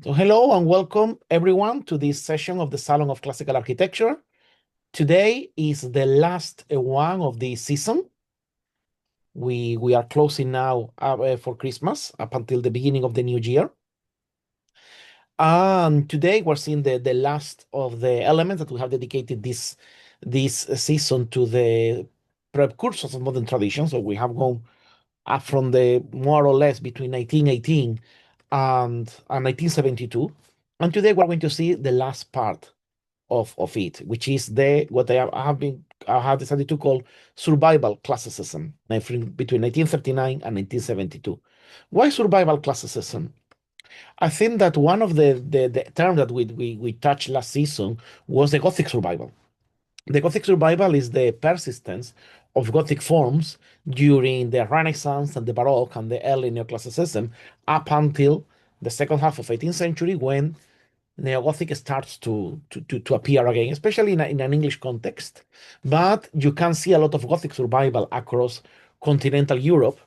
So hello and welcome everyone to this session of the Salon of Classical Architecture. Today is the last one of the season. We are closing now for Christmas up until the beginning of the new year. And today we're seeing the last of the elements that we have dedicated this season to the precursors of modern tradition. So we have gone up from the more or less between 1918 and 1972. And today we're going to see the last part of it, which is what I have decided to call survival classicism between 1939 and 1972. Why survival classicism? I think that one of the terms that we touched last season was the Gothic survival. The Gothic survival is the persistence of Gothic forms during the Renaissance and the Baroque and the early Neoclassicism up until the second half of 18th century when Neo-Gothic starts to appear again, especially in an English context. But you can see a lot of Gothic survival across continental Europe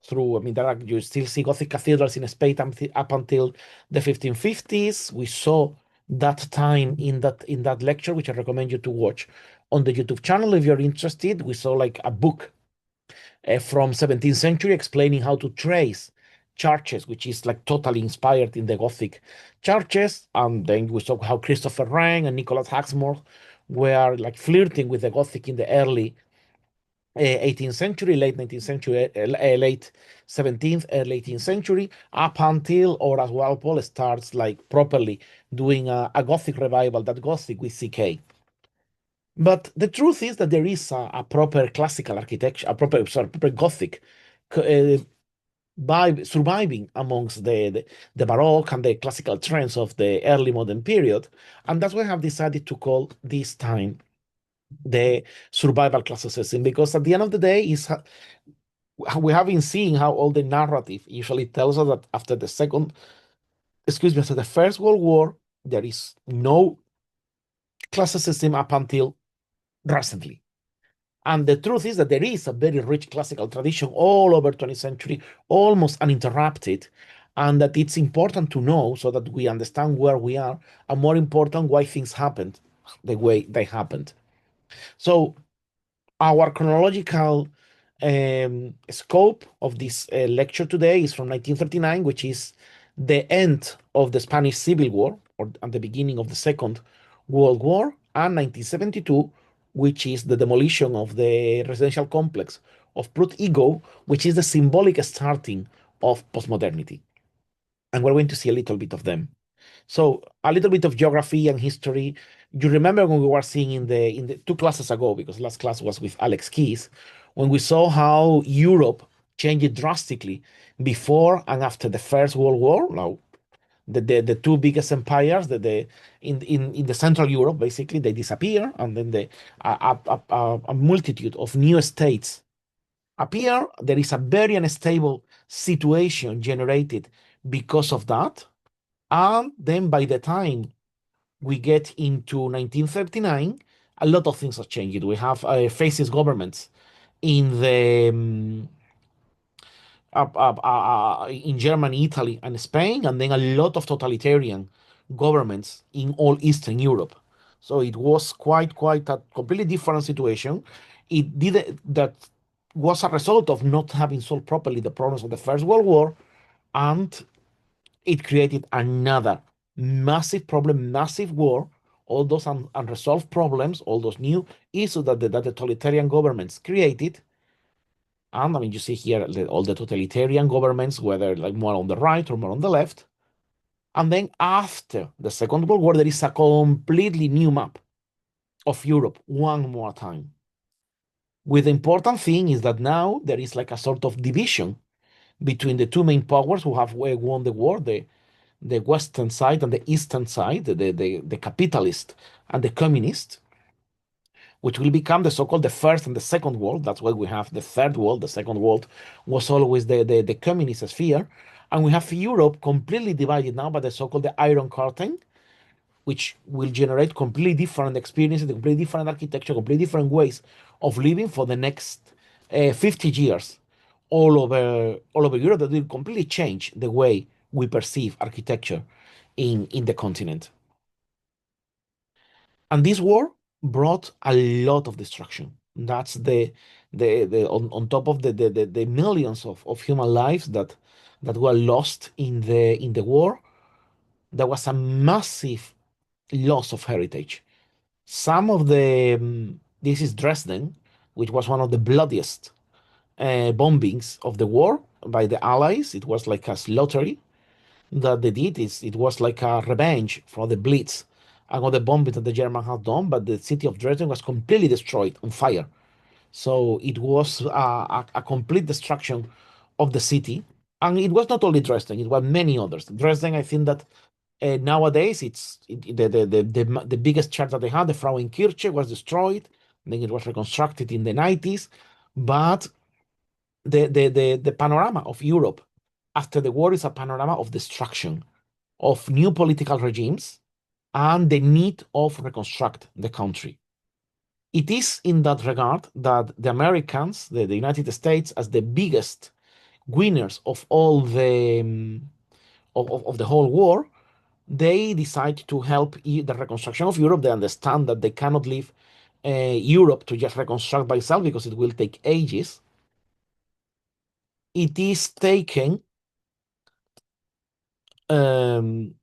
through, I mean, you still see Gothic cathedrals in Spain up until the 1550s. We saw that time in that lecture, which I recommend you to watch on the YouTube channel if you're interested. We saw like a book from 17th century explaining how to trace churches, which is like totally inspired in the Gothic churches. And then we saw how Christopher Wren and Nicholas Haxmore were like flirting with the Gothic in the early 18th century, late 19th century, late 17th, early 18th century, up until Horace Walpole starts like properly doing a Gothic revival, that Gothic with CK. But the truth is that there is a proper classical architecture, proper Gothic uh, surviving amongst the Baroque and the classical trends of the early modern period. And that's why I have decided to call this time the survival classicism, because at the end of the day, we have been seeing how all the narrative usually tells us that after the First World War, there is no classicism up until recently. And the truth is that there is a very rich classical tradition all over 20th century, almost uninterrupted, and that it's important to know so that we understand where we are, and more important, why things happened the way they happened. So our chronological scope of this lecture today is from 1939, which is the end of the Spanish Civil War, or at the beginning of the Second World War, and 1972, which is the demolition of the residential complex of Prut Ego, which is the symbolic starting of postmodernity. And we're going to see a little bit of them. So a little bit of geography and history. You remember when we were seeing in the two classes ago, because last class was with Alex Keys, when we saw how Europe changed drastically before and after the First World War. Now, the two biggest empires, in the Central Europe, basically, they disappear, and then a multitude of new states appear. There is a very unstable situation generated because of that. And then by the time we get into 1939, a lot of things have changed. We have fascist governments in the in Germany, Italy, and Spain, and then a lot of totalitarian governments in all Eastern Europe. So it was quite a completely different situation. It did that was a result of not having solved properly the problems of the First World War, and it created another massive problem, massive war, all those unresolved problems, all those new issues that the totalitarian governments created. And I mean, you see here all the totalitarian governments, whether like more on the right or more on the left. And then after the Second World War, there is a completely new map of Europe one more time. With the important thing is that now there is like a sort of division between the two main powers who have won the war, the Western side and the Eastern side, the capitalist and the communist, which will become the so-called the First and the Second World. That's why we have the Third World. The Second World was always the communist sphere. And we have Europe completely divided now by the so-called the Iron Curtain, which will generate completely different experiences, completely different architecture, completely different ways of living for the next 50 years all over Europe, that will completely change the way we perceive architecture in the continent. And this war brought a lot of destruction. That's the on top of the millions of human lives that were lost in the war. There was a massive loss of heritage. Some of the this is Dresden, which was one of the bloodiest bombings of the war by the Allies. It was like a slaughtery that they did. It was like a revenge for the Blitz and all the bombing that the Germans had done. But the city of Dresden was completely destroyed on fire. So it was a complete destruction of the city. And it was not only Dresden; it was many others. Dresden, I think that nowadays the biggest church that they had, the Frauenkirche, was destroyed. Then it was reconstructed in the 90s. But the panorama of Europe after the war is a panorama of destruction, of new political regimes, and the need of reconstruct the country. It is in that regard that the Americans, the United States, as the biggest winners of all of the whole war, they decide to help the reconstruction of Europe. They understand that they cannot leave Europe to just reconstruct by itself because it will take ages. It is taken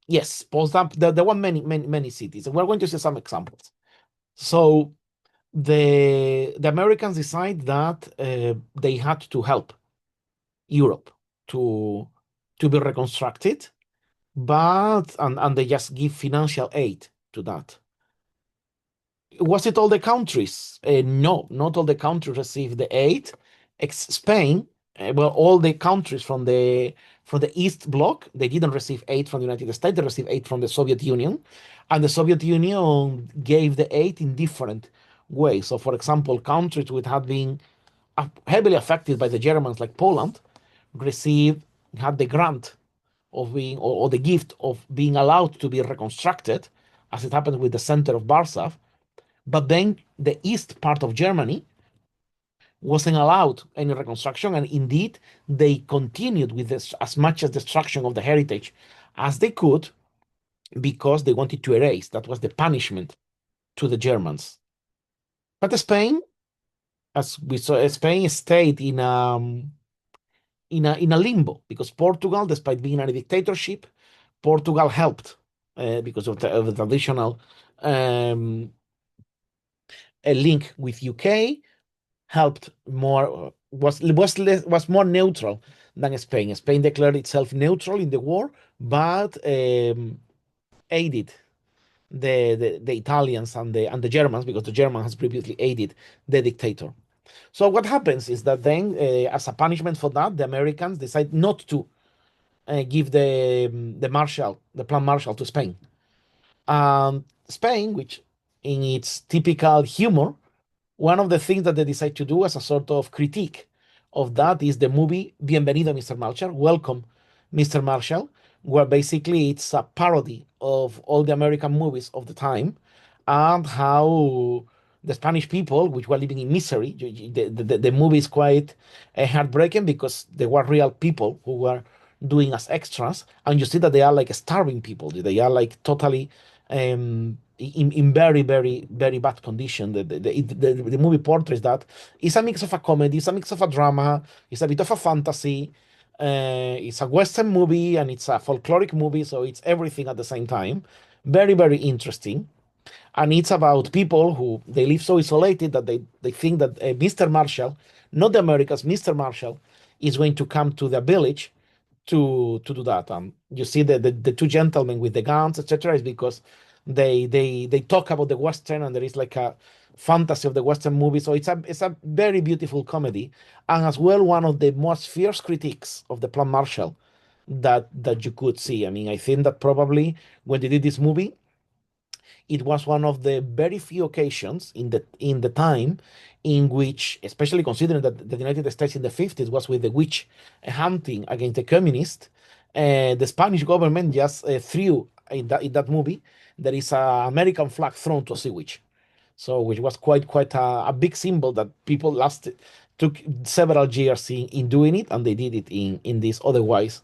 yes, Potsdam. There were many cities. We're going to see some examples. So the Americans decide that they had to help Europe to be reconstructed, but and they just give financial aid to that. Was it all the countries? No, not all the countries received the aid. Spain, well, all the countries from the East Bloc, they didn't receive aid from the United States. They received aid from the Soviet Union, and the Soviet Union gave the aid in different ways. So, for example, countries which had been heavily affected by the Germans, like Poland, received had the grant of being or the gift of being allowed to be reconstructed, as it happened with the center of Warsaw. But then the east part of Germany wasn't allowed any reconstruction, and indeed they continued with this as much as destruction of the heritage as they could because they wanted to erase. That was the punishment to the Germans. But Spain, as we saw, Spain stayed in a limbo because Portugal, despite being in a dictatorship, Portugal helped because of the traditional a link with UK, helped more was more neutral than Spain. Spain declared itself neutral in the war, but aided the Italians and the Germans because the German has previously aided the dictator. So what happens is that then, as a punishment for that, the Americans decide not to give the Plan Marshall to Spain. Spain, which in its typical humor, one of the things that they decide to do as a sort of critique of that is the movie Bienvenido, Mr. Marshall, Welcome, Mr. Marshall, where basically it's a parody of all the American movies of the time and how the Spanish people, which were living in misery, the movie is quite heartbreaking because they were real people who were doing as extras, and you see that they are like starving people. They are like totally in very, very, very bad condition. The movie portrays that. It's a mix of a comedy, it's a mix of a drama, it's a bit of a fantasy. It's a Western movie and it's a folkloric movie, so it's everything at the same time. Very, very interesting. And it's about people who they live so isolated that they think that Mr. Marshall, not the Americans, Mr. Marshall, is going to come to the village to do that. You see the two gentlemen with the guns, etc., is because they talk about the Western and there is like a fantasy of the Western movie. So it's a very beautiful comedy and as well one of the most fierce critiques of the Plan Marshall that you could see. I mean, I think that probably when they did this movie, it was one of the very few occasions in the time in which, especially considering that the United States in the 50s was with the witch hunting against the communists, the Spanish government just threw in that movie there is an American flag thrown to a sea witch. So which was quite a big symbol that people took several years in doing it, and they did it in this otherwise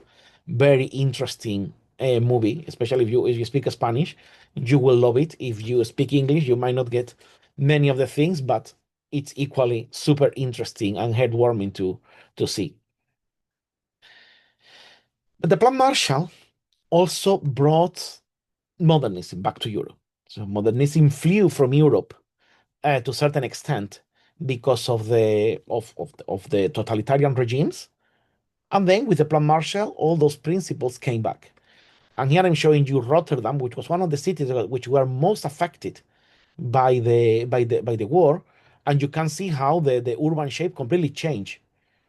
very interesting movie, especially if you speak Spanish, you will love it. If you speak English, you might not get many of the things, but it's equally super interesting and heartwarming to see. But the Plan Marshall also brought modernism back to Europe. So modernism flew from Europe to a certain extent because of the totalitarian regimes. And then with the Plan Marshall, all those principles came back. And here I'm showing you Rotterdam, which was one of the cities which were most affected by the war. And you can see how the urban shape completely changed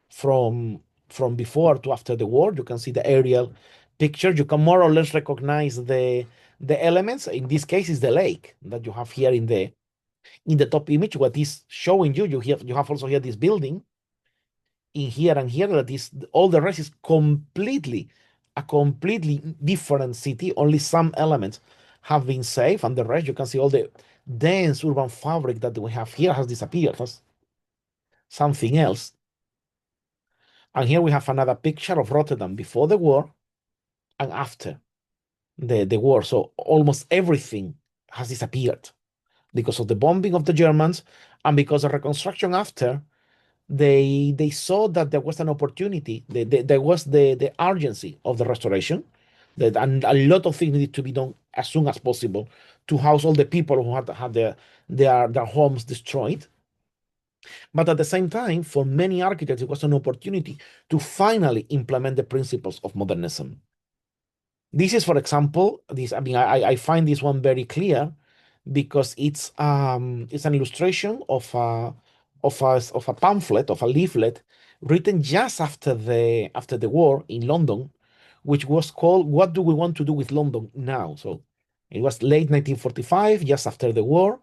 from from before to after the war. You can see the aerial picture. You can more or less recognize the elements. In this case, is the lake that you have here in the top image. What is showing you have also here this building in here and here, that is all the rest is completely different city. Only some elements have been saved, and the rest you can see all the dense urban fabric that we have here has disappeared, has something else. And here we have another picture of Rotterdam before the war and after the war. So almost everything has disappeared because of the bombing of the Germans, and because of reconstruction after. They saw that there was an opportunity. There was the urgency of the restoration, and a lot of things needed to be done as soon as possible to house all the people who had their homes destroyed. But at the same time, for many architects, it was an opportunity to finally implement the principles of modernism. This is, for example, this. I mean, I find this one very clear because it's an illustration of a pamphlet, of a leaflet written just after the war in London, which was called "What Do We Want to Do with London Now?" So it was late 1945, just after the war,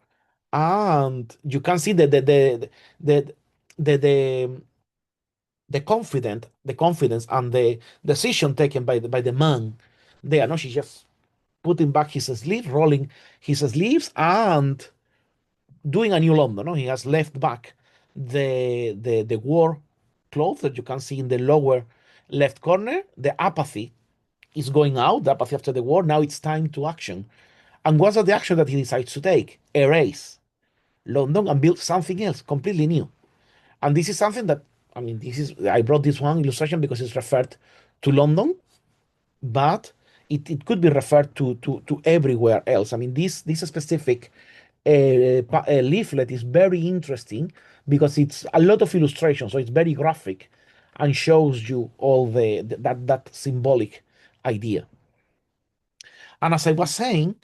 and you can see the the the the confidence and the decision taken by the man there. No, she's just putting back his sleeve, rolling his sleeves, and doing a new London. No, he has left back the war clothes that you can see in the lower left corner. The apathy is going out. The apathy after the war. Now it's time to action. And what's the action that he decides to take? Erase London and build something else completely new. And this is something that, I mean, I brought this one illustration because it's referred to London, but it could be referred to everywhere else. I mean, this specific leaflet is very interesting because it's a lot of illustrations, so it's very graphic and shows you all that symbolic idea. And as I was saying,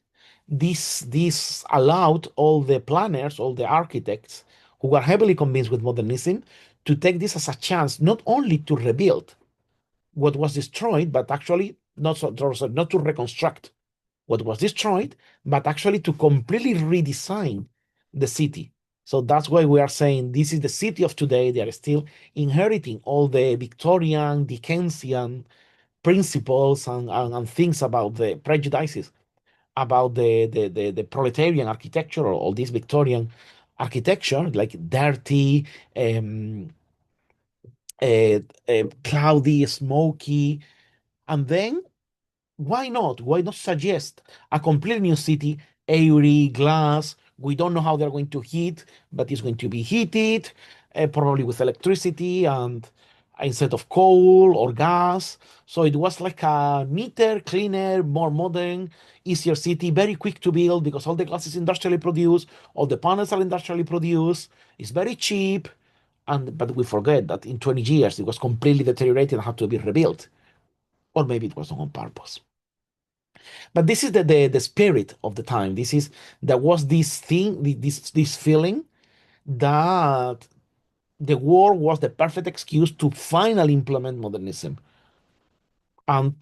this allowed all the planners, all the architects who were heavily convinced with modernism to take this as a chance not only to rebuild what was destroyed, but actually not to reconstruct what was destroyed, but actually to completely redesign the city. So that's why we are saying this is the city of today. They are still inheriting all the Victorian, Dickensian principles and things about the prejudices about the proletarian architecture, or all this Victorian architecture, like dirty, um, cloudy, smoky. And then why not? Why not suggest a completely new city, airy, glass? We don't know how they're going to heat, but it's going to be heated, probably with electricity and instead of coal or gas. So it was like a neater, cleaner, more modern, easier city, very quick to build because all the glass is industrially produced, all the panels are industrially produced. It's very cheap, and but we forget that in 20 years it was completely deteriorated and had to be rebuilt, or maybe it was not on purpose. But this is the spirit of the time. There was this thing, this feeling that the war was the perfect excuse to finally implement modernism. And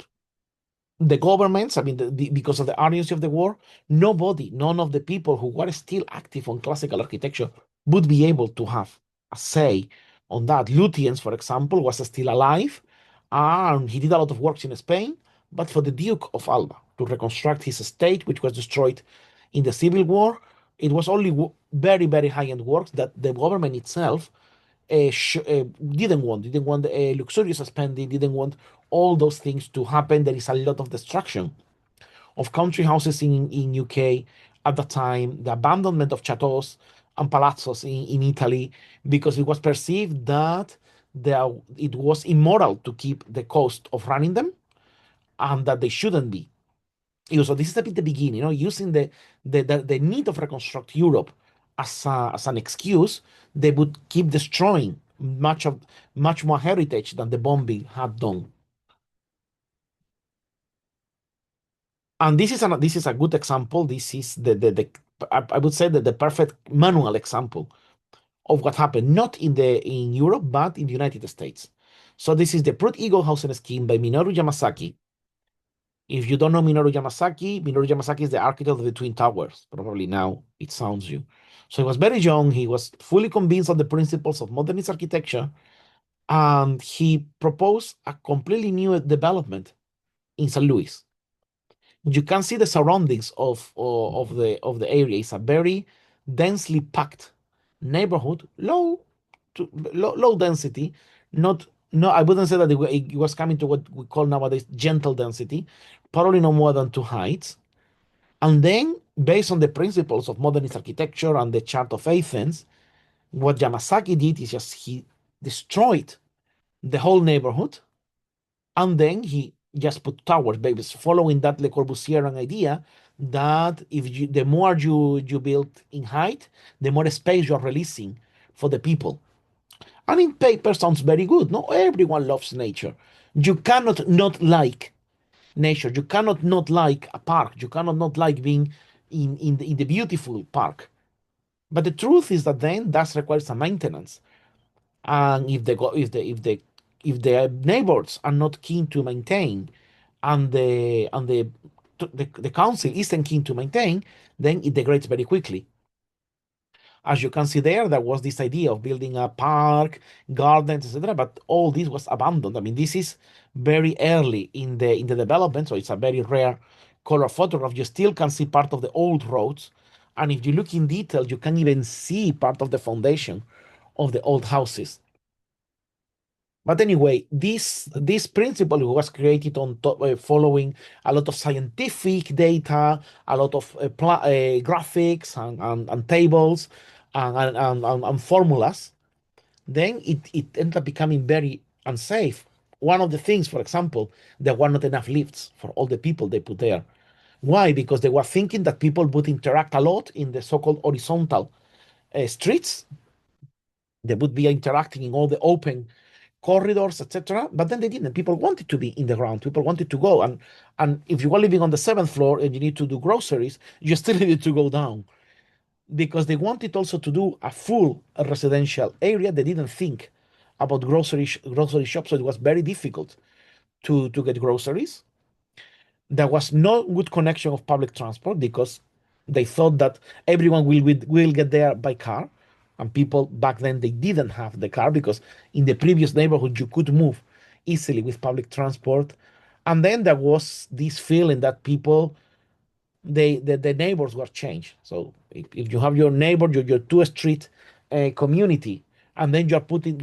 the governments, I mean, because of the urgency of the war, none of the people who were still active on classical architecture would be able to have a say on that. Lutyens, for example, was still alive, and he did a lot of works in Spain, but for the Duke of Alba to reconstruct his estate, which was destroyed in the Civil War, it was only very, very high-end works that the government itself didn't want luxurious spending, didn't want all those things to happen, there is a lot of destruction of country houses in UK at the time, the abandonment of chateaus and palazzos in Italy, because it was perceived that it was immoral to keep the cost of running them and that they shouldn't be. So this is a bit the beginning, using the need of reconstruct Europe as an excuse, they would keep destroying much more heritage than the bombing had done. And this is a good example. This is the I would say that the perfect manual example of what happened, not in Europe, but in the United States. So this is the Prut Eagle Housing Scheme by Minoru Yamasaki. If you don't know Minoru Yamasaki is the architect of the Twin Towers. Probably now it sounds you. So he was very young. He was fully convinced of the principles of modernist architecture, and he proposed a completely new development in St. Louis. You can see the surroundings of the area. It's a very densely packed neighborhood, low density. Not no, I wouldn't say that it was coming to what we call nowadays gentle density, probably no more than two heights. And then, based on the principles of modernist architecture and the Chart of Athens, what Yamasaki did is just he destroyed the whole neighborhood, and then he just put towers, babies, following that Le Corbusierian idea that the more you build in height, the more space you're releasing for the people. And in paper sounds very good. No, everyone loves nature. You cannot not like nature. You cannot not like a park. You cannot not like being in the beautiful park. But the truth is that then that requires some maintenance. And if the neighbors are not keen to maintain, and the council isn't keen to maintain, then it degrades very quickly. As you can see there was this idea of building a park, gardens, etc. But all this was abandoned. I mean, this is very early in the development, so it's a very rare color photograph. You still can see part of the old roads, and if you look in detail, you can even see part of the foundation of the old houses. But anyway, this principle was created following a lot of scientific data, a lot of graphics and tables and formulas. Then it ended up becoming very unsafe. One of the things, for example, there were not enough lifts for all the people they put there. Why? Because they were thinking that people would interact a lot in the so-called horizontal streets. They would be interacting in all the open corridors, etc. But then they didn't. People wanted to be in the ground. People wanted to go. And if you were living on the seventh floor and you need to do groceries, you still needed to go down because they wanted also to do a full residential area. They didn't think about grocery shops, so it was very difficult to get groceries. There was no good connection of public transport because they thought that everyone will get there by car, and people back then they didn't have the car because in the previous neighborhood you could move easily with public transport. And then there was this feeling that people the neighbors were changed. So if you have your neighbor, your two street community, and then you're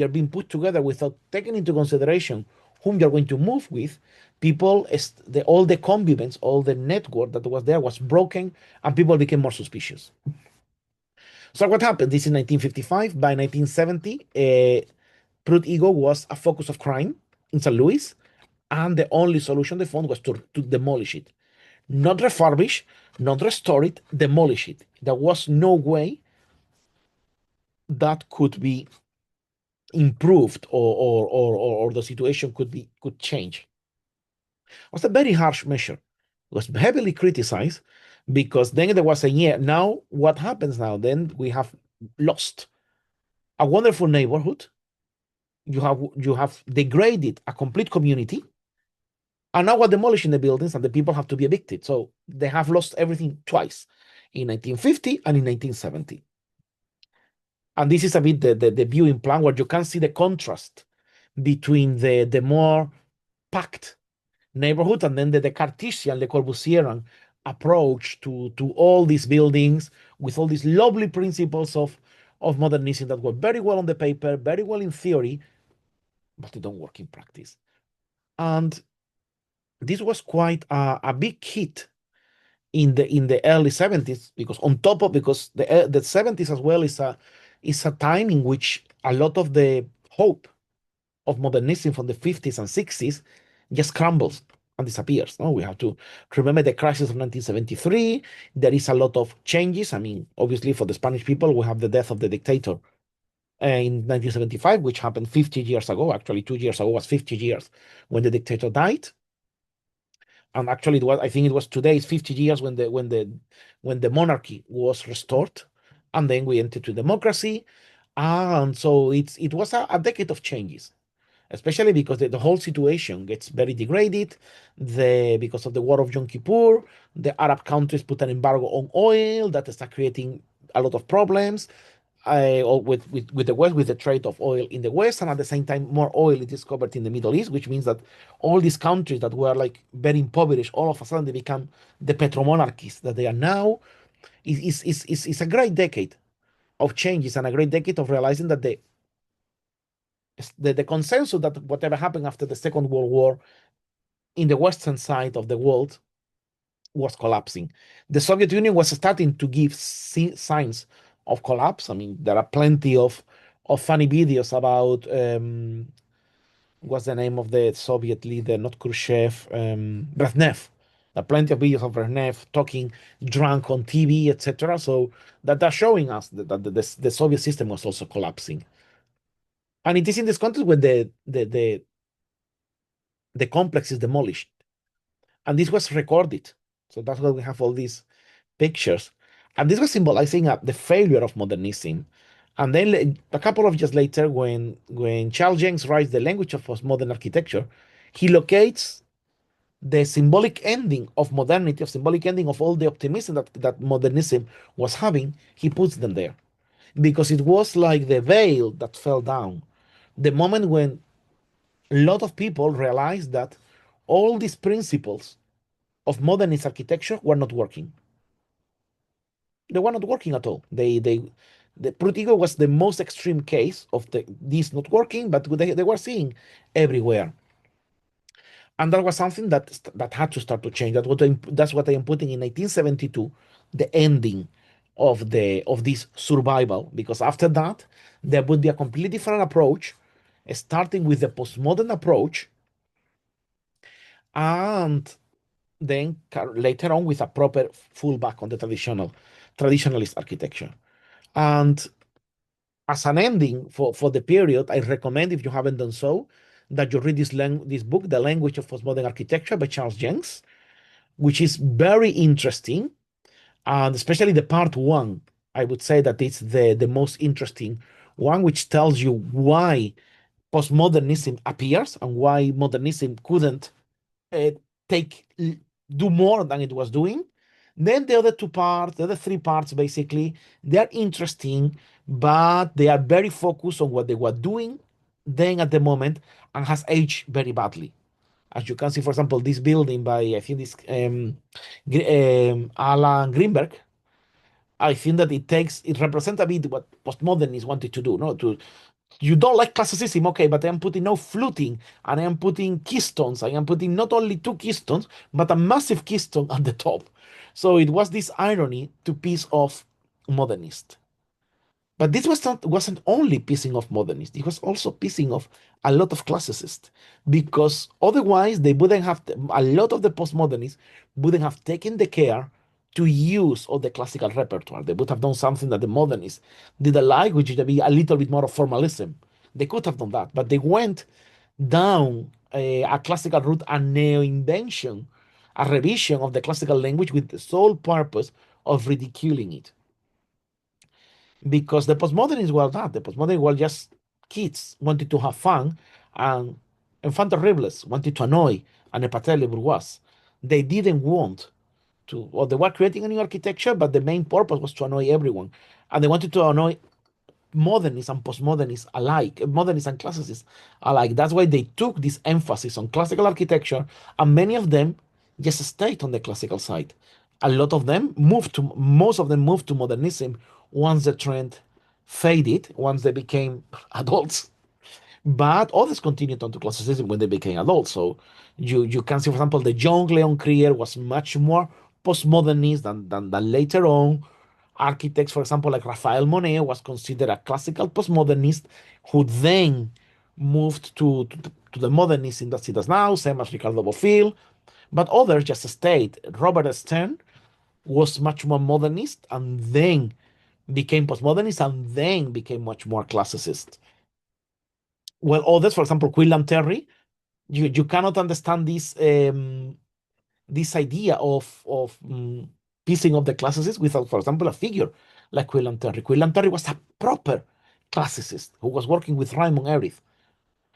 being put together without taking into consideration whom you're going to move with, people all the convivence, all the network that was there was broken, and people became more suspicious. So what happened? This is 1955. By 1970, Prut Ego was a focus of crime in St. Louis, and the only solution they found was to demolish it. Not refurbish, not restore it, demolish it. There was no way that could be improved, or the situation could change. It was a very harsh measure. It was heavily criticized because then there was a year. Now, what happens now? Then we have lost a wonderful neighborhood. You have degraded a complete community, and now we're demolishing the buildings, and the people have to be evicted. So they have lost everything twice, in 1950 and in 1970. And this is a bit the viewing plan where you can see the contrast between the more packed neighborhood and then the Cartesian, Le Corbusierian approach to all these buildings with all these lovely principles of modernism that were very well on the paper, very well in theory, but they don't work in practice. And this was quite a big hit in the early 70s, because on top of, because the 70s as well is a time in which a lot of the hope of modernism from the 50s and 60s just crumbles and disappears. No, we have to remember the crisis of 1973. There is a lot of changes. I mean, obviously, for the Spanish people, we have the death of the dictator in 1975, which happened 50 years ago. Actually, 2 years ago was 50 years when the dictator died. And actually, it was, I think it was today, it's 50 years when the monarchy was restored, and then we entered to democracy. And so it was a decade of changes, especially because the whole situation gets very degraded. Because of the war of Yom Kippur, the Arab countries put an embargo on oil that start creating a lot of problems, with the West, with the trade of oil in the West, and at the same time, more oil is discovered in the Middle East, which means that all these countries that were like very impoverished, all of a sudden they become the petromonarchies that they are now. Is a great decade of changes and a great decade of realizing that the consensus that whatever happened after the Second World War in the Western side of the world was collapsing. The Soviet Union was starting to give signs of collapse. I mean, there are plenty of funny videos about what's the name of the Soviet leader, not Khrushchev, Brezhnev. There are plenty of videos of Brezhnev talking drunk on TV, etc. So that are showing us that the Soviet system was also collapsing. And it is in this context when the complex is demolished. And this was recorded. So that's why we have all these pictures. And this was symbolizing the failure of modernism. And then a couple of years later, when Charles Jenkins writes The Language of Postmodern Architecture, he locates the symbolic ending of modernity, of symbolic ending of all the optimism that modernism was having. He puts them there because it was like the veil that fell down. The moment when a lot of people realized that all these principles of modernist architecture were not working. They were not working at all. The Prutigo was the most extreme case of this not working, but they were seeing everywhere. And that was something that had to start to change. That's what I am putting in 1972, the ending of this survival, because after that there would be a completely different approach, starting with the postmodern approach, and then later on with a proper fallback on the traditionalist architecture. And as an ending for the period, I recommend, if you haven't done so, that you read this book, The Language of Postmodern Architecture by Charles Jenkins, which is very interesting. And especially the part one, I would say that it's the most interesting one, which tells you why postmodernism appears and why modernism couldn't uh, take do more than it was doing. Then the other two parts, the other three parts, basically, they are interesting, but they are very focused on what they were doing then at the moment, and has aged very badly. As you can see, for example, this building by, I think this Alan Greenberg, I think that it represents a bit what postmodernists wanted to do. No, to you don't like classicism, okay, but I am putting no fluting, and I am putting keystones. I am putting not only two keystones, but a massive keystone at the top. So it was this irony to piece off modernist. But this wasn't only pissing off modernists, it was also pissing off a lot of classicists, because otherwise they wouldn't have, a lot of the postmodernists wouldn't have taken the care to use all the classical repertoire. They would have done something that the modernists didn't like, which would be a little bit more of formalism. They could have done that, but they went down a classical route, a neo-invention, a revision of the classical language with the sole purpose of ridiculing it, because the postmodernists were that. The postmodernists were just kids wanted to have fun, and enfant terribles wanted to annoy an épaté bourgeois. They didn't want to, or they were creating a new architecture, but the main purpose was to annoy everyone. And they wanted to annoy modernists and postmodernists alike, modernists and classicists alike. That's why they took this emphasis on classical architecture, and many of them just stayed on the classical side. A lot of them most of them moved to modernism once the trend faded, once they became adults, But others continued on to classicism when they became adults. So you can see, for example, the young Leon Krier was much more postmodernist than later on. Architects, for example, like Raphael Monet was considered a classical postmodernist who then moved to the modernism that he does now, same as Ricardo Bofill. But others just stayed. Robert Stern was much more modernist and then became postmodernist and then became much more classicist. Well, others, for example, Quillan Terry, you cannot understand this idea of piecing of the classicists without, for example, a figure like Quillan Terry. Quillan Terry was a proper classicist who was working with Raymond Erith.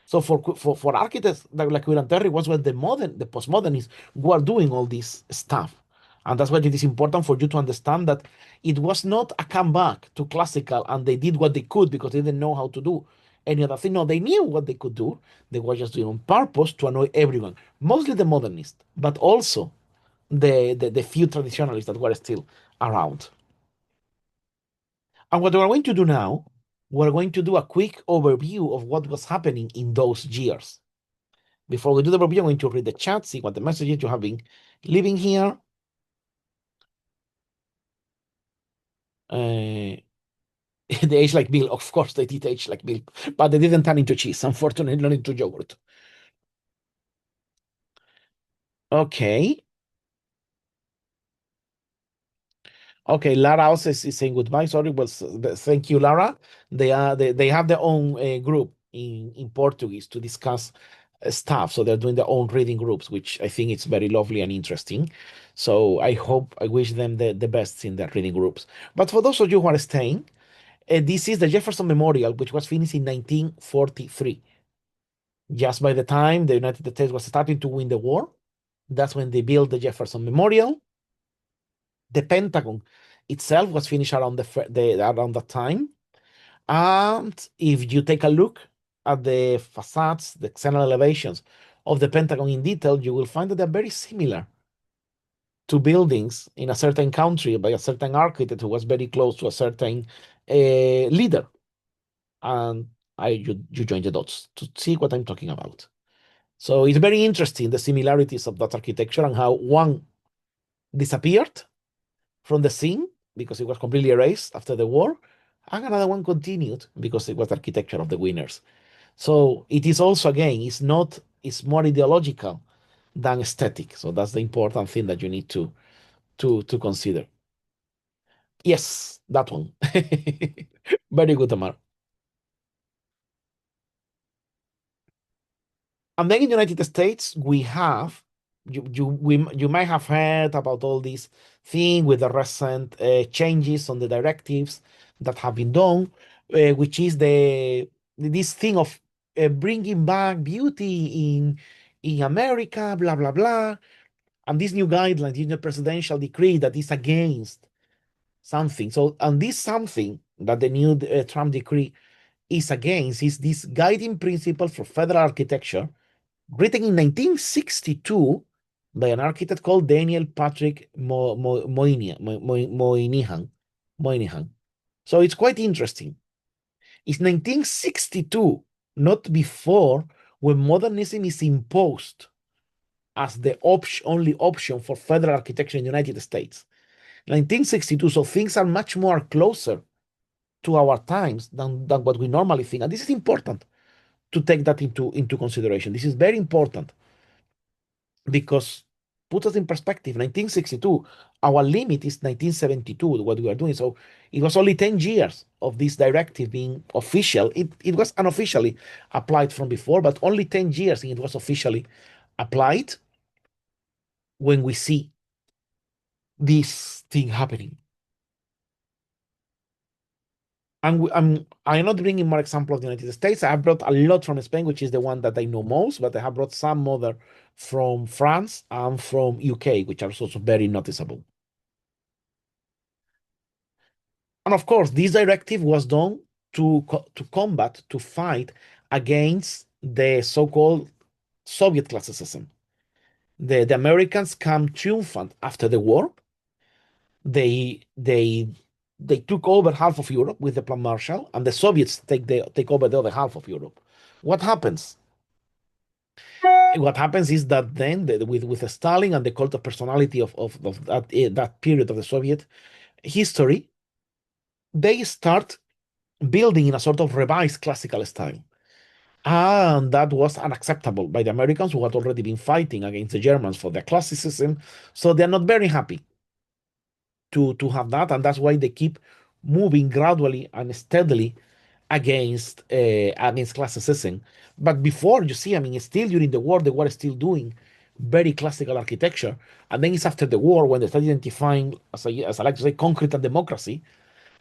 So for architects like William Terry was when the postmodernists were doing all this stuff. And that's why it is important for you to understand that it was not a comeback to classical and they did what they could because they didn't know how to do any other thing. No, they knew what they could do. They were just doing on purpose to annoy everyone, mostly the modernists, but also the few traditionalists that were still around. And what we're going to do now, we're going to do a quick overview of what was happening in those years. Before we do the overview, I'm going to read the chat, see what the messages you have been leaving here. Uh, they age like milk. Of course, they did age like milk, but they didn't turn into cheese, unfortunately, not into yogurt. Okay. Okay, Lara also is saying goodbye. Sorry, well, thank you, Lara. They have their own group in Portuguese to discuss stuff. So they're doing their own reading groups, which I think it's very lovely and interesting. So I wish them the best in their reading groups. But for those of you who are staying, this is the Jefferson Memorial, which was finished in 1943. Just by the time the United States was starting to win the war, that's when they built the Jefferson Memorial. The Pentagon itself was finished around around that time. And if you take a look at the facades, the external elevations of the Pentagon in detail, you will find that they're very similar to buildings in a certain country by a certain architect who was very close to a certain leader. And you join the dots to see what I'm talking about. So it's very interesting the similarities of that architecture and how one disappeared from the scene because it was completely erased after the war, and another one continued because it was the architecture of the winners. So it is also again, it's more ideological than aesthetic. So that's the important thing that you need to consider. Yes, that one. Very good, Amar. And then in the United States, we have you might have heard about all this thing with the recent changes on the directives that have been done, which is this thing of bringing back beauty in America, blah blah blah, and this new guideline, this new presidential decree that is against something. So, and this something that the new Trump decree is against is this guiding principle for federal architecture written in 1962 by an architect called Daniel Patrick Moynihan. So it's quite interesting. It's 1962, not before, when modernism is imposed as the only option for federal architecture in the United States. 1962, so things are much more closer to our times than what we normally think. And this is important to take that into consideration. This is very important because put us in perspective, 1962, our limit is 1972, what we are doing. So it was only 10 years of this directive being official. It was unofficially applied from before, but only 10 years it was officially applied when we see this thing happening. I'm not bringing more examples of the United States. I have brought a lot from Spain, which is the one that I know most, but I have brought some other from France and from UK, which are also very noticeable. And of course, this directive was done to combat, to fight against the so-called Soviet classicism. The Americans come triumphant after the war. They they they took over half of Europe with the Plan Marshall, and the Soviets take over the other half of Europe. What happens? What happens is that then with Stalin and the cult of personality of that period of the Soviet history, they start building in a sort of revised classical style. And that was unacceptable by the Americans, who had already been fighting against the Germans for their classicism. So they're not very happy to have that. And that's why they keep moving gradually and steadily against classicism. But before, you see, I mean, still during the war, they were still doing very classical architecture. And then it's after the war when they start identifying, as I like to say, concrete and democracy,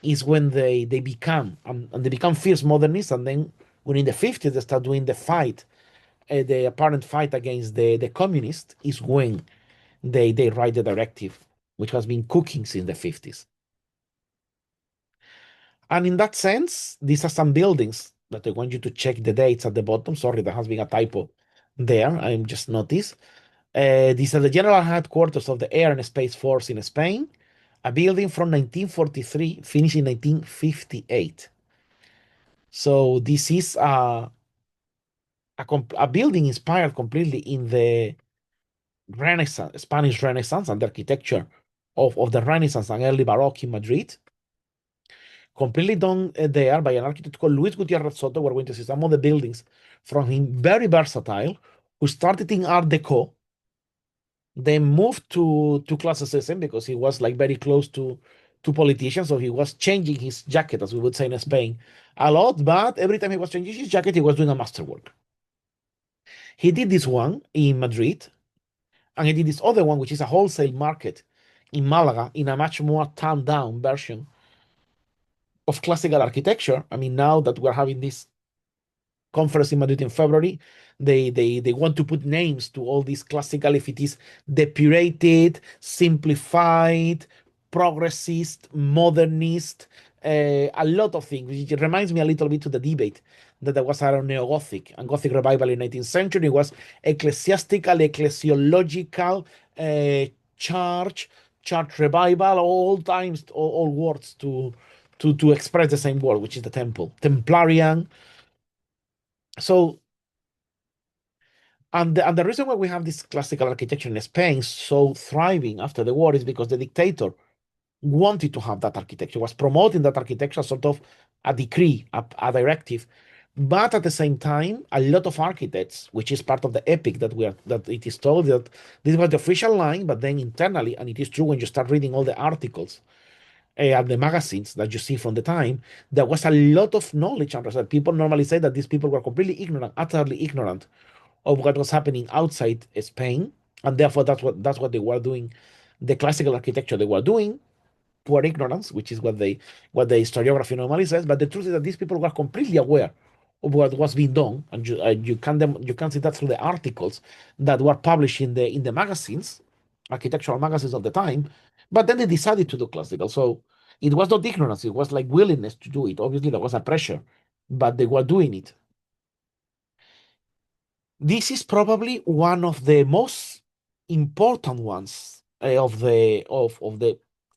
is when they become and they become fierce modernists. And then when in the 50s they start doing the apparent fight against the communists, is when they write the directive, which has been cooking since the 50s. And in that sense, these are some buildings that I want you to check the dates at the bottom. Sorry, there has been a typo there. I'm just noticed. These are the general headquarters of the Air and Space Force in Spain, a building from 1943, finished in 1958. So this is a building inspired completely in the Renaissance, Spanish Renaissance, and the architecture of the Renaissance and early Baroque in Madrid. Completely done there by an architect called Luis Gutierrez Soto. We're going to see some of the buildings from him, very versatile, who started in Art Deco, then moved to classicism because he was like very close to politicians. So he was changing his jacket, as we would say in Spain, a lot. But every time he was changing his jacket, he was doing a masterwork. He did this one in Madrid, and he did this other one, which is a wholesale market in Malaga, in a much more toned down version of classical architecture. I mean, now that we're having this conference in Madrid in February, they want to put names to all these classical, if it is depurated, simplified, progressist, modernist, a lot of things, which reminds me a little bit to the debate that there was around neo-Gothic and Gothic revival in 19th century. It was ecclesiastical, ecclesiological, church, church revival, all times, all words to express the same word, which is the temple, Templarian. So, and the reason why we have this classical architecture in Spain so thriving after the war is because the dictator wanted to have that architecture, was promoting that architecture, sort of a decree, a directive. But at the same time, a lot of architects, which is part of the epic that it is told that this was the official line, but then internally, and it is true when you start reading all the articles and the magazines that you see from the time, there was a lot of knowledge and research. People normally say that these people were completely ignorant, utterly ignorant of what was happening outside Spain, and therefore that's what they were doing. The classical architecture they were doing, poor ignorance, which is what the historiography normally says. But the truth is that these people were completely aware of what was being done, and you can see that through the articles that were published in the magazines, architectural magazines of the time. But then they decided to do classical, so it was not ignorance; it was like willingness to do it. Obviously, there was a pressure, but they were doing it. This is probably one of the most important ones of the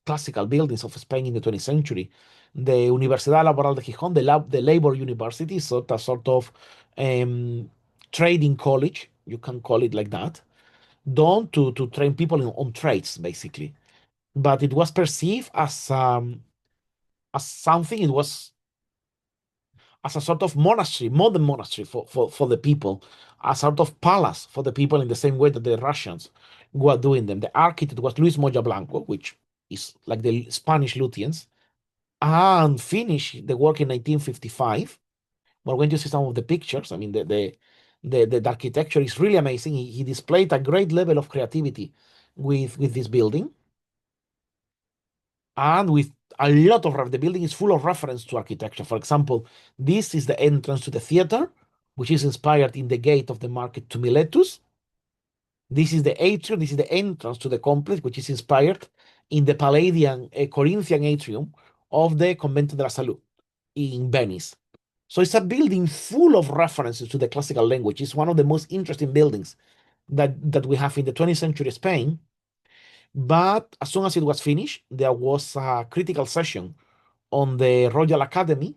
classical buildings of Spain in the 20th century. The Universidad Laboral de Gijón, the labor university, so a sort of um, trading college, you can call it like that, done to train people on trades, basically. But it was perceived as something. It was as a sort of monastery, modern monastery for the people, a sort of palace for the people in the same way that the Russians were doing them. The architect was Luis Moya Blanco, which is like the Spanish Lutyens, and finished the work in 1955. We're going to see some of the pictures. I mean, the architecture is really amazing. He displayed a great level of creativity with this building, and with a lot of the building is full of reference to architecture. For example, this is the entrance to the theater, which is inspired in the gate of the market to Miletus. This is the atrium. This is the entrance to the complex, which is inspired in the Palladian Corinthian atrium of the Convento de la Salud in Venice. So it's a building full of references to the classical language. It's one of the most interesting buildings that we have in the 20th century Spain. But as soon as it was finished, there was a critical session on the Royal Academy,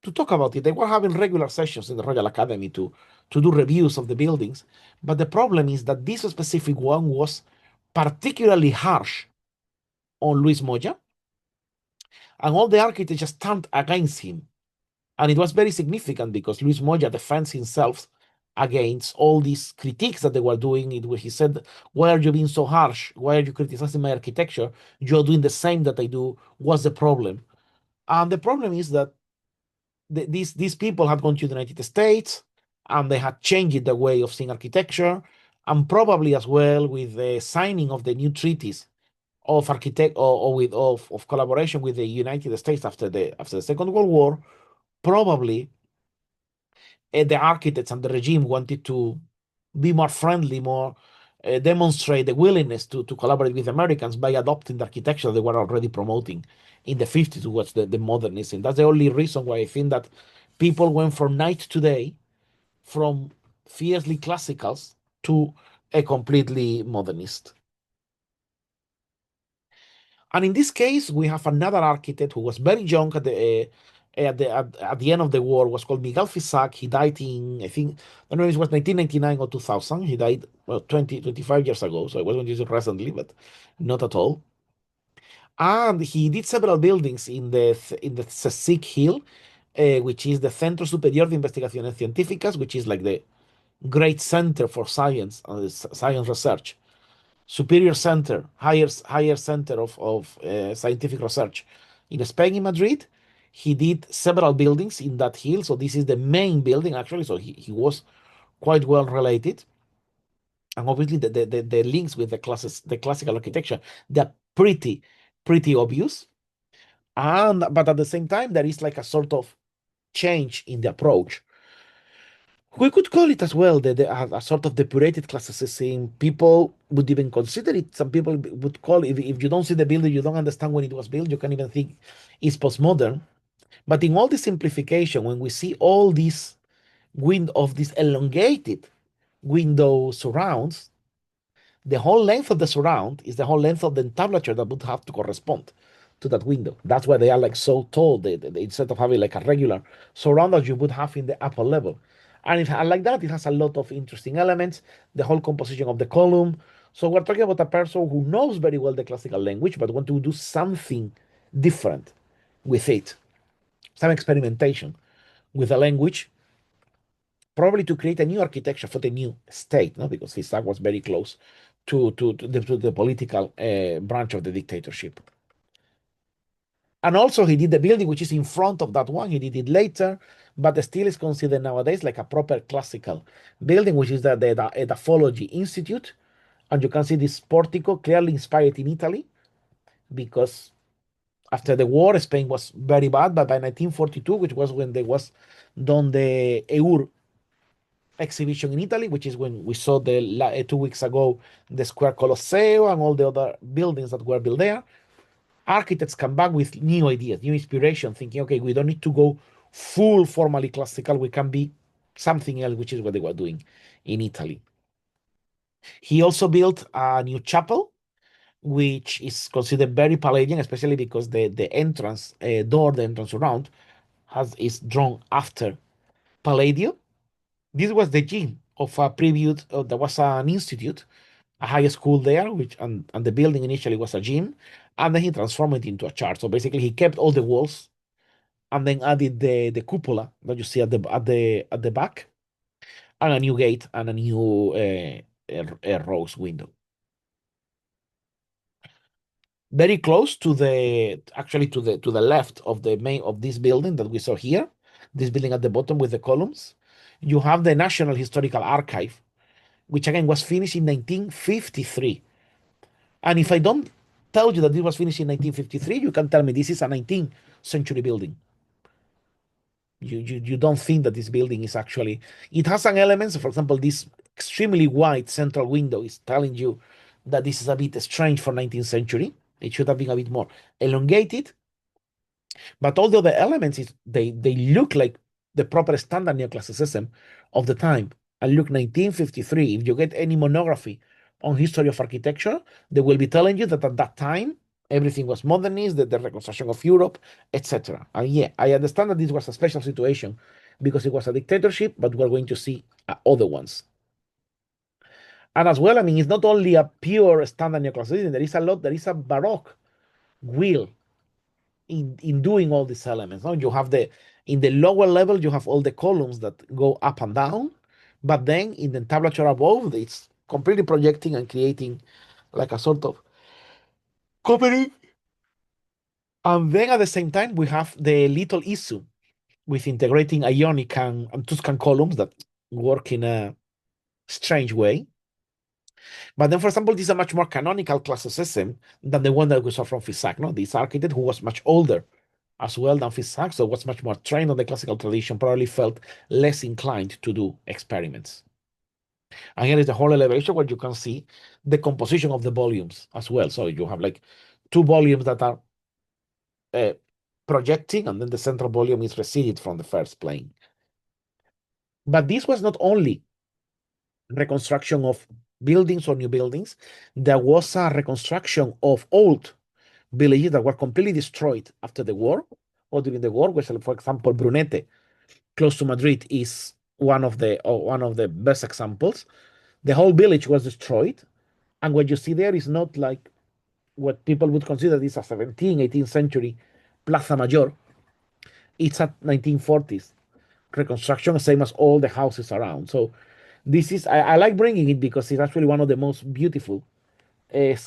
to talk about it. They were having regular sessions in the Royal Academy to do reviews of the buildings. But the problem is that this specific one was particularly harsh on Luis Moya, and all the architects just turned against him. And it was very significant because Luis Moya defends himself against all these critiques that they were doing. It where he said, "Why are you being so harsh? Why are you criticizing my architecture? You're doing the same that I do. What's the problem?" And the problem is that these people had gone to the United States and they had changed the way of seeing architecture, and probably as well with the signing of the new treaties of architect or with of collaboration with the United States after the Second World War, probably the architects and the regime wanted to be more friendly, more demonstrate the willingness to collaborate with Americans by adopting the architecture they were already promoting in the 50s towards the modernism. That's the only reason why I think that people went from night to day from fiercely classicals to a completely modernist. And in this case, we have another architect who was very young at the end of the war, was called Miguel Fisac. He died in, I think, I don't know if it was 1999 or 2000. He died 25 years ago, so I wasn't using recently, but not at all. And he did several buildings in the Cesic Hill, which is the Centro Superior de Investigaciones Científicas, which is like the great center for science science research. Superior center, higher center of scientific research in Spain, in Madrid. He did several buildings in that hill. So this is the main building, actually. So he was quite well related. And obviously the links with the classical architecture, they're pretty obvious. But at the same time, there is like a sort of change in the approach. We could call it as well a sort of depurated classicism. People would even consider it. Some people would call it, if you don't see the building, you don't understand when it was built, you can even think it's postmodern. But in all the simplification, when we see all these of these elongated window surrounds, the whole length of the surround is the whole length of the entablature that would have to correspond to that window. That's why they are like so tall. Instead of having like a regular surround that you would have in the upper level. And like that, it has a lot of interesting elements, the whole composition of the column. So we're talking about a person who knows very well the classical language, but want to do something different with it, some experimentation with the language, probably to create a new architecture for the new state, no? Because Fisac was very close to the political branch of the dictatorship. And also he did the building which is in front of that one. He did it later, but still is considered nowadays like a proper classical building, which is the Edafology Institute. And you can see this portico clearly inspired in Italy, because after the war, Spain was very bad. But by 1942, which was when there was done the EUR exhibition in Italy, which is when we saw 2 weeks ago the Square Colosseo and all the other buildings that were built there. Architects come back with new ideas, new inspiration, thinking, okay, we don't need to go full formally classical, we can be something else, which is what they were doing in Italy. He also built a new chapel, which is considered very Palladian, especially because the entrance door, the entrance around, is drawn after Palladio. This was the gym of a previous, there was an institute, a high school there, and the building initially was a gym, and then he transformed it into a church. So basically, he kept all the walls and then added the cupola that you see at the back, and a new gate and a new rose window. Very close to the left of the main of this building that we saw here, this building at the bottom with the columns, you have the National Historical Archive, which again was finished in 1953. And if I don't tell you that this was finished in 1953, you can tell me this is a 19th century building. You don't think that this building is actually, it has some elements. For example, this extremely wide central window is telling you that this is a bit strange for 19th century. It should have been a bit more elongated. But all the other elements they look like the proper standard neoclassicism of the time. And look, 1953, if you get any monography on history of architecture, they will be telling you that at that time, Everything was modernist, the reconstruction of Europe, etc. And yeah, I understand that this was a special situation because it was a dictatorship, but we're going to see other ones. And as well, I mean, it's not only a pure standard neoclassicism. There is a Baroque will in doing all these elements. No? You have in the lower level, you have all the columns that go up and down, but then in the tablature above, it's completely projecting and creating like a sort of covering. And then at the same time, we have the little issue with integrating Ionic and Tuscan columns that work in a strange way. But then, for example, this is a much more canonical classicism than the one that we saw from Fisac. No? This architect who was much older as well than Fisac, so was much more trained on the classical tradition, probably felt less inclined to do experiments. And here is the whole elevation where you can see the composition of the volumes as well. So you have like two volumes that are projecting, and then the central volume is receded from the first plane. But this was not only reconstruction of buildings or new buildings, there was a reconstruction of old villages that were completely destroyed after the war or during the war, which, for example, Brunete, close to Madrid, is one of the best examples. The whole village was destroyed, and what you see there is not like what people would consider this a 17th, 18th century Plaza Mayor. It's at 1940s reconstruction, same as all the houses around. So this is I like bringing it because it's actually one of the most beautiful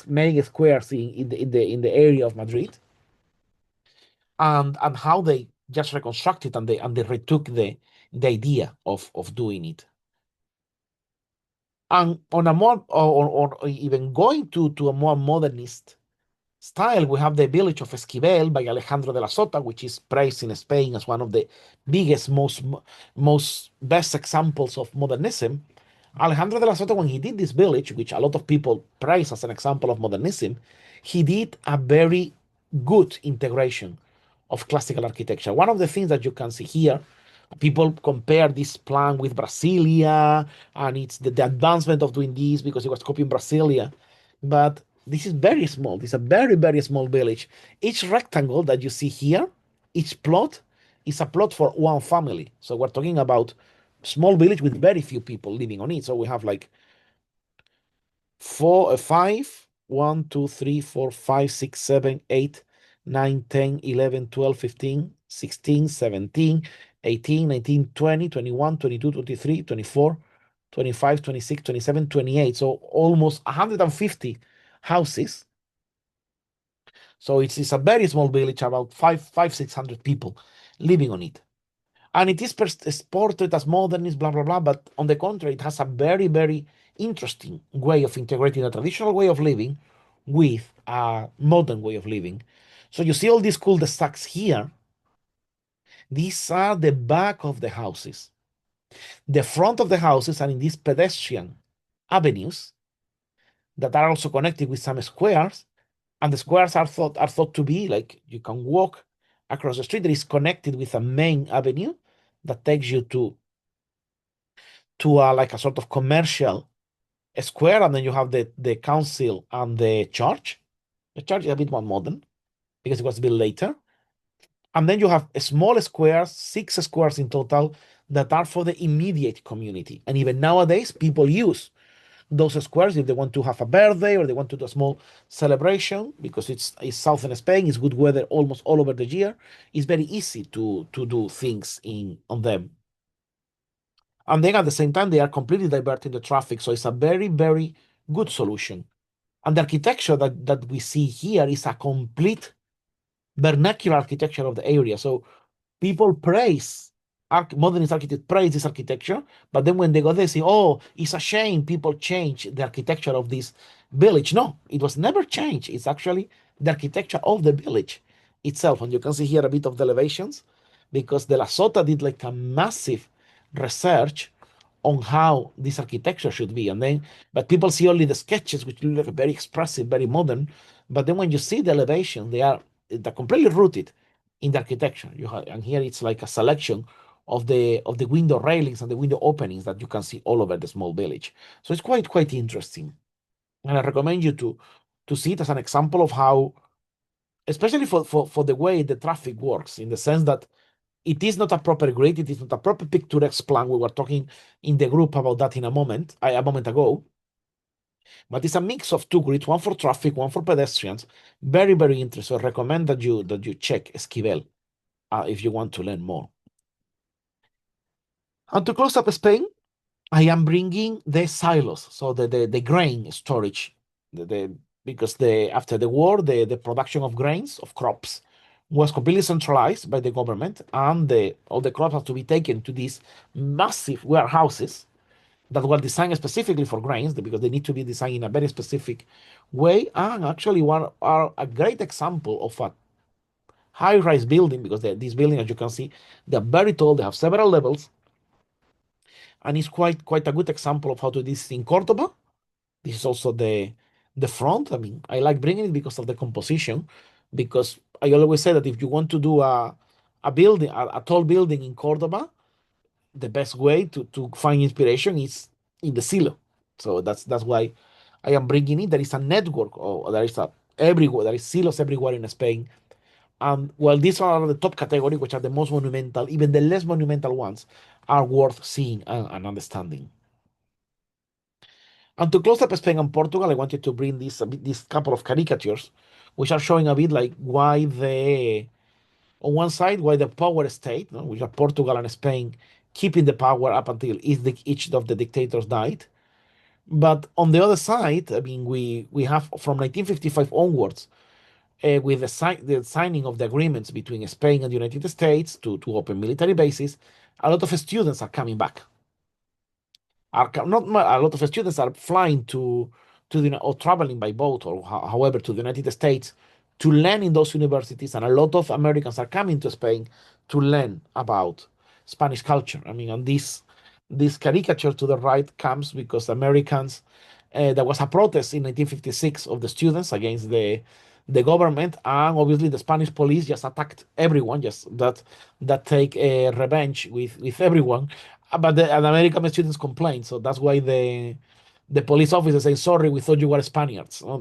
main squares in the area of Madrid, and how they just reconstructed and they retook the idea of doing it. And on a more or even going to a more modernist style, we have the village of Esquivel by Alejandro de la Sota, which is praised in Spain as one of the biggest, most best examples of modernism. Alejandro de la Sota, when he did this village, which a lot of people praise as an example of modernism, he did a very good integration of classical architecture. One of the things that you can see here, people compare this plan with Brasilia, and it's the advancement of doing this because it was copying Brasilia. But this is very small. This is a very, very small village. Each rectangle that you see here, each plot, is a plot for one family. So we're talking about small village with very few people living on it. So we have like 5, 1, 2, 3, 4, 5, 6, 7, 8, 9, 10, 11, 12, 15, 16, 17, 18, 19, 20, 21, 22, 23, 24, 25, 26, 27, 28. So almost 150 houses. So it's a very small village, about 600 people living on it. And it is portrayed as modernist, blah, blah, blah. But on the contrary, it has a very, very interesting way of integrating a traditional way of living with a modern way of living. So you see all these cul-de-sacs here. These are the back of the houses. The front of the houses are in these pedestrian avenues that are also connected with some squares. And the squares are thought to be like you can walk across the street that is connected with a main avenue that takes you to like a sort of commercial square, and then you have the council and the church. The church is a bit more modern because it was built later. And then you have small squares, 6 squares in total, that are for the immediate community. And even nowadays, people use those squares if they want to have a birthday or they want to do a small celebration because it's southern Spain, it's good weather almost all over the year. It's very easy to do things on them. And then at the same time, they are completely diverting the traffic. So it's a very, very good solution. And the architecture that we see here is a complete vernacular architecture of the area. So people praise, modernist architects praise this architecture, but then when they go there, they say, oh, it's a shame people change the architecture of this village. No, it was never changed. It's actually the architecture of the village itself. And you can see here a bit of the elevations because De La Sota did like a massive research on how this architecture should be. But people see only the sketches, which look very expressive, very modern. But then when you see the elevation, they're completely rooted in the architecture. And here it's like a selection of the window railings and the window openings that you can see all over the small village. So it's quite interesting. And I recommend you to see it as an example of how especially for the way the traffic works, in the sense that it is not a proper grid, it is not a proper picturesque plan. We were talking in the group about that in a moment ago. But it's a mix of two grids, one for traffic, one for pedestrians. Very, very interesting. So I recommend that you check Esquivel if you want to learn more. And to close up Spain, I am bringing the silos, so the grain storage, because after the war, the production of grains, of crops, was completely centralized by the government, and all the crops had to be taken to these massive warehouses that were designed specifically for grains, because they need to be designed in a very specific way. And actually, one are a great example of a high-rise building, because these buildings, as you can see, they're very tall. They have several levels, and it's quite a good example of how to do this in Cordoba. This is also the front. I mean, I like bringing it because of the composition, because I always say that if you want to do a building, a tall building in Cordoba, the best way to find inspiration is in the silo. So that's why I am bringing it. There is a network, or there is a everywhere. There is silos everywhere in Spain. And well, these are the top category, which are the most monumental. Even the less monumental ones are worth seeing and understanding. And to close up Spain and Portugal, I wanted to bring this couple of caricatures, which are showing a bit like why on one side, why the power state, no, which are Portugal and Spain, keeping the power up until each of the dictators died. But on the other side, I mean, we have from 1955 onwards, with the signing of the agreements between Spain and the United States to open military bases, a lot of students are coming back. Not a lot of students are flying to the or traveling by boat, or however, to the United States to learn in those universities, and a lot of Americans are coming to Spain to learn about Spanish culture. I mean, and this caricature to the right comes because Americans, there was a protest in 1956 of the students against the government, and obviously the Spanish police just attacked everyone, just that take revenge with everyone. But the American students complained, so that's why the police officer say, "Sorry, we thought you were Spaniards." No,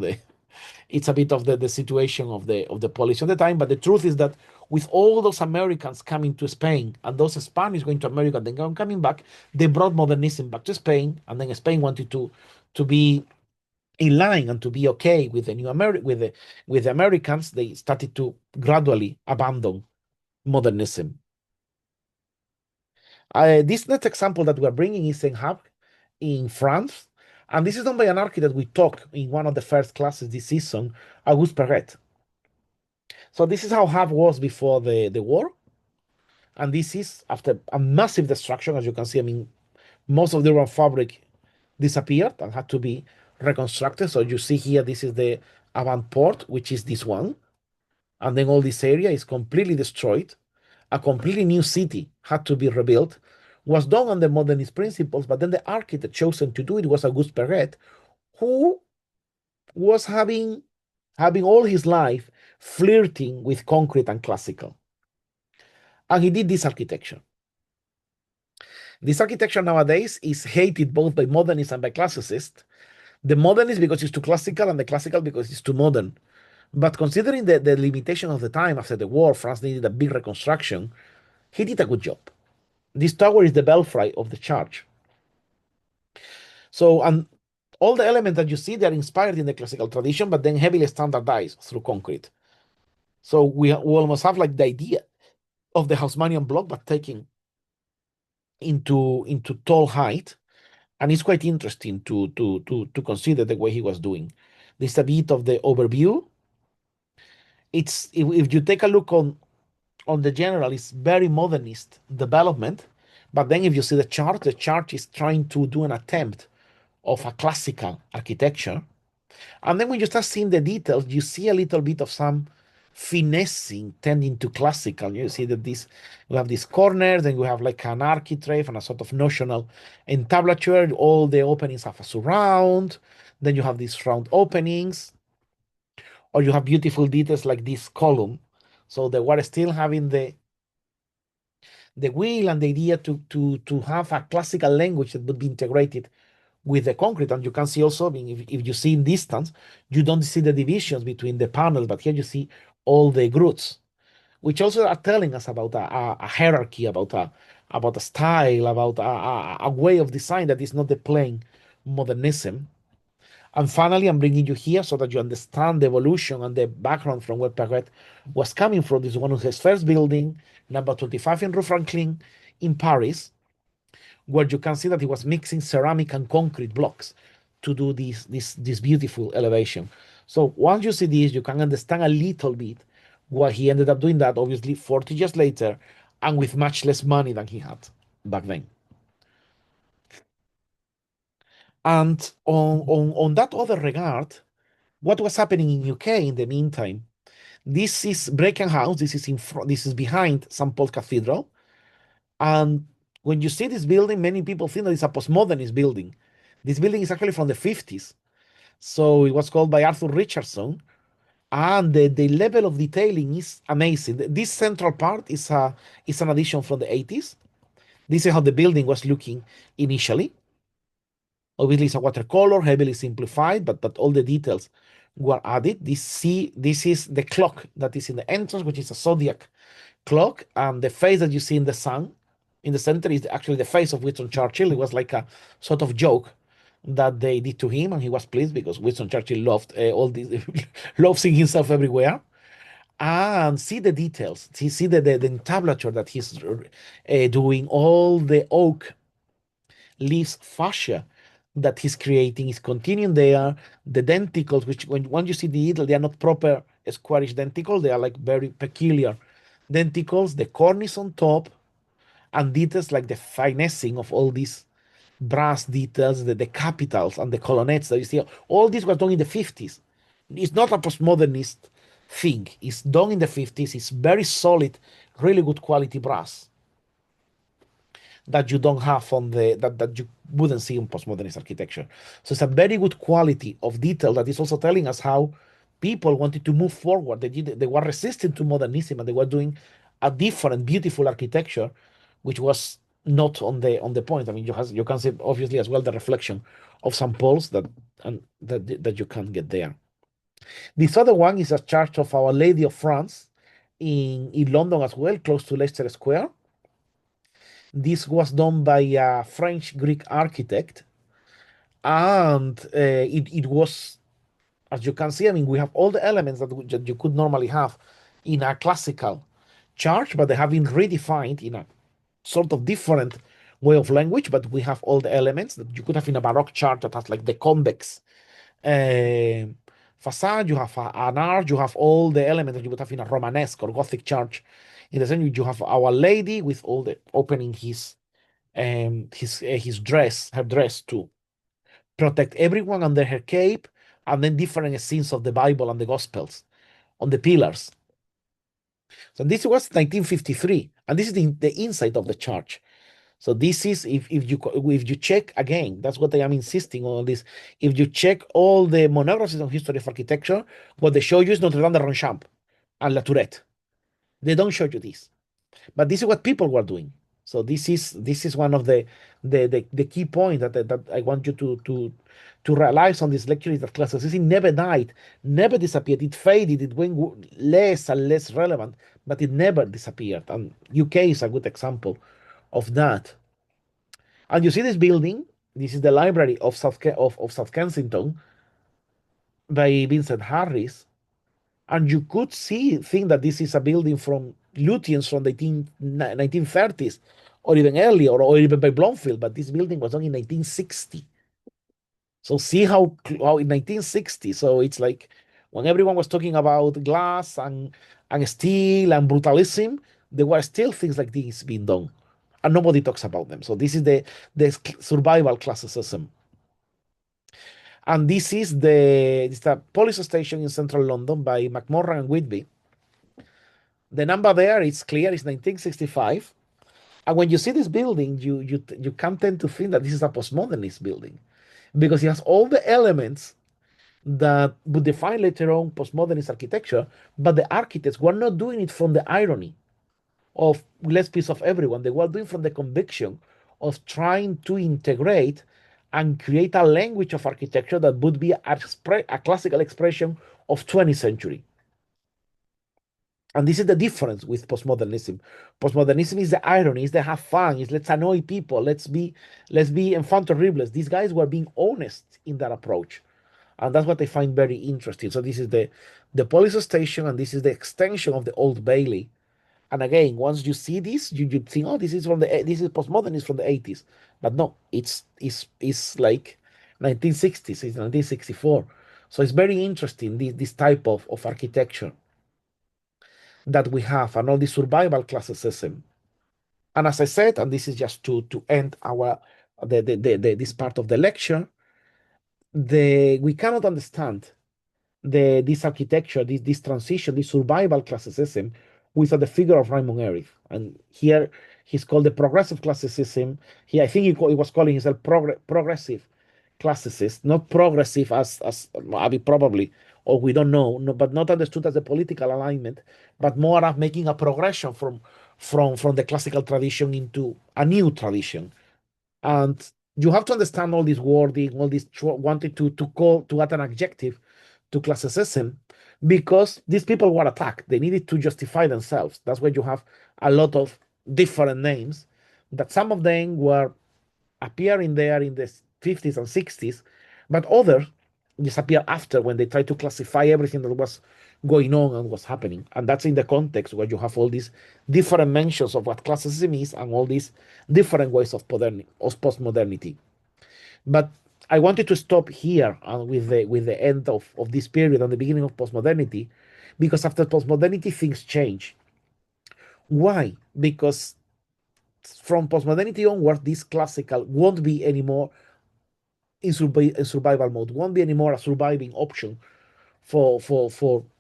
it's a bit of the situation of the police at the time. But the truth is that with all those Americans coming to Spain and those Spanish going to America, then coming back, they brought modernism back to Spain, and then Spain wanted to be in line and to be okay with the new with the Americans. They started to gradually abandon modernism. This next example that we're bringing is in Havre in France. And this is done by an architect we talked in one of the first classes this season, Auguste Perret. So this is how Havre was before the war. And this is after a massive destruction, as you can see. I mean, most of the urban fabric disappeared and had to be reconstructed. So you see here, this is the avant port, which is this one. And then all this area is completely destroyed. A completely new city had to be rebuilt, was done on the modernist principles, but then the architect chosen to do it was Auguste Perret, who was having all his life flirting with concrete and classical. And he did this architecture. This architecture nowadays is hated both by modernists and by classicists. The modernist because it's too classical, and the classical because it's too modern. But considering the limitation of the time after the war, France needed a big reconstruction. He did a good job. This tower is the belfry of the church. So, and all the elements that you see, they are inspired in the classical tradition, but then heavily standardized through concrete. So we almost have like the idea of the Haussmannian block, but taking into tall height. And it's quite interesting to consider the way he was doing. This is a bit of the overview. It's if you take a look on the general, it's very modernist development. But then if you see the chart is trying to do an attempt of a classical architecture. And then when you start seeing the details, you see a little bit of some finessing tending to classical. You see that we have these corners, then we have like an architrave and a sort of notional entablature. All the openings have a surround. Then you have these round openings, or you have beautiful details like this column. So they were still having the will and the idea to have a classical language that would be integrated with the concrete. And you can see also, I mean, if you see in distance, you don't see the divisions between the panels, but here you see all the groups, which also are telling us about a hierarchy, about a style, about a way of design that is not the plain modernism. And finally, I'm bringing you here so that you understand the evolution and the background from where Perret was coming from. This is one of his first building, number 25 in Rue Franklin in Paris, where you can see that he was mixing ceramic and concrete blocks to do this beautiful elevation. So once you see this, you can understand a little bit why he ended up doing that, obviously 40 years later, and with much less money than he had back then. And on that other regard, what was happening in UK in the meantime? This is Bracken House. This is in front. This is behind St. Paul's Cathedral. And when you see this building, many people think that it's a postmodernist building. This building is actually from the 50s. So it was called by Arthur Richardson. And the level of detailing is amazing. This central part is an addition from the 80s. This is how the building was looking initially. Obviously, it's a watercolor, heavily simplified, but all the details were added. This is the clock that is in the entrance, which is a zodiac clock, and the face that you see in the sun in the center is actually the face of Winston Churchill. It was like a sort of joke that they did to him, and he was pleased because Winston Churchill loved all this, loved seeing himself everywhere. And see the details. See the entablature that he's doing, all the oak leaves fascia that he's creating is continuing there. The denticles, which when you see the needle, they are not proper squarish denticles, they are like very peculiar denticles, the cornice on top, and details like the finessing of all these brass details, the capitals and the colonnades that you see. All this was done in the 50s. It's not a postmodernist thing. It's done in the 50s. It's very solid, really good quality brass that you don't have on that you wouldn't see in postmodernist architecture. So it's a very good quality of detail that is also telling us how people wanted to move forward. They were resistant to modernism and they were doing a different, beautiful architecture, which was not on the point. I mean, you can see obviously as well the reflection of St. Paul's that you can get there. This other one is a church of Our Lady of France in London as well, close to Leicester Square. This was done by a French Greek architect, and it was, as you can see, I mean, we have all the elements that you could normally have in a classical church, but they have been redefined in a sort of different way of language. But we have all the elements that you could have in a Baroque church that has like the convex uh, facade. You have an arch. You have all the elements that you would have in a Romanesque or Gothic church. In the same, you have Our Lady with all the opening his dress, her dress to protect everyone under her cape, and then different scenes of the Bible and the Gospels on the pillars. So this was 1953, and this is the inside of the church. So this is if you check again, that's what I am insisting on this. If you check all the monographs on history of architecture, what they show you is Notre Dame de Ronchamp and La Tourette. They don't show you this. But this is what people were doing. So this is one of the key points that I want you to realize on this lecture is that classicism never died, never disappeared. It faded, it went less and less relevant, but it never disappeared. And UK is a good example of that. And you see this building. This is the library of South Kensington by Vincent Harris. And you could think that this is a building from Lutyens from the 1930s or even earlier, or even by Blomfield, but this building was done in 1960. So see how in 1960, so it's like when everyone was talking about glass and steel and brutalism, there were still things like this being done, and nobody talks about them. So this is the survival classicism. And this is the police station in central London by McMorran and Whitby. The number there is clear, it's 1965. And when you see this building, you can tend to think that this is a postmodernist building because it has all the elements that would define later on postmodernist architecture, but the architects were not doing it from the irony of less piece of everyone. They were doing from the conviction of trying to integrate and create a language of architecture that would be a classical expression of 20th century. And this is the difference with postmodernism. Postmodernism is the irony, is the have fun, is let's annoy people, let's be enfant terribles. These guys were being honest in that approach. And that's what I find very interesting. So this is the police station, and this is the extension of the Old Bailey. And again, once you see this, you think, oh, this is postmodern, from the 80s. But no, it's like 1960s, it's 1964. So it's very interesting, this type of architecture that we have, and all the survival classicism. And as I said, and this is just to end our this part of the lecture, we cannot understand this architecture, this transition, this survival classicism without the figure of Raymond Erich. And here he's called the progressive classicism. I think he was calling himself progressive classicist, not progressive as I mean, probably, or we don't know, no, but not understood as a political alignment, but more of making a progression from the classical tradition into a new tradition. And you have to understand all this wording, all this wanting to add an adjective to classicism, because these people were attacked. They needed to justify themselves. That's why you have a lot of different names, that some of them were appearing there in the 50s and 60s, but others disappear after, when they try to classify everything that was going on and was happening. And that's in the context where you have all these different mentions of what classicism is, and all these different ways of postmodernity. But I wanted to stop here, with the end of this period and the beginning of postmodernity, because after postmodernity things change. Why? Because from postmodernity onward, this classical won't be anymore in survival mode, won't be anymore a surviving option for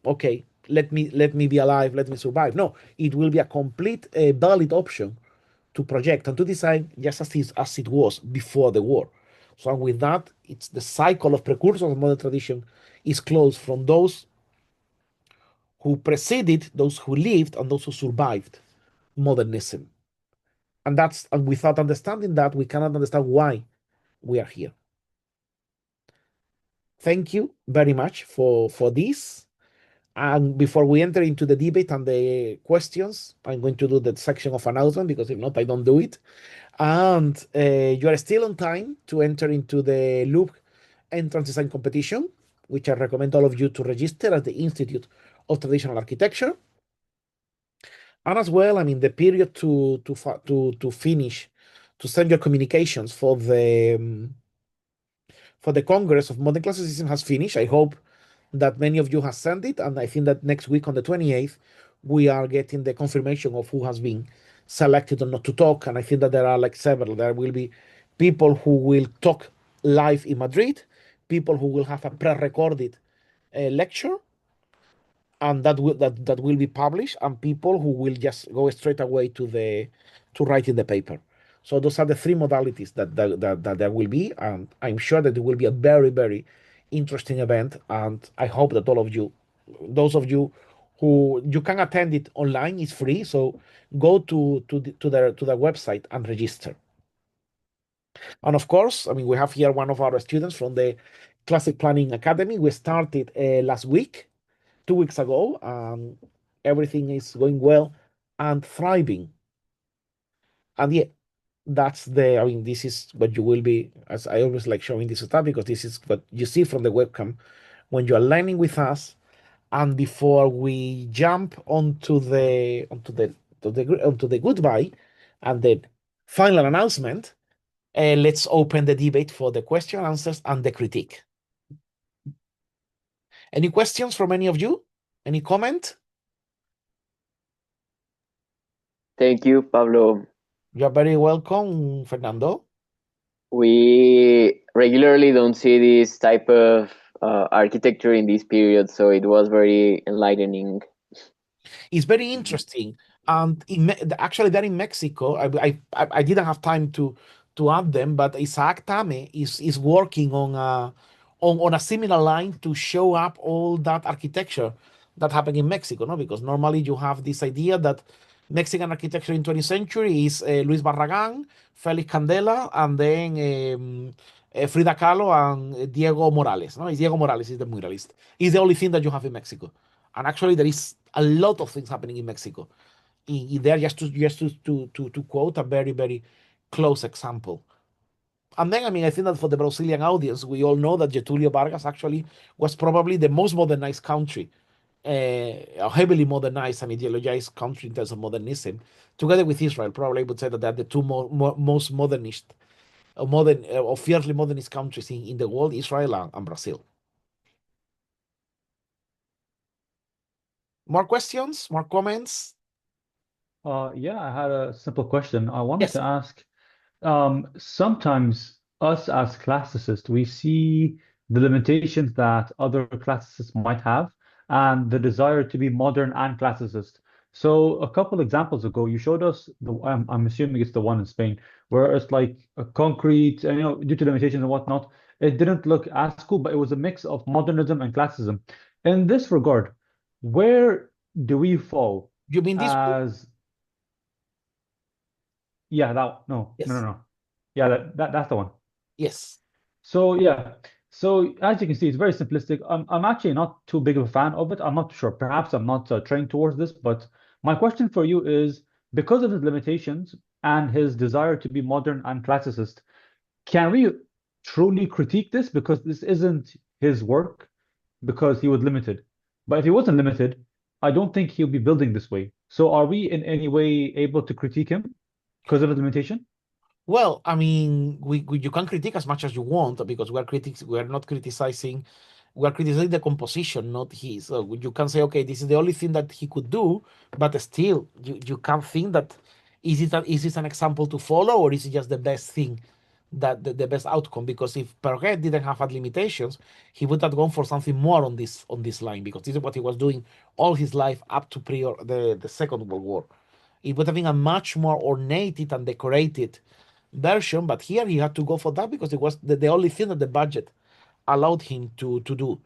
okay, let me be alive, let me survive. No, it will be a complete valid option to project and to design, just as it was before the war. So with that, it's the cycle of precursors of modern tradition is closed, from those who preceded, those who lived, and those who survived modernism. And without understanding that, we cannot understand why we are here. Thank you very much for this. And before we enter into the debate and the questions, I'm going to do the section of announcement, because if not, I don't do it. And you are still on time to enter into the Loop entrance design competition, which I recommend all of you to register at the Institute of Traditional Architecture. And as well, I mean, the period to finish, to send your communications for the Congress of Modern Classicism has finished. I hope that many of you have sent it, and I think that next week on the 28th, we are getting the confirmation of who has been selected or not to talk. And I think that there are like several. There will be people who will talk live in Madrid, people who will have a pre-recorded lecture, and that will be published, and people who will just go straight away to writing the paper. So those are the three modalities that there will be, and I'm sure that it will be a very, very interesting event. And I hope that all of you, those of you who you can attend it online, is free. So go to their website and register. And of course, I mean, we have here one of our students from the Classic Planning Academy. We started last week, 2 weeks ago. Everything is going well and thriving. And yeah, I mean, this is what you will be, as I always like showing this stuff, because this is what you see from the webcam when you are learning with us. And before we jump onto the goodbye and the final announcement, let's open the debate for the question, answers, and the critique. Any questions from any of you? Any comment? Thank you, Pablo. You're very welcome, Fernando. We regularly don't see this type of architecture in this period, so it was very enlightening. It's very interesting. And actually, there in Mexico, I didn't have time to add them, but Isaac Tame is working on a similar line to show up all that architecture that happened in Mexico, no? Because normally you have this idea that Mexican architecture in 20th century is Luis Barragán, Felix Candela, and then Frida Kahlo and Diego Morales. No, it's Diego Morales is the muralist. It's the only thing that you have in Mexico. And actually, there is a lot of things happening in Mexico. In there, just to quote a very, very close example. And then, I mean, I think that for the Brazilian audience, we all know that Getulio Vargas actually was probably the most modernized country, a heavily modernized and ideologized country in terms of modernism, together with Israel. Probably I would say that they're the two most modernist, or fiercely modernist countries in the world, Israel and Brazil. More questions? More comments? Yeah, I had a simple question. I wanted Yes. to ask, sometimes us as classicists, we see the limitations that other classicists might have and the desire to be modern and classicist. So a couple examples ago, you showed us I'm assuming it's the one in Spain, where it's like a concrete, and due to limitations and whatnot, it didn't look as cool, but it was a mix of modernism and classicism. In this regard, where do we fall You mean this one? as yeah, that no, no, no, Yes. no. Yeah, that's the one. Yes. So yeah, so as you can see, it's very simplistic. I'm actually not too big of a fan of it. I'm not sure. Perhaps I'm not trained towards this, but my question for you is, because of his limitations and his desire to be modern and classicist, can we truly critique this because this isn't his work because he was limited? But if he wasn't limited, I don't think he'll be building this way. So are we in any way able to critique him because of his limitation? Well, I mean, you can critique as much as you want because we are critics. We are not criticizing. We are criticizing the composition, not his. So you can say, okay, this is the only thing that he could do, but still, you can think that is it an example to follow, or is it just the best thing, that the best outcome? Because if Perret didn't have had limitations, he would have gone for something more on this line, because this is what he was doing all his life up to prior the Second World War. It would have been a much more ornate and decorated version, but here he had to go for that because it was the only thing that the budget allowed him to do.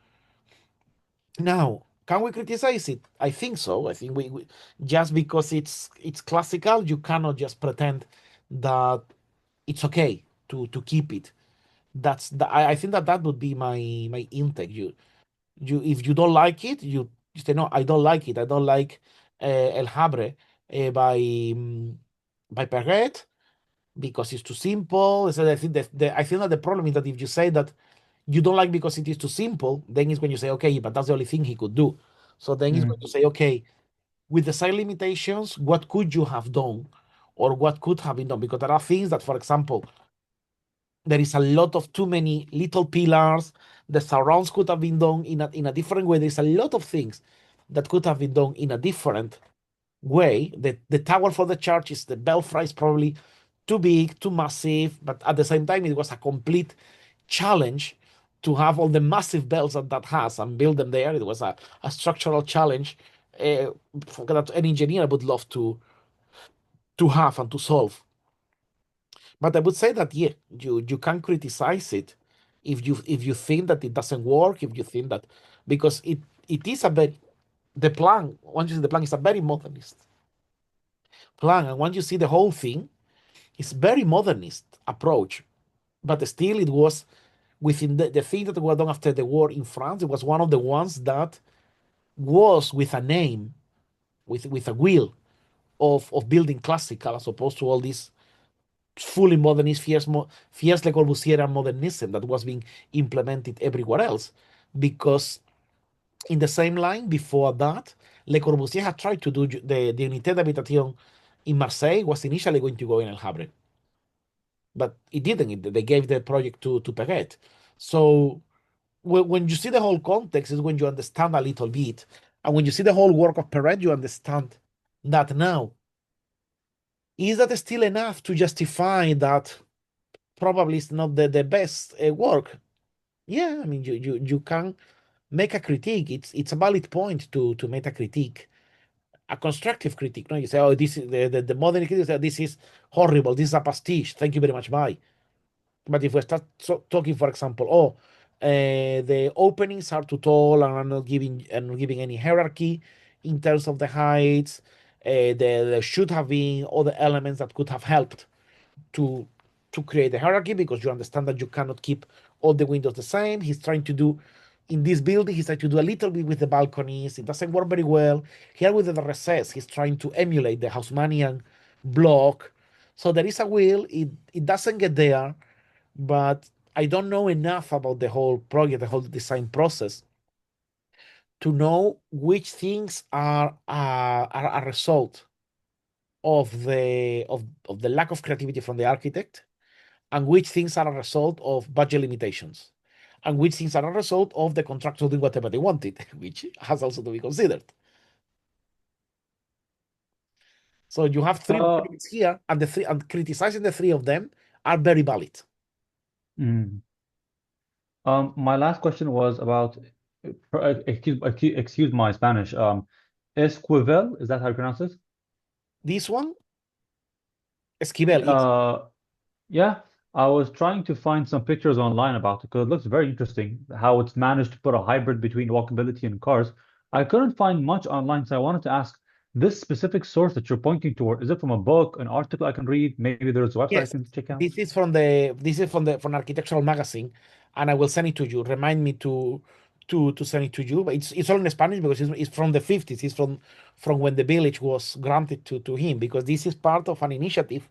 Now, can we criticize it? I think so. I think we just because it's classical, you cannot just pretend that it's okay to keep it. I think that would be my intake. You if you don't like it, you say no, I don't like it. I don't like El Habre by Perret because it's too simple. So I think that the problem is that if you say that you don't like because it is too simple, then it's when you say, okay, but that's the only thing he could do. So then it's when you Mm, say, okay, with the same limitations, what could you have done, or what could have been done? Because there are things that, for example, there is a lot of too many little pillars. The surrounds could have been done in a different way. There's a lot of things that could have been done in a different way. The tower for the church is the belfry is probably too big, too massive, but at the same time, it was a complete challenge to have all the massive bells that has and build them there. It was a structural challenge uh, that an engineer would love to have and to solve. But I would say that yeah, you can criticize it if you think that it doesn't work, if you think that because it is a very the plan. Once you see the plan, is a very modernist plan, and once you see the whole thing, it's very modernist approach. But still, it was within the thing that was done after the war in France. It was one of the ones that was with a name, with a will of building classical, as opposed to all this fully modernist, fierce Le Corbusier modernism that was being implemented everywhere else. Because in the same line before that, Le Corbusier had tried to do the Unité d'Habitation in Marseille was initially going to go in El Havre, but it didn't. They gave the project to Perret. So when you see the whole context is when you understand a little bit. And when you see the whole work of Perret, you understand that now. Is that still enough to justify that probably it's not the best work? Yeah, I mean, you can make a critique. It's a valid point to make a critique, a constructive critique. No, you say, oh, this is the modern critic say, this is horrible, this is a pastiche. Thank you very much. Bye. But if we start talking, for example, the openings are too tall and are not giving any hierarchy in terms of the heights. There should have been other elements that could have helped to create the hierarchy because you understand that you cannot keep all the windows the same. He's trying to do in this building, he's trying to do a little bit with the balconies. It doesn't work very well. Here with the recess, he's trying to emulate the Haussmannian block. So there is a will. It doesn't get there, but I don't know enough about the whole project, the whole design process, to know which things are a result of the lack of creativity from the architect, and which things are a result of budget limitations, and which things are a result of the contractor doing whatever they wanted, which has also to be considered. So you have three Uh, projects here, and the three, and criticizing the three of them are very valid. mm. My last question was about, excuse my Spanish. Esquivel, is that how you pronounce it? This one, Esquivel, yes. Yeah, I was trying to find some pictures online about it because it looks very interesting how it's managed to put a hybrid between walkability and cars. I couldn't find much online, so I wanted to ask this specific source that you're pointing toward, is it from a book, an article I can read? Maybe there's a website I Yes, can check out? this is from Architectural Magazine, and I will send it to you. Remind me to send it to you. But it's all in Spanish because it's from the 50s. It's from when the village was granted to him, because this is part of an initiative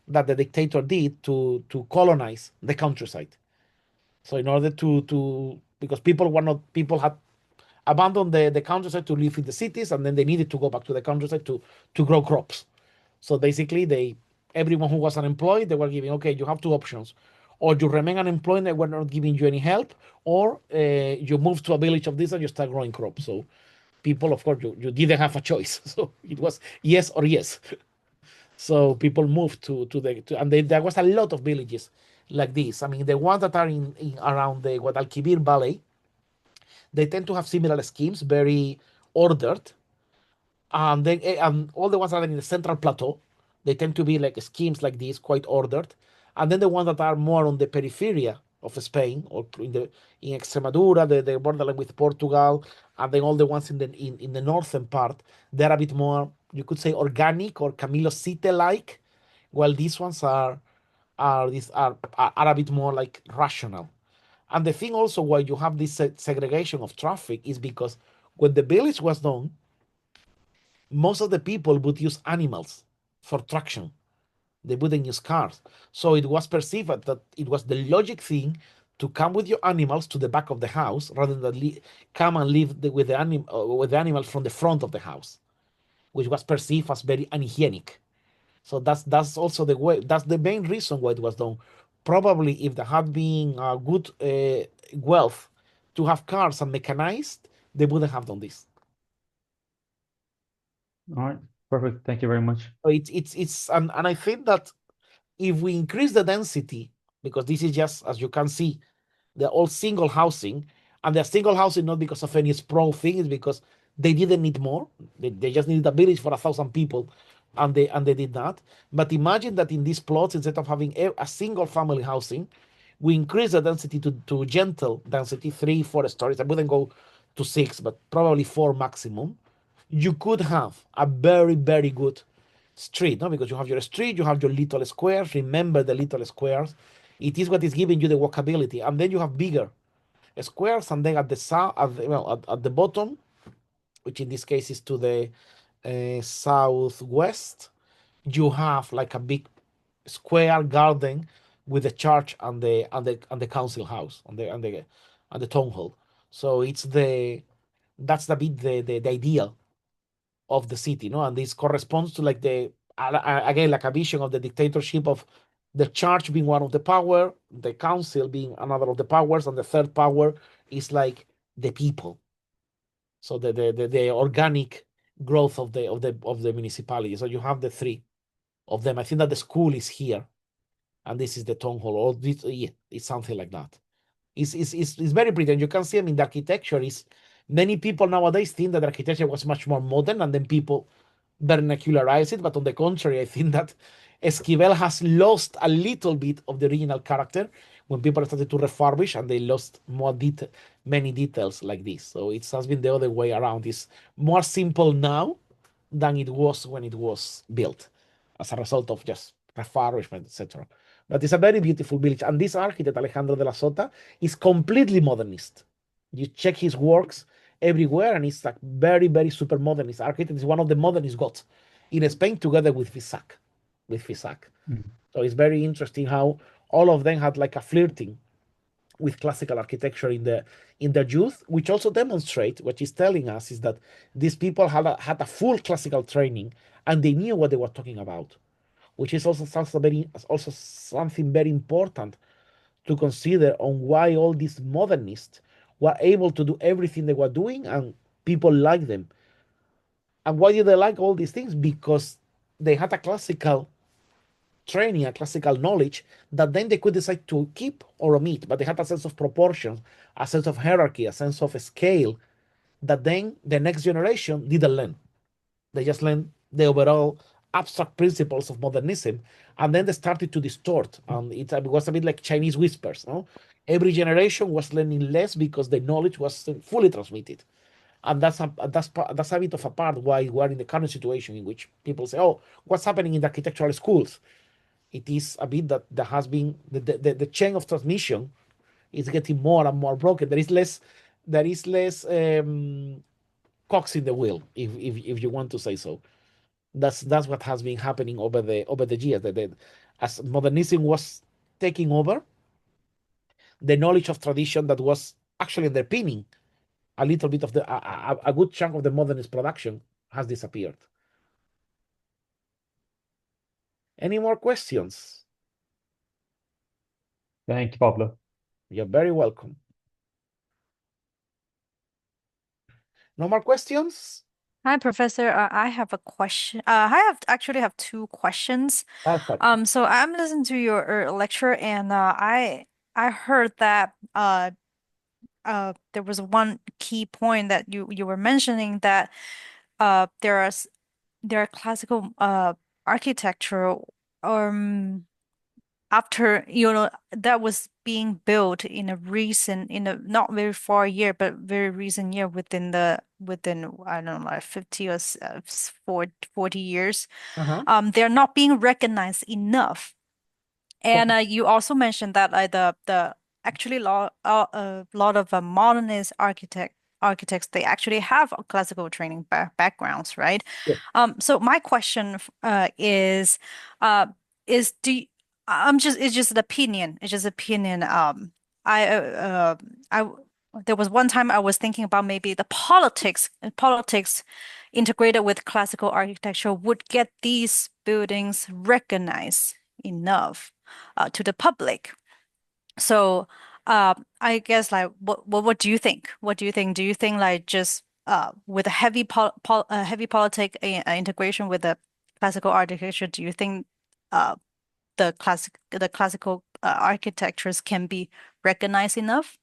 that the dictator did to colonize the countryside. So in order to because people had abandoned the countryside to live in the cities, and then they needed to go back to the countryside to grow crops. So basically, everyone who was unemployed, they were giving, okay, you have two options. Or you remain unemployed, they were not giving you any help, or you move to a village of this and you start growing crops. So people, of course, you didn't have a choice. So it was yes or yes. So people moved and there was a lot of villages like this. I mean, the ones that are in around the Guadalquivir Valley, they tend to have similar schemes, very ordered, and then and all the ones that are in the central plateau, they tend to be like schemes like this, quite ordered. And then the ones that are more on the periphery of Spain, or in Extremadura, the borderline with Portugal, and then all the ones in the northern part, they're a bit more, you could say, organic or Camilo Sitte like, while these ones are a bit more like rational. And the thing also why you have this segregation of traffic is because when the village was done, most of the people would use animals for traction. They wouldn't use cars. So it was perceived that it was the logic thing to come with your animals to the back of the house rather than come and live with the animals from the front of the house, which was perceived as very unhygienic. So that's also the way. That's the main reason why it was done. Probably if there had been a good wealth to have cars and mechanized, they wouldn't have done this. All right, perfect. Thank you very much. So it's and I think that if we increase the density, because this is just, as you can see, they're all single housing, and they're single housing not because of any sprawl thing, it's because they didn't need more. They just needed a village for 1,000 people, and they did that. But imagine that in these plots, instead of having a single family housing, we increase the density to gentle density, 3, 4 stories. I wouldn't go to 6, but probably 4 maximum. You could have a very, very good street, no? Because you have your street, you have your little squares. Remember the little squares. It is what is giving you the walkability, and then you have bigger squares, and then at the south, at the bottom, which in this case is to the southwest, you have like a big square garden with the church and the council house and the town hall. So that's the bit the ideal of the city, no? And this corresponds to like again like a vision of the dictatorship of the church being one of the power, the council being another of the powers, and the third power is like the people. So the organic growth of the municipality. So you have the three of them. I think that the school is here, and this is the town hall. Or this, yeah, it's something like that. It's very pretty. And you can see, I mean, the architecture is, many people nowadays think that architecture was much more modern, and then people vernacularize it. But on the contrary, I think that Esquivel has lost a little bit of the original character when people started to refurbish, and they lost many details like this. So it has been the other way around. It's more simple now than it was when it was built as a result of just refurbishment, etc. But it's a very beautiful village. And this architect, Alejandro de la Sota, is completely modernist. You check his works everywhere, and it's like very, very super modernist architect. Is one of the modernist gods in Spain, together with Fisac, Mhm. So it's very interesting how all of them had like a flirting with classical architecture in their youth, which also demonstrate what he's telling us is that these people had a full classical training, and they knew what they were talking about, which is also something very important to consider on why all these modernists were able to do everything they were doing and people like them. And why did they like all these things? Because they had a classical training, a classical knowledge that then they could decide to keep or omit, but they had a sense of proportion, a sense of hierarchy, a sense of scale that then the next generation didn't learn. They just learned the overall abstract principles of modernism, and then they started to distort. And it was a bit like Chinese whispers. No, every generation was learning less because the knowledge was fully transmitted, and that's a bit of a part why we're in the current situation in which people say, "Oh, what's happening in the architectural schools?" It is a bit that there has been the chain of transmission is getting more and more broken. There is less cogs in the wheel, if you want to say so. That's what has been happening over the years. As modernism was taking over, the knowledge of tradition that was actually underpinning a little bit of a good chunk of the modernist production has disappeared. Any more questions? Thank you, Pablo. You're very welcome. No more questions? Hi, Professor. I have a question. Actually have two questions. Perfect. So I'm listening to your lecture, and I heard that there was one key point that you were mentioning that there are classical architecture um after that was being built in a not very far year, but very recent year within I don't know, like 50 or 40 years. Uh-huh. They're not being recognized enough. And you also mentioned that the actually a lot of modernist architects, they actually have a classical training backgrounds, right? Yes. So my question uh is do you, it's just an opinion. It's just opinion. I I there was one time I was thinking about maybe the politics integrated with classical architecture would get these buildings recognized enough to the public. So I guess like what do you think? What do you think? Do you think like just with a heavy politic integration with the classical architecture, do you think uh the classical architectures can be recognized enough?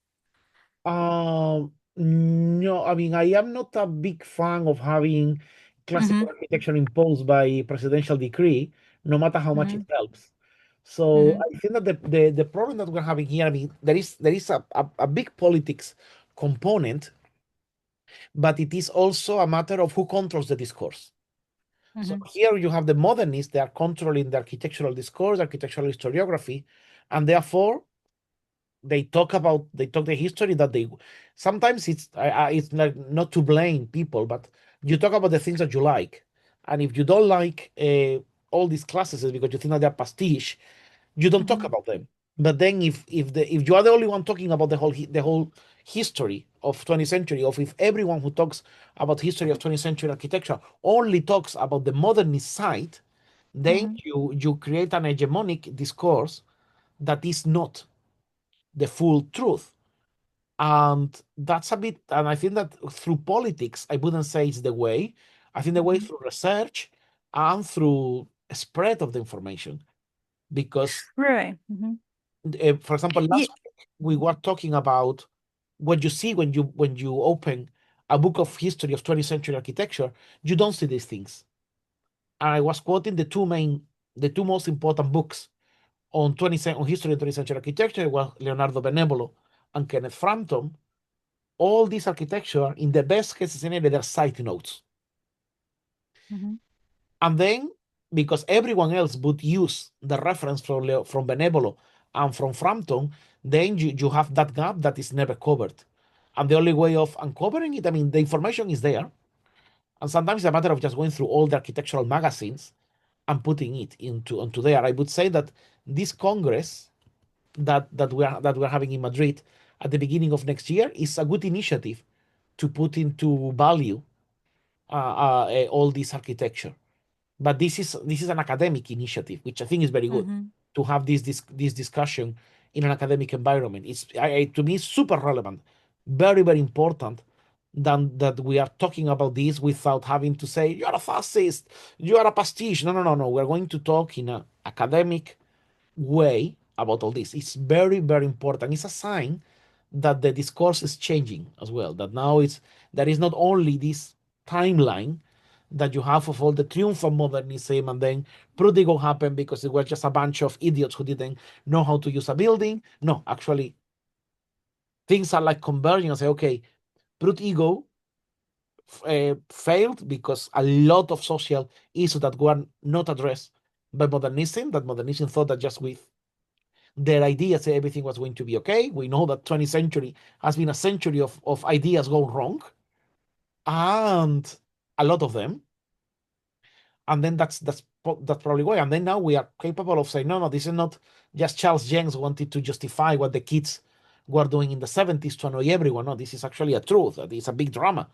No, I mean, I am not a big fan of having classical Mm-hmm. architecture imposed by presidential decree, no matter how much Mm-hmm. it helps. So Mm-hmm. I think that the problem that we're having here, I mean, there is a big politics component, but it is also a matter of who controls the discourse. So Mm-hmm. here you have the modernists, they are controlling the architectural discourse, architectural historiography, and therefore they talk the history that they sometimes it's like not to blame people, but you talk about the things that you like, and if you don't like all these classes because you think that they're pastiche, you don't talk Mm-hmm. about them. But then if you are the only one talking about the whole history of 20th century, of if everyone who talks about history of 20th century architecture only talks about the modernist side, then Mm-hmm. you create an hegemonic discourse that is not the full truth. And that's a bit, and I think that through politics, I wouldn't say it's the way. I think the way Mm-hmm. is through research and through spread of the information. Because, Right. Mm-hmm. for example, Yeah. last week we were talking about what you see when you open a book of history of 20th century architecture, you don't see these things. And I was quoting the two most important books on history of 20th century architecture was Leonardo Benevolo and Kenneth Frampton. All this architecture, in the best case scenario, they're side notes. Mm-hmm. And then, because everyone else would use the reference from Benevolo and from Frampton, then you have that gap that is never covered. And the only way of uncovering it, I mean, the information is there. And sometimes it's a matter of just going through all the architectural magazines and putting it into onto there. I would say that this Congress that we're having in Madrid at the beginning of next year is a good initiative to put into value all this architecture. But this is an academic initiative, which I think is very good Hmm. to have this discussion in an academic environment. To me it's super relevant, very very important. Than that we are talking about this without having to say you are a fascist, you are a pastiche. No, no, no, no. We're going to talk in an academic way about all this. It's very, very important. It's a sign that the discourse is changing as well. That now there is not only this timeline that you have of all the triumphant modernism and then Prodigal happened because it was just a bunch of idiots who didn't know how to use a building. No, actually, things are like converging and say, okay, Prodigal failed because a lot of social issues that were not addressed by modernism, that modernism thought that just with their ideas everything was going to be okay. We know that 20th century has been a century of ideas going wrong, and a lot of them. And then that's probably why. And then now we are capable of saying, no, no, this is not just Charles James wanted to justify what the kids were doing in the 70s to annoy everyone. No, this is actually a truth. It's a big drama.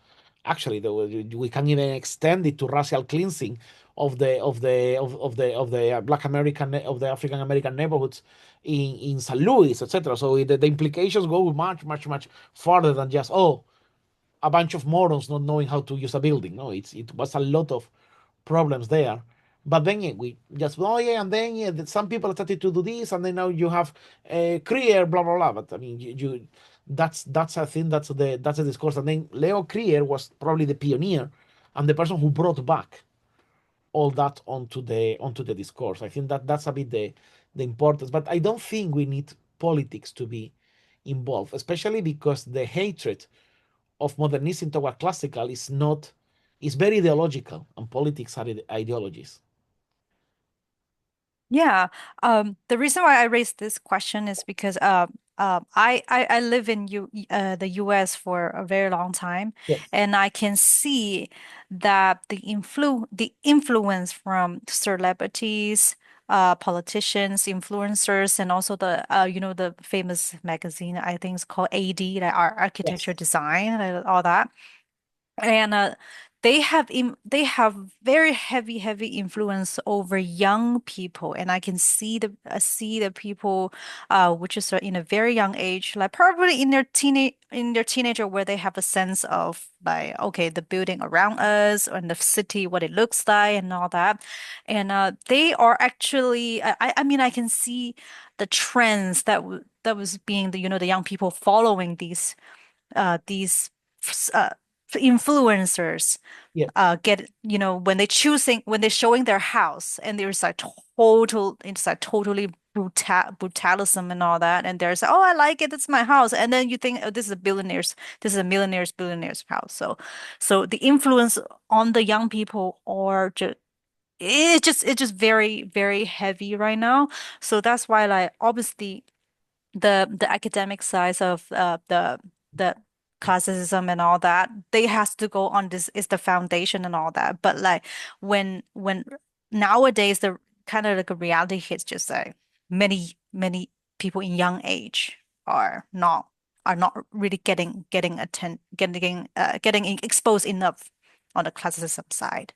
Actually, we can even extend it to racial cleansing of the Black American of the African American neighborhoods in St. Louis, etc. So the implications go much, much, much farther than just a bunch of morons not knowing how to use a building. No, it was a lot of problems there. But then we just yeah, and then some people started to do this, and then now you have Krier, blah blah blah. But I mean, that's I think that's a discourse. And then Leo Krier was probably the pioneer and the person who brought back all that onto the discourse. I think that's a bit the importance. But I don't think we need politics to be involved, especially because the hatred of modernism toward classical is very ideological, and politics are ideologies. Yeah. The reason why I raised this question is because I live in the US for a very long time, Yes. and I can see that the influence from celebrities, politicians, influencers, and also the famous magazine, I think it's called AD, like Architecture Yes. Design, all that. And they have very heavy influence over young people, and I can see the people which is in a very young age, like probably in their teenager, where they have a sense of like, okay, the building around us and the city, what it looks like and all that. And they are actually I mean, I can see the trends that was being the young people following these uh, influencers Yes. get when they're showing their house, and there's like it's like totally brutalism and all that, and there's, oh, I like it, it's my house, and then you think, oh, this is a millionaire's house. So the influence on the young people are just it's just very heavy right now. So that's why, like, obviously the academic side of the classicism and all that, they has to go on, this is the foundation and all that. But like when nowadays the kind of like a reality hits, just like many people in young age are not really getting exposed enough on the classicism side.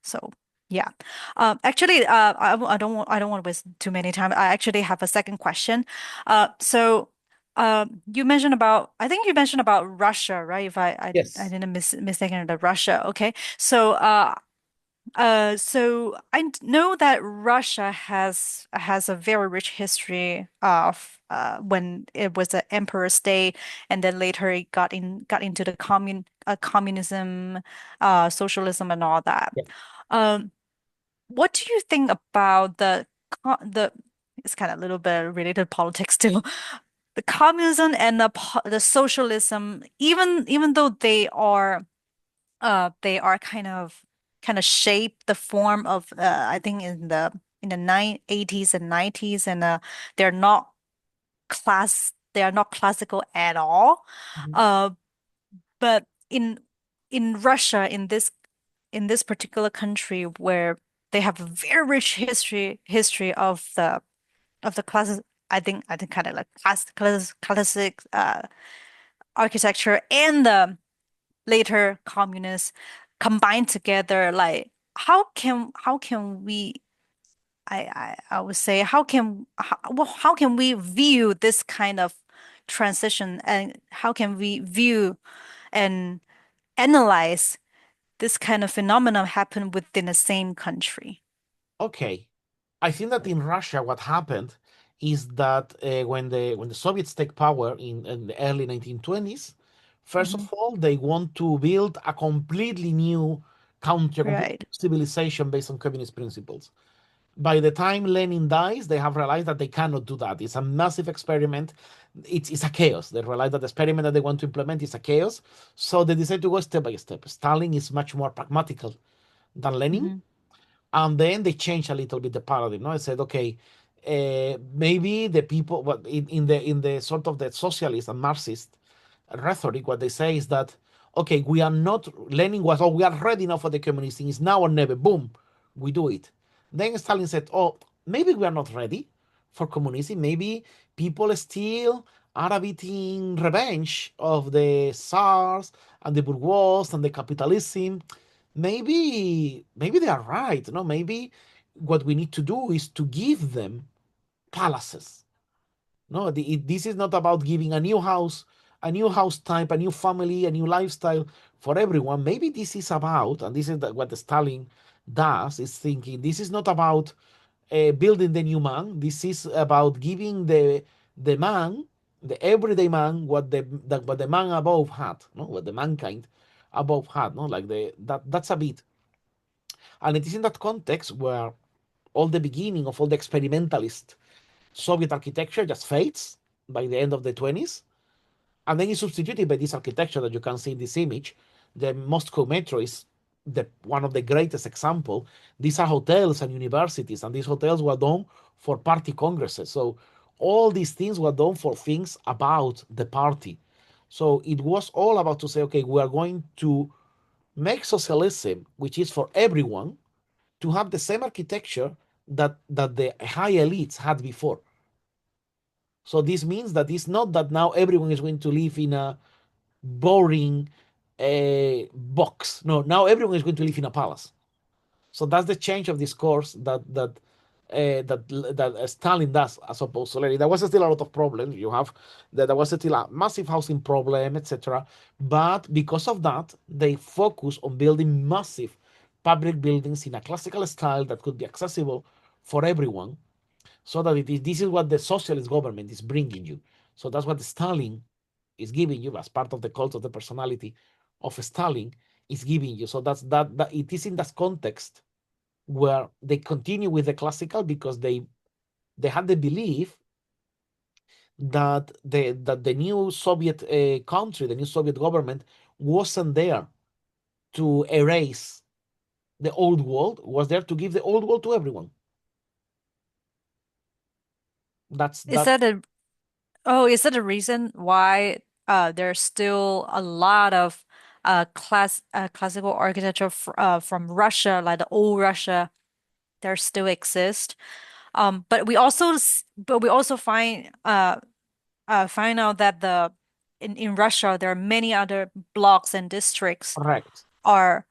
So yeah. Actually, I don't want to waste too many time. I actually have a second question. You mentioned about, I think you mentioned about Russia, right? If I Yes. didn't mistaken the Russia. Okay. So I know that Russia has a very rich history of when it was an emperor state, and then later it got into the communism, socialism, and all that. Yes. Um, what do you think about the it's kind of a little bit related to politics too. The communism and the socialism, even though they are kind of shape the form of I think in the 80s and 90s, and they're not class they are not classical at all. Mhm. Uh, but in Russia, in this particular country where they have a very rich history of the classes, I think kind of like classic architecture and the later communists combined together. Like how can we I would say how can we view this kind of transition, and how can we view and analyze this kind of phenomenon happen within the same country? Okay. I think that in Russia, what happened is that when the Soviets take power in the early 1920s, first Hmm. of all, they want to build a completely new country, a completely Right. new civilization based on communist principles. By the time Lenin dies, they have realized that they cannot do that. It's a massive experiment. It's a chaos. They realize that the experiment that they want to implement is a chaos. So they decide to go step by step. Stalin is much more pragmatical than Lenin, Hmm. and then they changed a little bit the paradigm. No, I said, okay, maybe the people, what in the sort of the socialist and Marxist rhetoric, what they say is that, okay, we are not, Lenin was, oh, we are ready now for the communist thing. It's now or never. Boom, we do it. Then Stalin said, oh, maybe we are not ready for communism. Maybe people still are a bit in revenge of the Tsars and the bourgeois and the capitalism. Maybe they are right. No, maybe what we need to do is to give them palaces. No, this is not about giving a new house type, a new family, a new lifestyle for everyone. Maybe this is about, and this is what Stalin does, is thinking this is not about building the new man. This is about giving the man, the everyday man, what the man above had, no, what the mankind above had, no, like that's a bit, and it is in that context where all the beginning of all the experimentalist Soviet architecture just fades by the end of the 20s, and then is substituted by this architecture that you can see in this image. The Moscow metro is one of the greatest example. These are hotels and universities, and these hotels were done for party congresses. So all these things were done for things about the party. So it was all about to say, okay, we are going to make socialism, which is for everyone, to have the same architecture that the high elites had before. So this means that it's not that now everyone is going to live in a boring box. No, now everyone is going to live in a palace. So that's the change of discourse that Stalin does as opposed to Lenin. There was still a lot of problems. You have that there was still a massive housing problem, etc. But because of that, they focus on building massive public buildings in a classical style that could be accessible for everyone. So that this is what the socialist government is bringing you. So that's what Stalin is giving you as part of the cult of the personality of Stalin is giving you. So that it is in that context where they continue with the classical because they had the belief that the new Soviet country, the new Soviet government, wasn't there to erase the old world, was there to give the old world to everyone. That's Is that that a is that a reason why there's still a lot of classical architecture from Russia, like the old Russia, there still exist? But we also find out that in Russia there are many other blocks and districts correct? are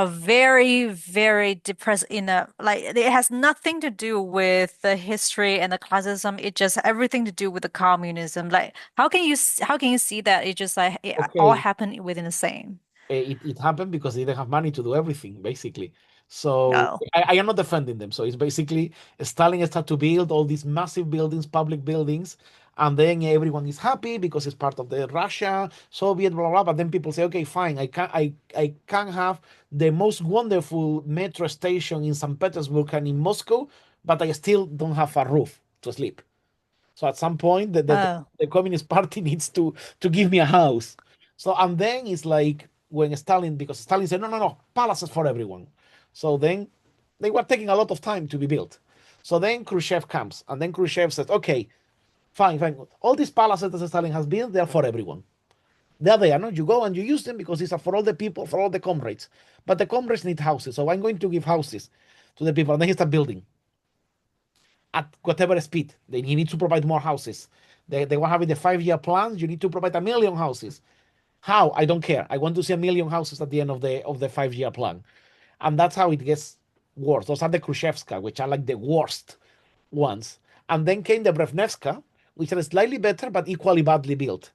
very depressed in a like it has nothing to do with the history and the classism. It just everything to do with the communism. Like how can you see that it just like it all Okay, happened within the same? it happened because they didn't have money to do everything, basically. So No. I am not defending them. So it's basically Stalin started to build all these massive buildings, public buildings, and then everyone is happy because it's part of the Russia, Soviet, blah, blah, blah. But then people say, okay, fine, I can have the most wonderful metro station in St. Petersburg and in Moscow, but I still don't have a roof to sleep. So at some point, Oh. the Communist Party needs to give me a house. So and then it's like when Stalin, because Stalin said, no, no, no, palaces for everyone. So then they were taking a lot of time to be built. So then Khrushchev comes, and then Khrushchev says, okay, Fine, fine. All these palaces that Stalin has built, they are for everyone. They are there, no? You go and you use them because it's for all the people, for all the comrades. But the comrades need houses, so I'm going to give houses to the people. And then he start building at whatever speed. They need to provide more houses. They were having the 5-year plans. You need to provide 1 million houses. How? I don't care. I want to see 1 million houses at the end of the 5-year plan. And that's how it gets worse. Those are the Khrushchevska, which are like the worst ones. And then came the Brezhnevska, which are slightly better but equally badly built.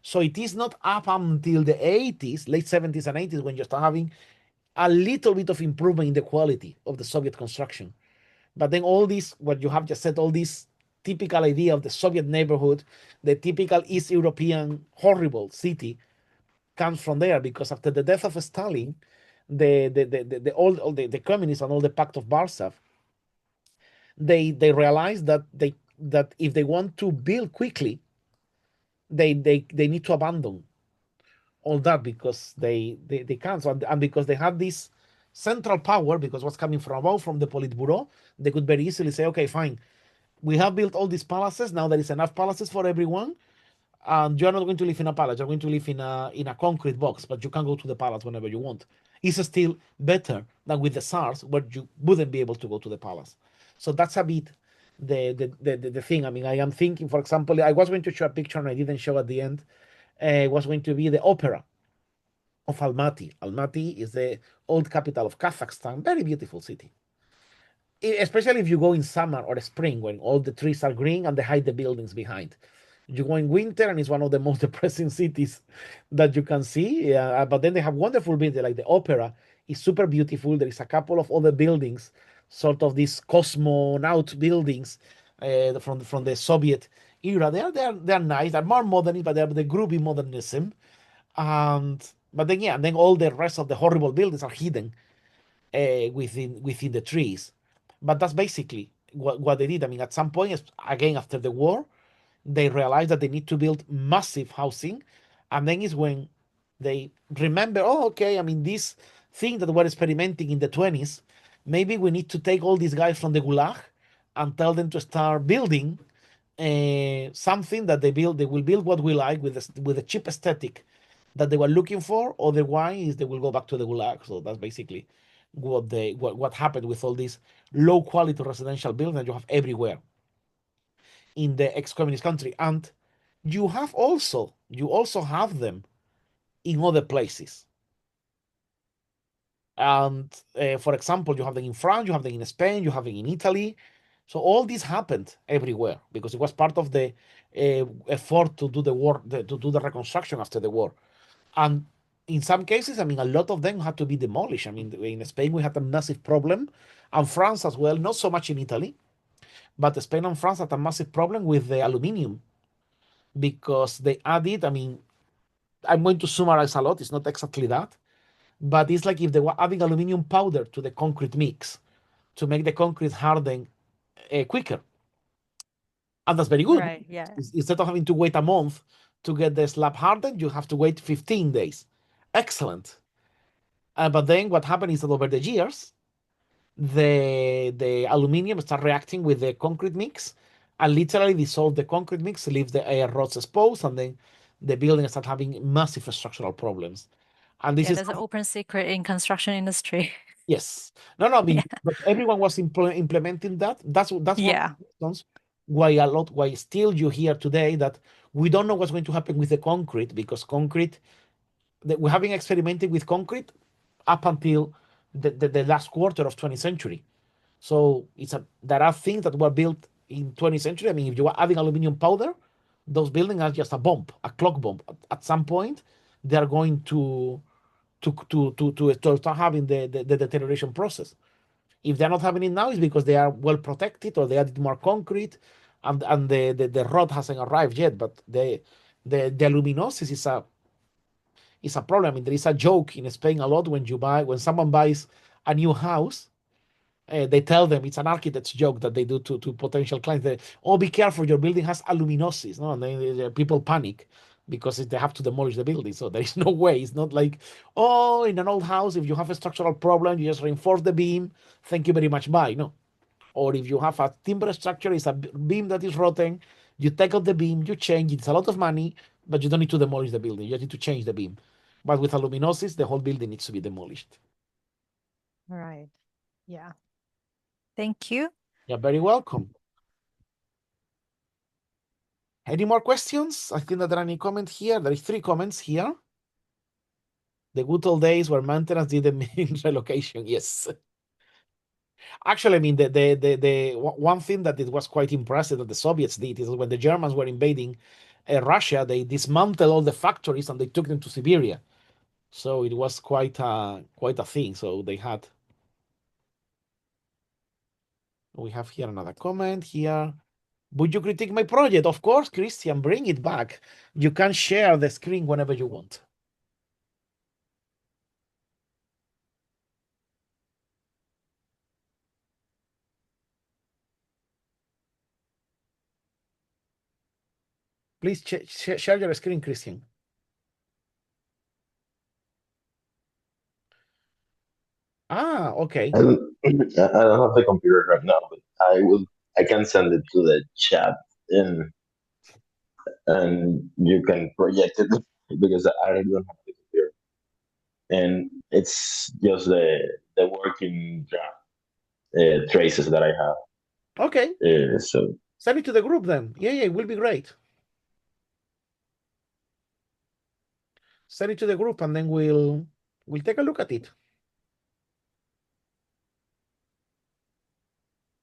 So it is not up until the 80s, late 70s and 80s, when you start having a little bit of improvement in the quality of the Soviet construction. But then all this, what you have just said, all this typical idea of the Soviet neighborhood, the typical East European horrible city, comes from there, because after the death of Stalin, all the communists and all the Pact of Warsaw, they realized that if they want to build quickly, they need to abandon all that, because they can't. So, and because they had this central power, because what's coming from above, from the Politburo, they could very easily say, okay, fine, we have built all these palaces. Now there is enough palaces for everyone. And you're not going to live in a palace. You're going to live in a concrete box, but you can go to the palace whenever you want. It's still better than with the SARS, where you wouldn't be able to go to the palace. So that's a bit the thing. I mean, I am thinking, for example, I was going to show a picture and I didn't show at the end. It was going to be the opera of Almaty. Almaty is the old capital of Kazakhstan. Very beautiful city. Especially if you go in summer or spring, when all the trees are green and they hide the buildings behind. You go in winter and it's one of the most depressing cities that you can see. But then they have wonderful buildings, like the opera is super beautiful. There is a couple of other buildings, sort of these cosmonaut buildings from the Soviet era. They're nice. They're more modern, but they're the groovy modernism. And but then yeah, and then all the rest of the horrible buildings are hidden within the trees. But that's basically what they did. I mean, at some point, again after the war, they realized that they need to build massive housing, and then is when they remember, oh, okay, I mean, this thing that we're experimenting in the 20s, maybe we need to take all these guys from the Gulag and tell them to start building something that they will build what we like with a cheap aesthetic that they were looking for. Otherwise, they will go back to the Gulag. So that's basically what happened with all these low quality residential buildings that you have everywhere in the ex-communist country. And you also have them in other places. And for example, you have them in France, you have them in Spain, you have them in Italy. So all this happened everywhere because it was part of the effort to do the war, to do the reconstruction after the war. And in some cases, I mean, a lot of them had to be demolished. I mean, in Spain, we had a massive problem, and France as well, not so much in Italy, but Spain and France had a massive problem with the aluminium because they added, I mean, I'm going to summarize a lot, it's not exactly that, but it's like if they were adding aluminium powder to the concrete mix to make the concrete harden quicker. And that's very good. Right, yeah. Instead of having to wait a month to get the slab hardened, you have to wait 15 days. Excellent. But then what happened is that over the years, the aluminium start reacting with the concrete mix and literally dissolve the concrete mix, leave the air rods exposed, and then the building start having massive structural problems. And this Yeah, is there's an open secret in construction industry. yes, no, I mean, Yeah. but everyone was implementing that. That's one of Yeah. the reasons why still you hear today that we don't know what's going to happen with the concrete because concrete that we're having experimented with concrete up until the last quarter of 20th century. So there are things that were built in 20th century. I mean, if you are adding aluminum powder, those buildings are just a bomb, a clock bomb. At some point, they are going to start having the deterioration process. If they're not having it now, it's because they are well protected or they added more concrete, and the rod hasn't arrived yet. But the luminosis is a problem. I mean, there is a joke in Spain a lot when someone buys a new house. They tell them it's an architect's joke that they do to potential clients. Oh, be careful, your building has aluminosis. No, and then people panic because they have to demolish the building. So there is no way. It's not like, oh, in an old house, if you have a structural problem, you just reinforce the beam. Thank you very much. Bye. No. Or if you have a timber structure, it's a beam that is rotten. You take out the beam, you change it. It's a lot of money, but you don't need to demolish the building. You just need to change the beam. But with aluminosis, the whole building needs to be demolished. Right. Yeah. Thank you. You're very welcome. Any more questions? I think that there are any comments here. There is 3 comments here. The good old days where maintenance didn't mean relocation. Yes. Actually, I mean, the one thing that it was quite impressive that the Soviets did is when the Germans were invading Russia, they dismantled all the factories and they took them to Siberia. So it was quite a thing. So they had. We have here another comment here. Would you critique my project? Of course, Christian, bring it back. You can share the screen whenever you want. Please share your screen, Christian. Ah, okay. I don't have the computer right now, but I can send it to the chat and you can project it because I don't have the computer. And it's just the working draft traces that I have. Okay. So send it to the group then. Yeah, it will be great. Send it to the group and then we'll take a look at it.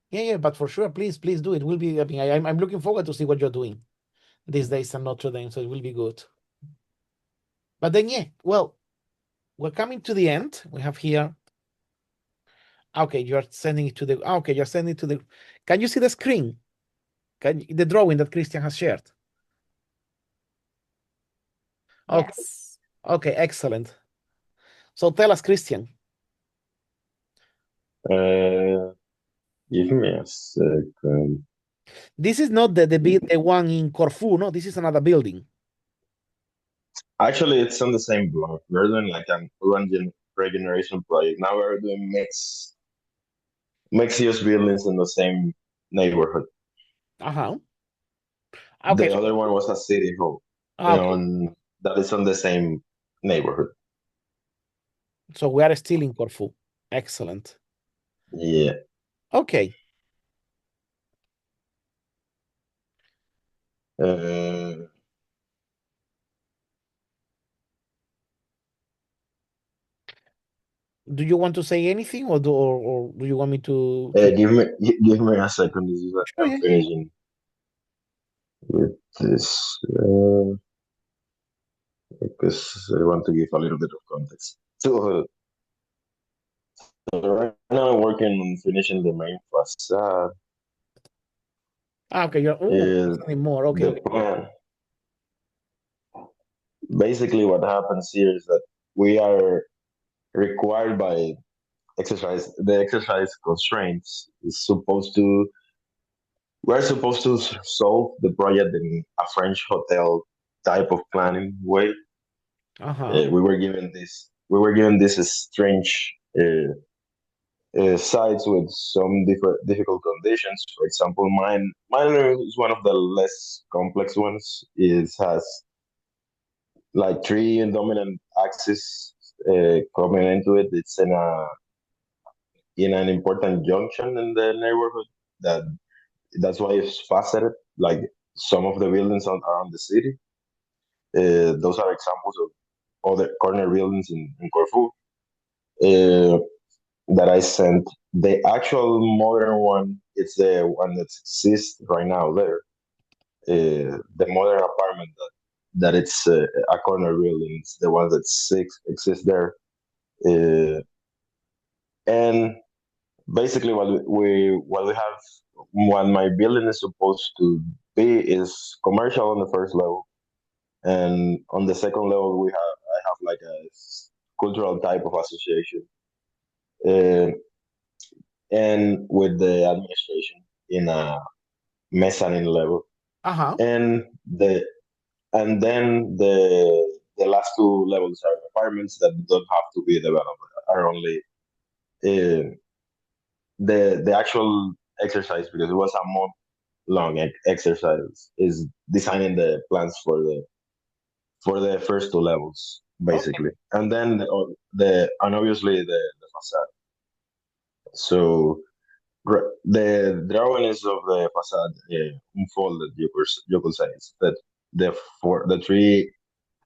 Yeah, but for sure, please do it. Will be. I mean, I'm looking forward to see what you're doing these days and Notre Dame, so it will be good. But then, yeah, well, we're coming to the end. We have here. Okay, you're sending it to the. Okay, you're sending it to the. Can you see the screen? The drawing that Christian has shared? Okay. Yes. Okay, excellent. So tell us, Christian. give me a second. This is not the one in Corfu, no? This is another building. Actually, it's on the same block. We're doing like an urban regeneration project. Now we're doing mixed use buildings in the same neighborhood. Uh-huh. Okay. The other one was a city hall. Okay. That is on the same neighborhood. So we are still in Corfu. Excellent. Yeah. Okay. Do you want to say anything, or do you want me to? Give me a second. This is Sure, I'm finishing with this because I want to give a little bit of context. So right now I'm working on finishing the main facade. Okay, you're more. Okay, the plan. Basically, what happens here is that we are required by the exercise constraints is supposed to we're supposed to solve the project in a French hotel type of planning way. We were given this strange sites with some difficult conditions. For example, mine is one of the less complex ones. It has like 3 dominant axes coming into it. It's in an important junction in the neighborhood. That's why it's faceted. Like some of the buildings around the city. Those are examples of other corner buildings in Corfu that I sent. The actual modern one is the one that exists right now there. The modern apartment that it's a corner building. It's the one that exists there. And basically, what my building is supposed to be is commercial on the first level, and on the second level I have like a cultural type of association, uh, and with the administration in a mezzanine level, and then the last 2 levels are apartments that don't have to be developed, are only the actual exercise, because it was long exercise is designing the plans for the first two levels, Okay. basically, and then and obviously the facade. So the drawings of the facade unfolded, you could say, is that the three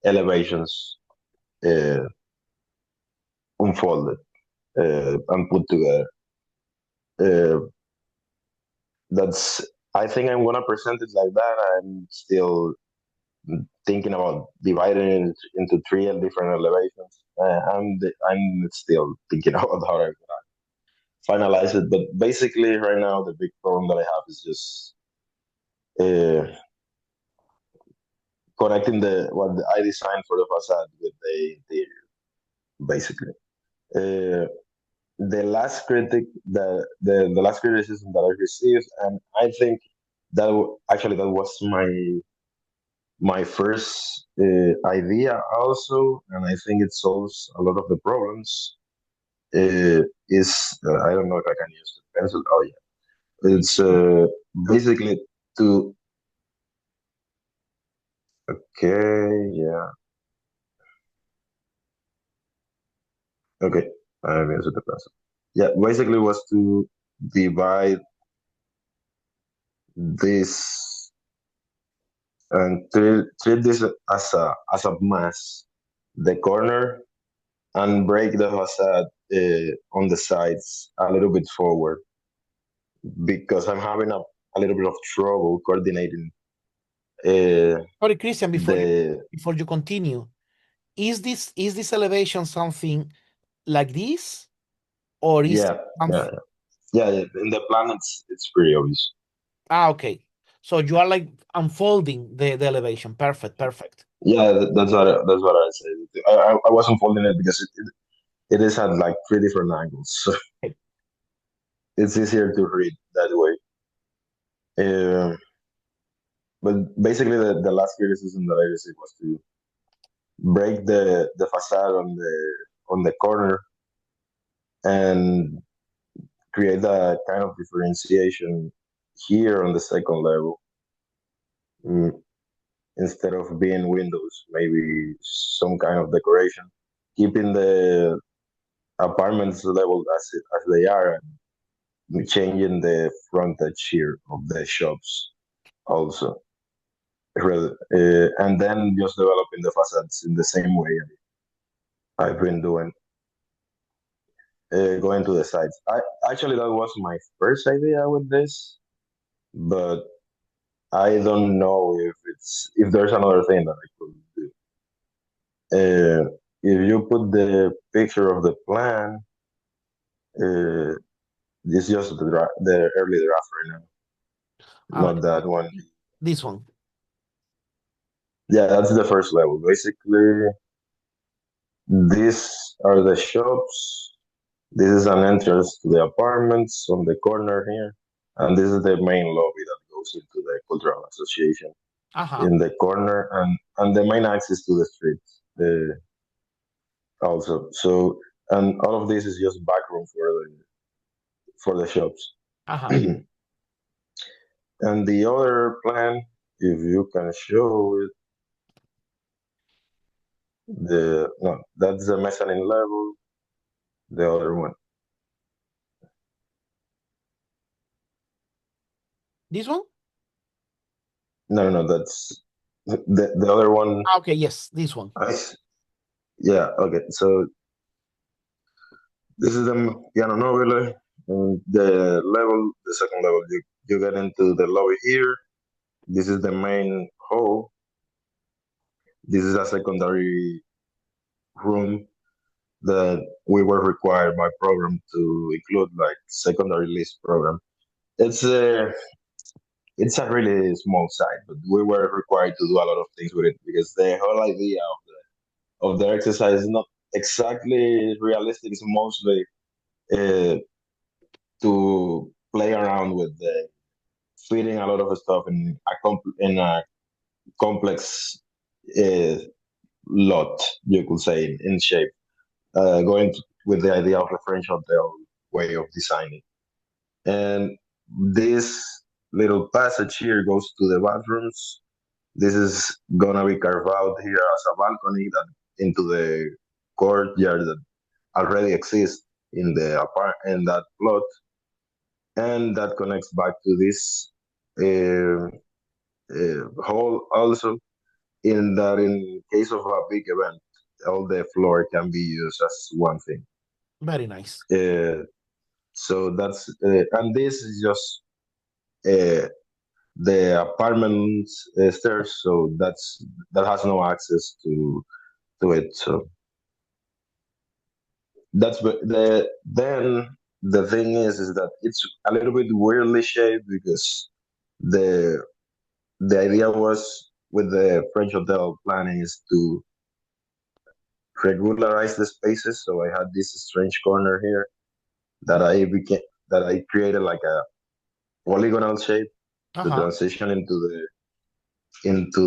elevations uh, unfolded and put together. Uh, that's I think I'm gonna present it like that. I'm still thinking about dividing it into three different elevations. I'm still thinking about how I'm gonna finalize it. But basically, right now, the big problem that I have is just uh, connecting the what I designed for the facade with the interior. Basically, uh, the last the last criticism that I received, and I think actually that was my first idea also, and I think it solves a lot of the problems. Is I don't know if I can use the pencil. Oh yeah, it's basically to okay, yeah, okay. I'm using the pencil. Yeah, basically was to divide this and treat this as a mass. The corner and break the facade on the sides a little bit forward because I'm having a little bit of trouble coordinating Sorry, Christian, the before you continue, is this elevation something like this, or is yeah it yeah something? yeah in the plan it's pretty obvious. Okay. So you are like unfolding the elevation. Perfect, perfect. Yeah, that's what I said. I wasn't folding it because it is at like three different angles, so Okay. it's easier to read that way. Uh, but basically, the last criticism that I received was to break the facade on the corner and create a kind of differentiation here on the second level. Mm, instead of being windows, maybe some kind of decoration, keeping the apartments level as they are, and changing the frontage here of the shops also. And then just developing the facades in the same way I've been doing, going to the sides. Actually that was my first idea with this, but I don't know if there's another thing that I could do. If you put the picture of the plan, uh, it's just the early draft right now, not that one. This one. Yeah, that's the first level. Basically, these are the shops. This is an entrance to the apartments on the corner here, and this is the main lobby that goes into the cultural association Uh-huh. in the corner, and the main access to the street. Also. So, and all of this is just backroom for the shops. Uh-huh. And the other plan, if you can show it, the no, that's the mezzanine level. The other one, This one? no, that's the other one. Okay, yes, this one. Yeah, okay. So this is the piano nobile. And the second level, you get into the lobby here. This is the main hall. This is a secondary room that we were required by program to include like secondary list program. It's a it's a really small site, but we were required to do a lot of things with it because the whole idea of the exercise is not exactly realistic. It's mostly uh, to play around with the fitting a lot of stuff in a complex uh, lot, you could say, in shape. With the idea of a French hotel way of designing. And this little passage here goes to the bathrooms. This is gonna be carved out here as a balcony that into the courtyard that already exists in the in that plot, and that connects back to this uh, hall also. In that, in case of a big event, all the floor can be used as one thing. Very nice. So that's and this is just uh, the apartment stairs, so that has no access to it. So the then the thing is that it's a little bit weirdly shaped because the the idea was with the French hotel planning is to regularize the spaces. So I had this strange corner here that I created like a polygonal shape to Uh-huh. transition into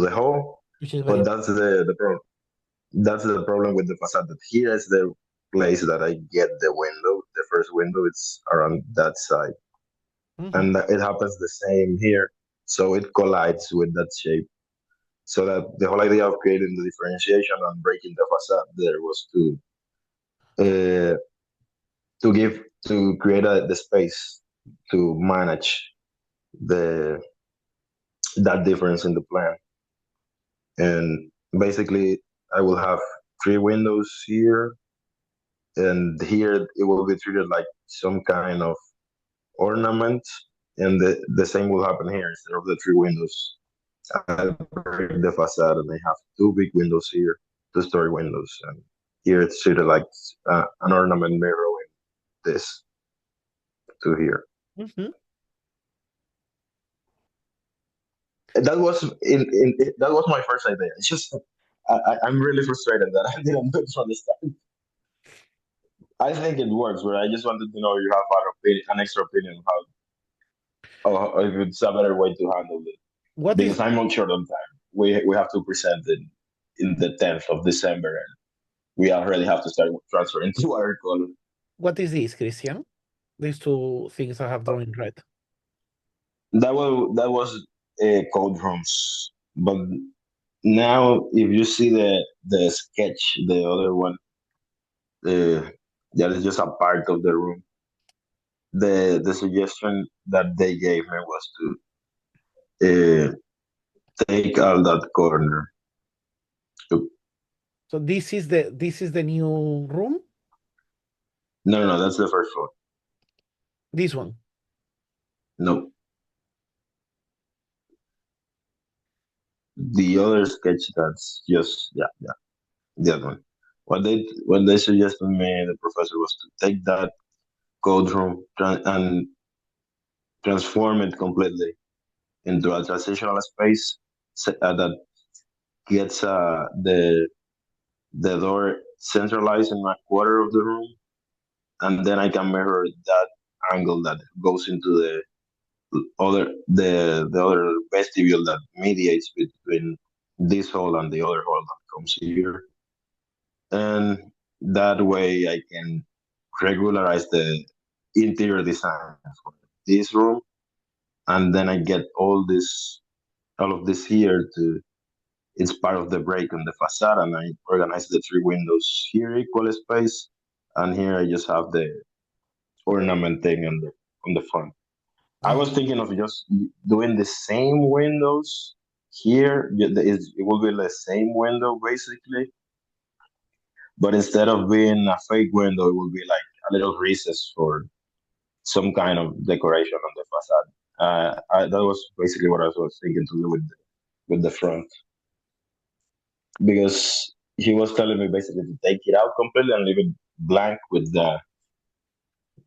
the hall. Which is very But that's the problem. That's the problem with the facade. That here is the place that I get the window. The first window it's around that side, Mhm. and it happens the same here. So it collides with that shape. So that the whole idea of creating the differentiation and breaking the facade there was uh, to create the space to manage the that difference in the plan. And basically, I will have three windows here, and here it will be treated like some kind of ornament, and the same will happen here. Instead of the three windows, I break the facade, and I have two big windows here, two-story windows, and here it's treated like an ornament mirroring this to here. Mhm. That was that was my first idea. It's just I'm really frustrated that I didn't do it from the start. I think it works, but I just wanted to know you have an extra opinion how if it's a better way to handle it What is because I'm not short on time. We have to present it in the 10th of December, and we already have to start transferring to our color. what is this, Christian? These two things I have drawn in red. That was code rooms, but now if you see the sketch, the other one, uh, that is just a part of the room. The suggestion that they gave me was to take all that corner. So this is the new room? No, that's the first one. This one. No, the other sketch that's just yeah, the other one. What they suggested me, the professor, was to take that code room and transform it completely into a transitional space that gets the door centralized in a quarter of the room, and then I can measure that angle that goes into the other vestibule that mediates between this hall and the other hall that comes here, and that way I can regularize the interior design for this room, and then I get all of this here to it's part of the break on the facade, and I organize the three windows here equal space, and here I just have the ornament thing on the front. I was thinking of just doing the same windows here. It will be the same window basically, but instead of being a fake window, it will be like a little recess for some kind of decoration on the facade. That was basically what I was thinking to do with the front, because he was telling me basically to take it out completely and leave it blank with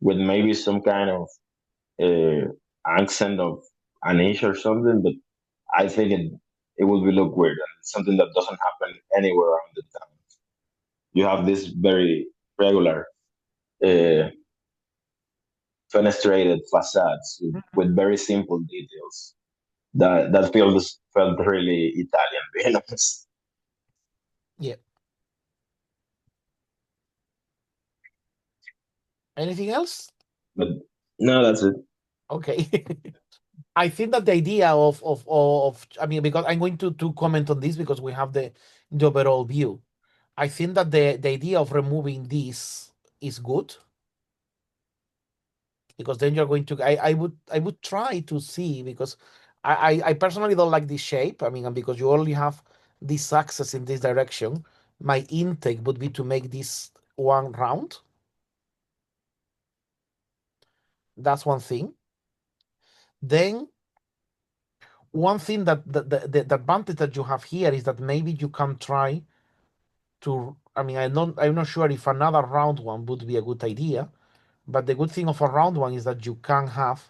maybe some kind of uh, accent of an inch or something, but I think it will be look weird and something that doesn't happen anywhere around the town. You have this very regular uh, fenestrated facades with very simple details that felt really Italian, being honest. Yeah. Anything else? But no, that's it. Okay. I think that the idea I mean, because I'm going to comment on this because we have the overall view. I think that the idea of removing this is good because then you're going to I would try to see because I personally don't like this shape. I mean, and because you only have this axis in this direction, my intake would be to make this one round. That's one thing. Then one thing that the advantage that you have here is that maybe you can try to, I mean, I'm not sure if another round one would be a good idea, but the good thing of a round one is that you can have,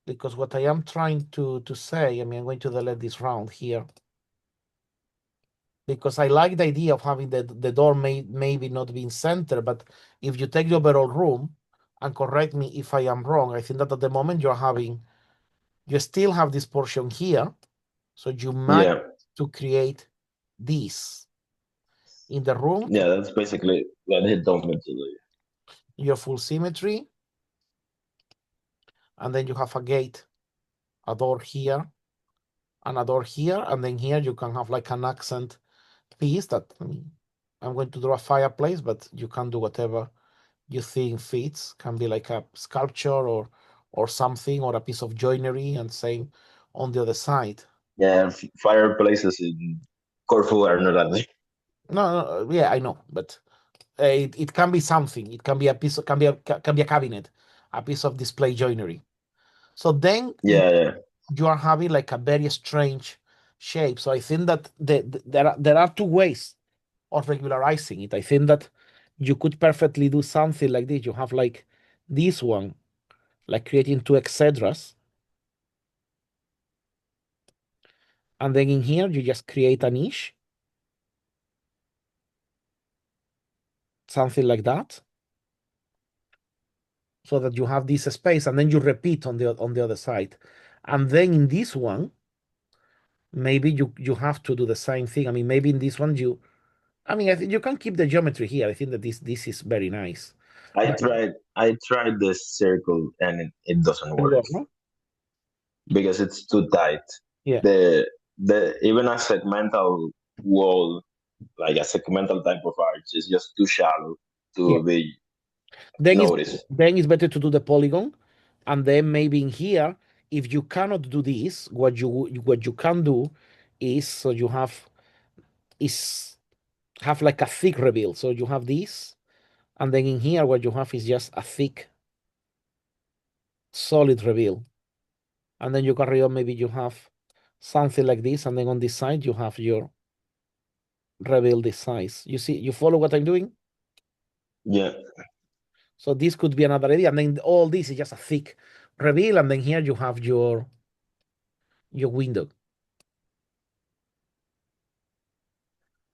because what I am trying to say, I mean, I'm going to delete this round here because I like the idea of having the door maybe not being center, but if you take the overall room, and correct me if I am wrong, I think that at the moment you still have this portion here, so you might Yeah, to create this in the room, yeah, that's basically what he told me to do. your full symmetry, and then you have a gate, a door here, and a door here, and then here you can have like an accent piece that, I mean, I'm going to draw a fireplace, but you can do whatever you think fits. Can be like a sculpture or something, or a piece of joinery, and same on the other side. Yeah, fireplaces in Corfu are not that. No, yeah, I know, but it can be something. It can be a piece, can be a cabinet, a piece of display joinery. So then Yeah, yeah, you are having like a very strange shape. So I think that there are two ways of regularizing it. I think that you could perfectly do something like this. You have like this one, like creating two etceteras, and then in here you just create a niche, something like that, so that you have this space, and then you repeat on the other side, and then in this one maybe you have to do the same thing. I mean, maybe in this one I mean, I think you can keep the geometry here. I think that this is very nice. But I tried this circle and it doesn't work no? because it's too tight. Yeah, The even a segmental wall, like a segmental type of arch, is just too shallow yeah. to be Then it's noticed. then it's better to do the polygon, and then maybe in here, if you cannot do this, what you can do is, so you is have like a thick reveal. So you have this, and then in here what you have is just a thick solid reveal, and then you carry on. Maybe you have something like this, and then on this side you have your reveal this size. You see, you follow what I'm doing? Yeah, So this could be another idea, and then all this is just a thick reveal, and then here you have your window.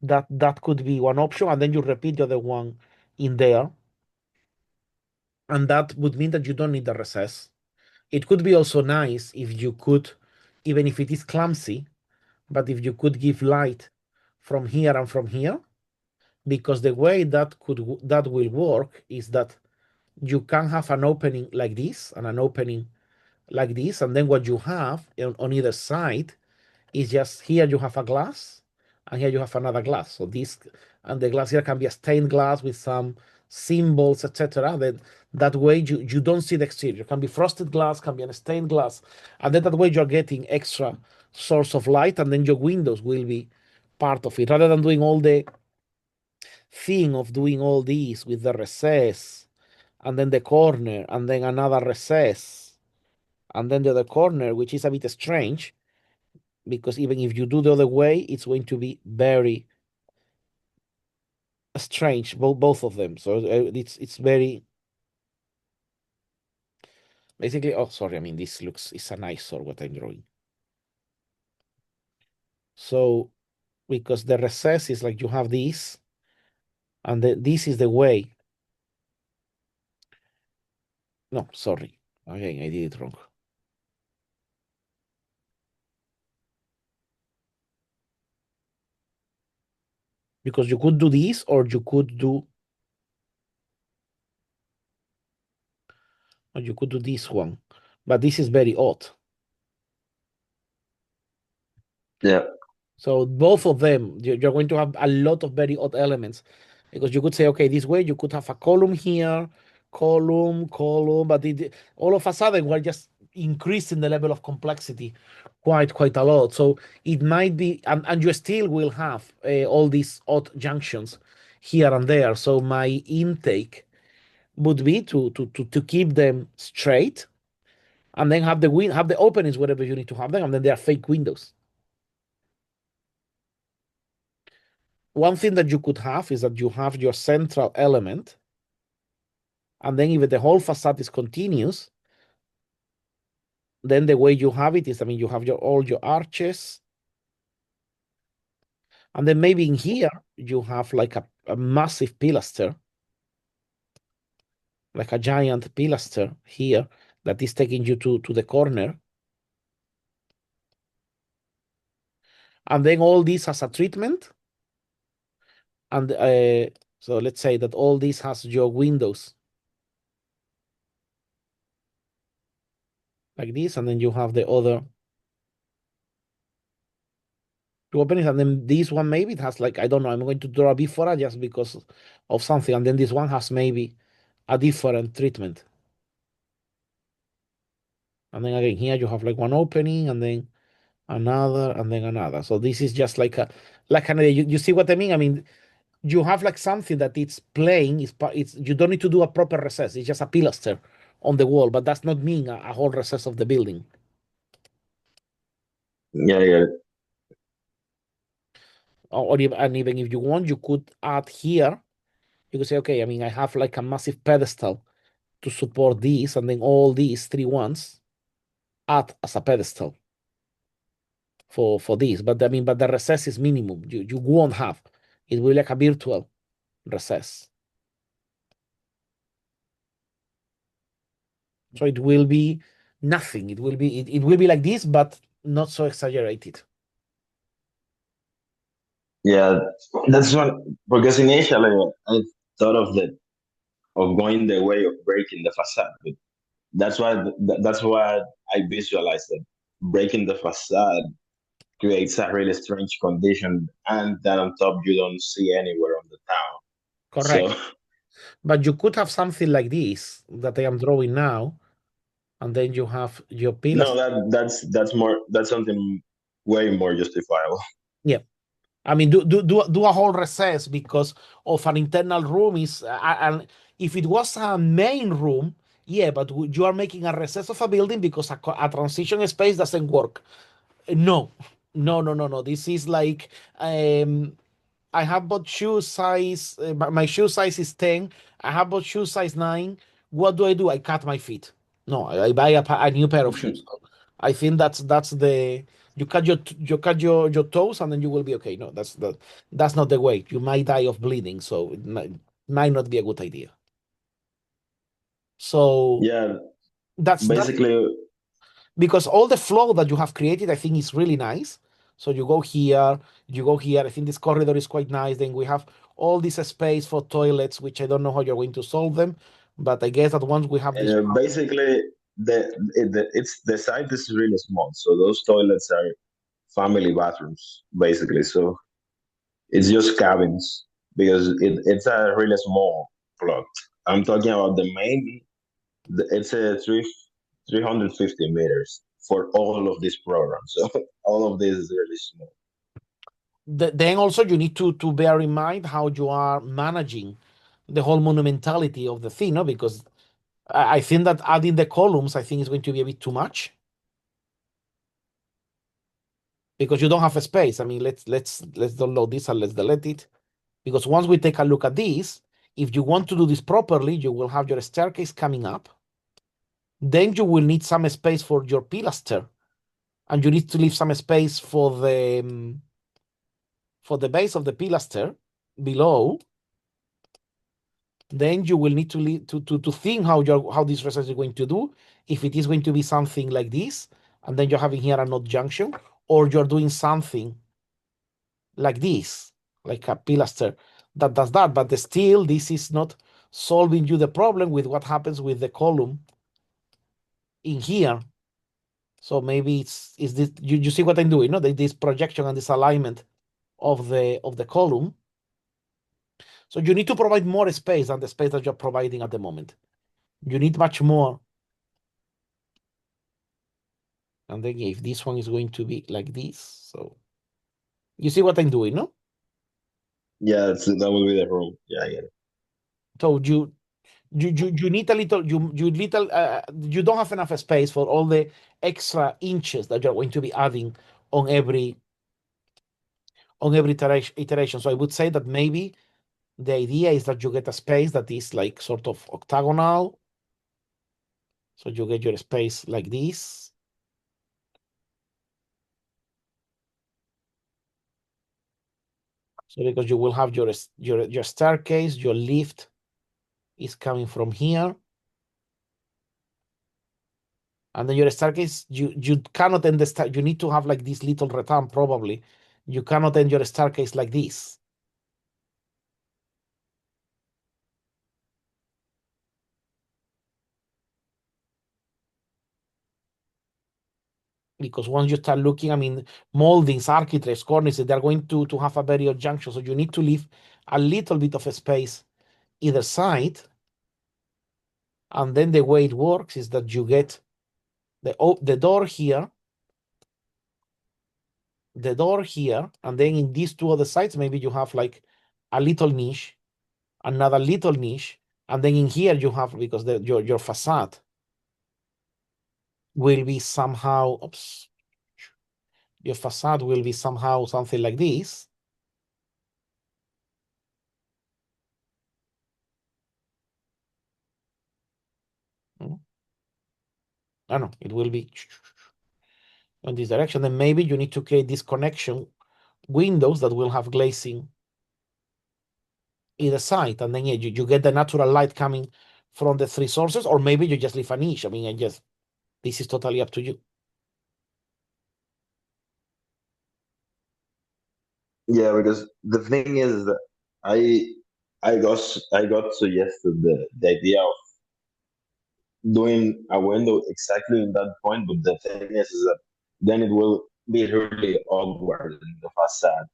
That could be one option, and then you repeat the other one in there, and that would mean that you don't need the recess. It could be also nice if you could, even if it is clumsy, but if you could give light from here and from here, because the way that will work is that you can have an opening like this and an opening like this, and then what you have on either side is just, here you have a glass, and here you have another glass. So this, and the glass here can be a stained glass with some symbols, etc. That way you don't see the exterior. It can be frosted glass, can be a stained glass, and then that way you're getting extra source of light, and then your windows will be part of it, rather than doing all the thing of doing all these with the recess, and then the corner, and then another recess, and then the other corner, which is a bit strange, because even if you do the other way, it's going to be very strange, both of them. So it's very basically. Oh, sorry. I mean, this looks, it's an eyesore what I'm drawing. So because the recess is like you have this, and this is the way. No, sorry. Again, I did it wrong. Because you could do this, or you could do or you could do this one, but this is very odd. Yeah. So both of them, you're going to have a lot of very odd elements, because you could say, okay, this way you could have a column here, column, but all of a sudden we're just increasing the level of complexity quite a lot. So it might be, and you still will have all these odd junctions here and there. So my intake would be to keep them straight, and then have the openings wherever you need to have them, and then they are fake windows. One thing that you could have is that you have your central element, and then if the whole facade is continuous, then the way you have it is, I mean, you have all your arches, and then maybe in here you have like a massive pilaster, like a giant pilaster here that is taking you to the corner, and then all this has a treatment, and so let's say that all this has your windows like this, and then you have the other two openings, and then this one maybe it has like, I don't know, I'm going to draw a before just because of something, and then this one has maybe a different treatment. And then again here you have like one opening, and then another, and then another. So this is just like you see what I mean? I mean, you have like something that it's plain, it's you don't need to do a proper recess, it's just a pilaster on the wall, but that's not mean a whole recess of the building. Yeah, yeah. And even if you want, you could add here, you could say, okay, I mean, I have like a massive pedestal to support these, and then all these three ones add as a pedestal for this. But I mean, but the recess is minimum. You won't have. It will be like a virtual recess. So it will be nothing. It will be like this, but not so exaggerated. Yeah, that's one because initially I thought of going the way of breaking the facade. But that's why I visualized that breaking the facade creates a really strange condition, and then on top you don't see anywhere on the town. Correct. So But you could have something like this that I am drawing now, and then you have your pillars. no, that's something way more justifiable. Yeah. I mean, do a whole recess because of an internal room is, and if it was a main room, yeah, but you are making a recess of a building because a transition space doesn't work. No, no. This is like, I have bought shoe size. My shoe size is 10. I have bought shoe size 9. What do? I cut my feet. No, I buy a new pair of shoes. I think that's the you cut your toes, and then you will be okay. No, that's not the way. You might die of bleeding, so it might not be a good idea. So Yeah, that's basically. because all the flow that you have created, I think, is really nice. So you go here, you go here. I think this corridor is quite nice. Then we have all this space for toilets, which I don't know how you're going to solve them, but I guess that once we have this, Basically, it's the site is really small, so those toilets are family bathrooms basically. So it's just cabins because it's a really small plot. I'm talking about the main. It's a 350 meters for all of this program. So all of this is really small. then also you need to bear in mind how you are managing the whole monumentality of the thing, no? Because I think that adding the columns, I think, is going to be a bit too much because you don't have a space. I mean, let's download this and let's delete it, because once we take a look at this, if you want to do this properly, you will have your staircase coming up. Then you will need some space for your pilaster, and you need to leave some space for the base of the pilaster below. Then you will need to think how this recess is going to do. If it is going to be something like this, and then you're having here a node junction, or you're doing something like this, like a pilaster that does that, but still this is not solving you the problem with what happens with the column in here. So maybe it's this, you see what I'm doing, no? This projection and this alignment of the column. So you need to provide more space than the space that you're providing at the moment. You need much more. And then if this one is going to be like this, so you see what I'm doing, no? Yeah, that will be the rule. Yeah, I get it. So you need a little, you don't have enough space for all the extra inches that you're going to be adding on every iteration. So I would say that maybe the idea is that you get a space that is like sort of octagonal. So you get your space like this. So because you will have your staircase, your lift is coming from here. And then your staircase, you cannot end you need to have like this little return probably. You cannot end your staircase like this. Because once you start looking, I mean, moldings, architraves, cornices, they're going to have a very odd junction. So you need to leave a little bit of a space either side. And then the way it works is that you get the door here, and then in these two other sides, maybe you have like a little niche, another little niche, and then in here you have, because your facade will be somehow, oops, your facade will be somehow something like this. I know it will be in this direction. Then maybe you need to create this connection windows that will have glazing either side, and then yeah, you get the natural light coming from the three sources, or maybe you just leave a niche. I mean, this is totally up to you. Yeah, because the thing is that I got suggested the idea of doing a window exactly in that point, but the thing is that then it will be really awkward in the facade.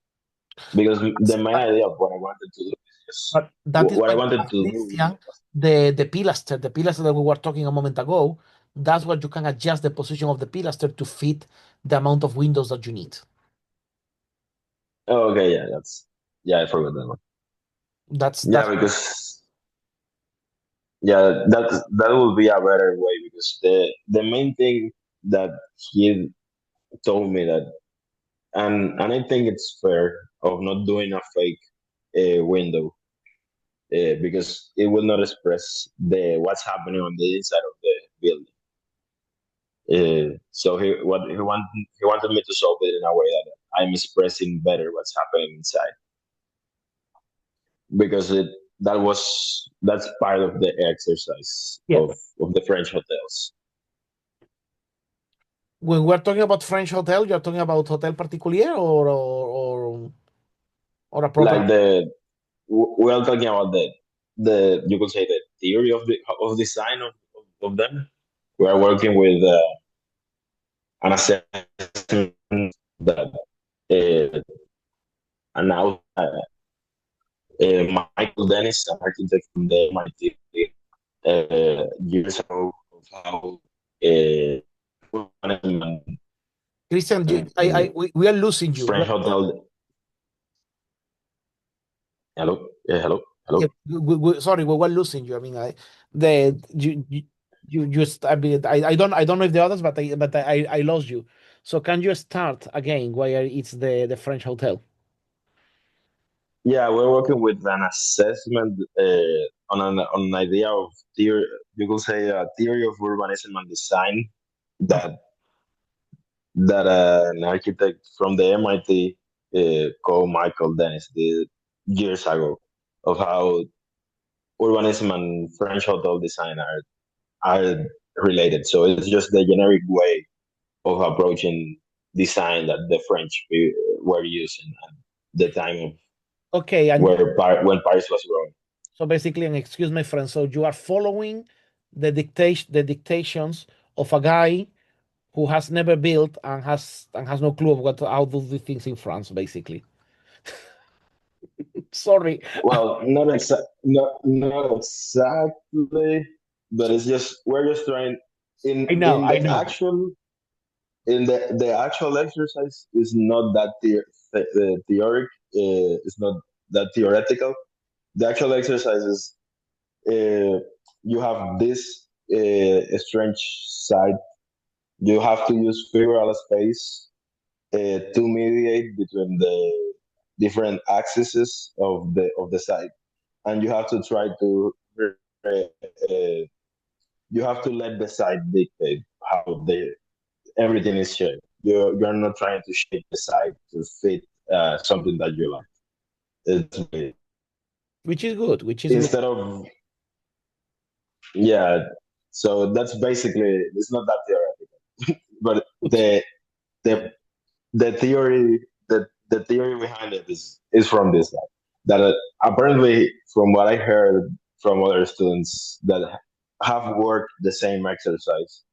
Because the main idea of what I wanted to do is just But that is what why I you wanted have to do in Christian, the pilaster, that we were talking a moment ago. That's what you can adjust the position of the pilaster to fit the amount of windows that you need. Oh, okay, yeah, I forgot that one. That's Yeah, because that will be a better way because the main thing that he told me that and I think it's fair of not doing a fake window because it will not express the what's happening on the inside of the building. So he wanted me to solve it in a way that I'm expressing better what's happening inside because that's part of the exercise yeah. of the French hotels. When we're talking about French hotel, you're talking about Hotel Particulier or a proper. Like we are talking about the you could say the theory of design of them. We are working with an assessment that and now Michael Dennis, an architect from the MIT, years ago of how Christian, we are losing you. French hotel. Hello, hello, Yeah, hello. sorry, we were losing you. I mean, the you just, I mean, I don't know if the others, but I lost you. So can you start again where it's the French hotel? Yeah, we're working with an assessment on an idea of theory. You could say a theory of urbanism and design that an architect from the MIT called Michael Dennis did years ago of how urbanism and French hotel design are related. So it's just the generic way of approaching design that the French were using at the time of Okay, and when Paris was growing. so basically, and excuse my friend, so you are following the dictations of a guy who has never built and has no clue of how to do things in France, basically. Sorry. Well, not exactly, but it's just we're just trying I know, in I the know. actual in the actual exercise is not that theoric. It's not that theoretical. The actual exercise is you have this strange side. You have to use figural space to mediate between the different axes of the side, and you have to try to you have to let the side dictate how everything is shaped. You're not trying to shape the side to fit something that you like. It's Which is good, which is good. instead of yeah. So that's basically it's not that theoretical, but the the theory the theory behind it is from this guy that apparently from what I heard from other students that have worked the same exercise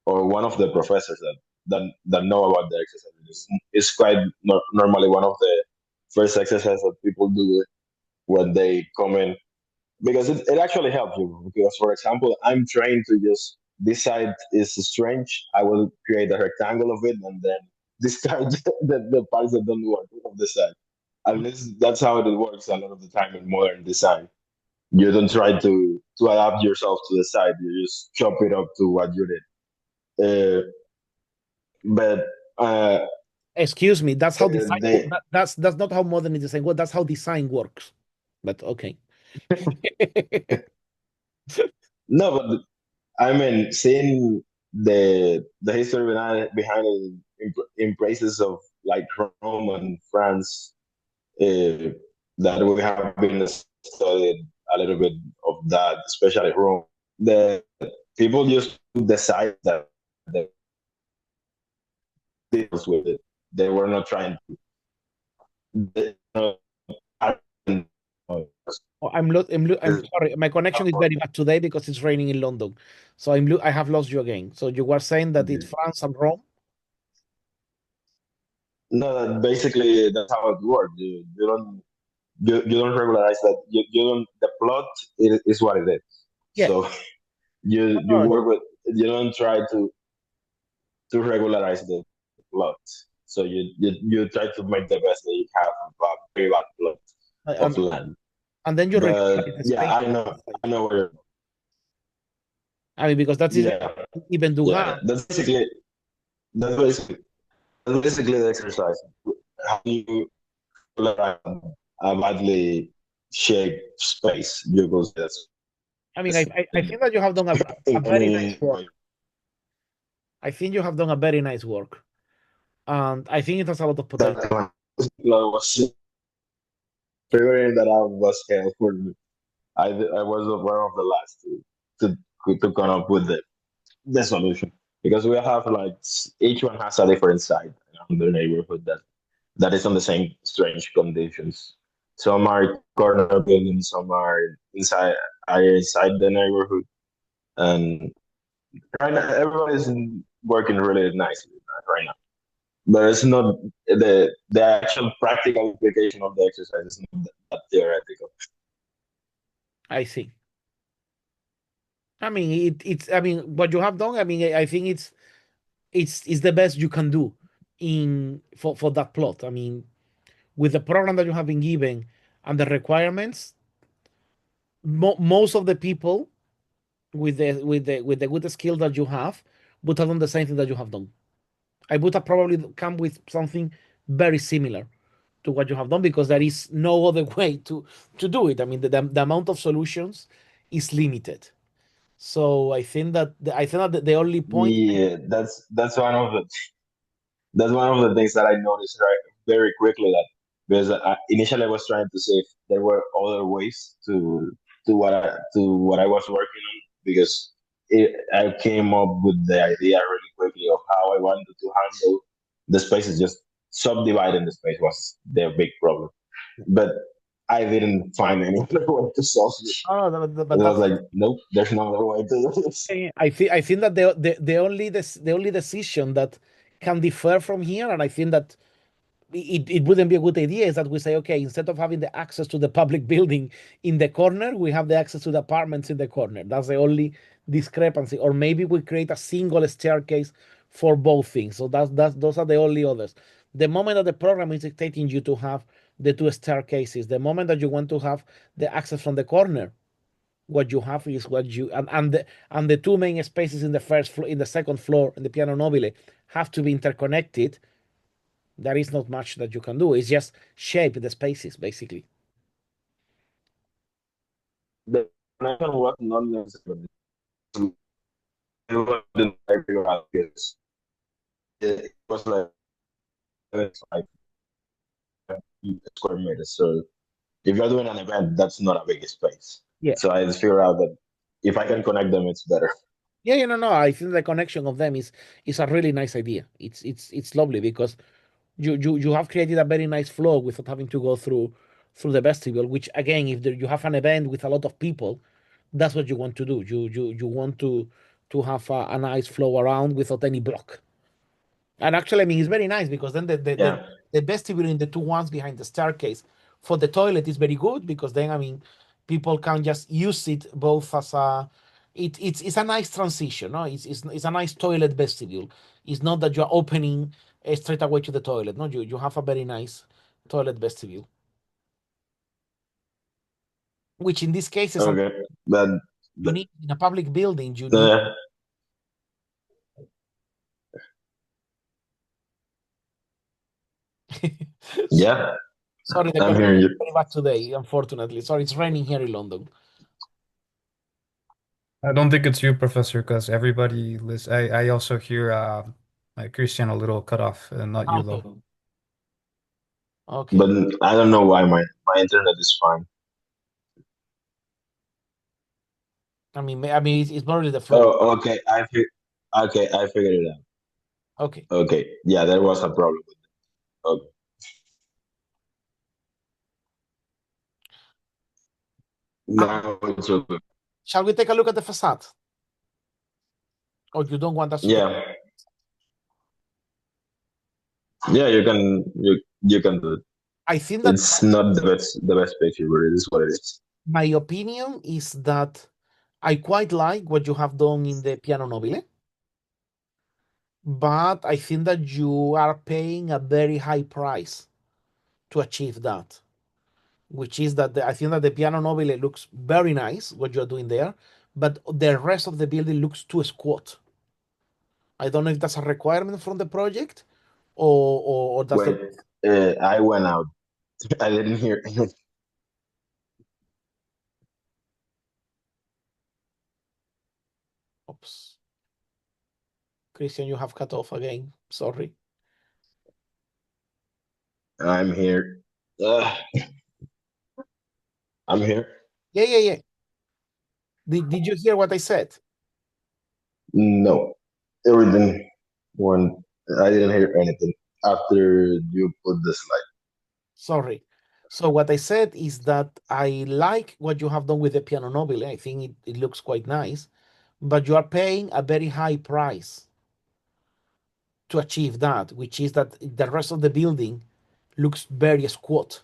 or one of the professors that know about the exercise is quite normally one of the first exercises that people do when they come in because it actually helps you because for example I'm trained to just this side is strange I will create a rectangle of it and then discard the parts that don't work of the side at least that's how it works a lot of the time in modern design you don't try to adapt yourself to the side you just chop it up to what you did but uh, Excuse me, that's how design they that's not how modern design works, that's how design works. But okay. no but I mean, seeing the history behind it in places of like Rome and France, uh, that we have been studied a little bit of that, especially Rome. The people just decide that they deals with it. They were not trying to. They, Oh, I'm sorry, my connection is very bad today because it's raining in London. So I have lost you again. So you were saying that it's France and Rome? no, basically that's how it works. You don't regularize that. You don't. The plot is what it is. Yeah. So you No, work with you don't try to regularize the plot. So you try to make the best that you have of a very bad plot of and land. then you But regularize the yeah, space. I know where. I mean, because that is Yeah, even yeah. Dugan. That's basically that's basically the exercise. How do you regularize a badly shaped space? You go that's I mean, I think that you have done a in very nice any work. way. I think you have done a very nice work. And I think it has a lot of potential. That was figuring that out was hell for me. I was one of the last to come up with the solution because we have like each one has a different side in the neighborhood that is on the same strange conditions. Some are corner buildings, some are inside the neighborhood, and right now everybody's working really nicely right now. But it's not the actual practical application of the exercise is not that theoretical. I see. I mean, it's I mean, what you have done, I mean, I think it's the best you can do in for that plot. I mean, with the program that you have been given and the requirements, most of the people with the good skill that you have would have done the same thing that you have done. I would have probably come with something very similar to what you have done because there is no other way to do it. I mean, the amount of solutions is limited. So I think that the only point. Yeah, that's one of the things that I noticed right very quickly that because initially I was trying to see if there were other ways to what I was working on because I came up with the idea really quickly of how I wanted to handle the spaces. Just subdividing the space was the big problem. But I didn't find any other way to solve it. Oh, but And I was that's like, nope, there's no other way to do this. I think that the only decision that can differ from here, and I think that it wouldn't be a good idea, is that we say, okay, instead of having the access to the public building in the corner, we have the access to the apartments in the corner. That's the only discrepancy. Or maybe we create a single staircase for both things. So that's those are the only others. The moment that the program is dictating you to have the two staircases, the moment that you want to have the access from the corner, what you have is what you and the two main spaces in the first floor, in the second floor, in the piano nobile, have to be interconnected. There is not much that you can do. It's just shape the spaces, basically. The connection was not necessarily. It wasn't like because it was like it's like square meters. So if you're doing an event, that's not a big space. Yeah. So I just figured out that if I can connect them, it's better. Yeah, no. I think the connection of them is a really nice idea. It's lovely because you have created a very nice flow without having to go through the vestibule. Which again, if you have an event with a lot of people, that's what you want to do. You want to have a nice flow around without any block. And actually, I mean, it's very nice because then Yeah. the vestibule in the two ones behind the staircase for the toilet is very good because then, I mean, people can just use it both as it's a nice transition. No, it's a nice toilet vestibule. It's not that you're opening straight away to the toilet. No, you have a very nice toilet vestibule, which in this case is something Okay. But, you need in a public building. You need. uh, yeah, Sorry, the I'm connection hearing is you. very bad today, unfortunately. Sorry, it's raining here in London. I don't think it's you, Professor, because everybody listen. I also hear like Christian a little cut off, not you Okay. though. Okay. But I don't know why my internet is fine. I mean, it's probably the flow. Oh, okay. Okay, I figured it out. Okay. Okay, yeah, there was a problem with it. Okay. Um, Now it's okay. shall we take a look at the facade? Or you don't want us to take? Yeah, yeah, you can do it. I think that It's not the best picture, but it is what it is. my opinion is that I quite like what you have done in the piano nobile, but I think that you are paying a very high price to achieve that, which is that I think that the piano nobile looks very nice, what you're doing there, but the rest of the building looks too squat. I don't know if that's a requirement from the project or that's Wait, I went out. I didn't hear. Oops. Christian, you have cut off again. Sorry. I'm here. I'm here. Yeah. Did you hear what I said? No, everything went. I didn't hear anything after you put the slide. Sorry. So what I said is that I like what you have done with the piano nobile. I think it looks quite nice, but you are paying a very high price to achieve that, which is that the rest of the building looks very squat.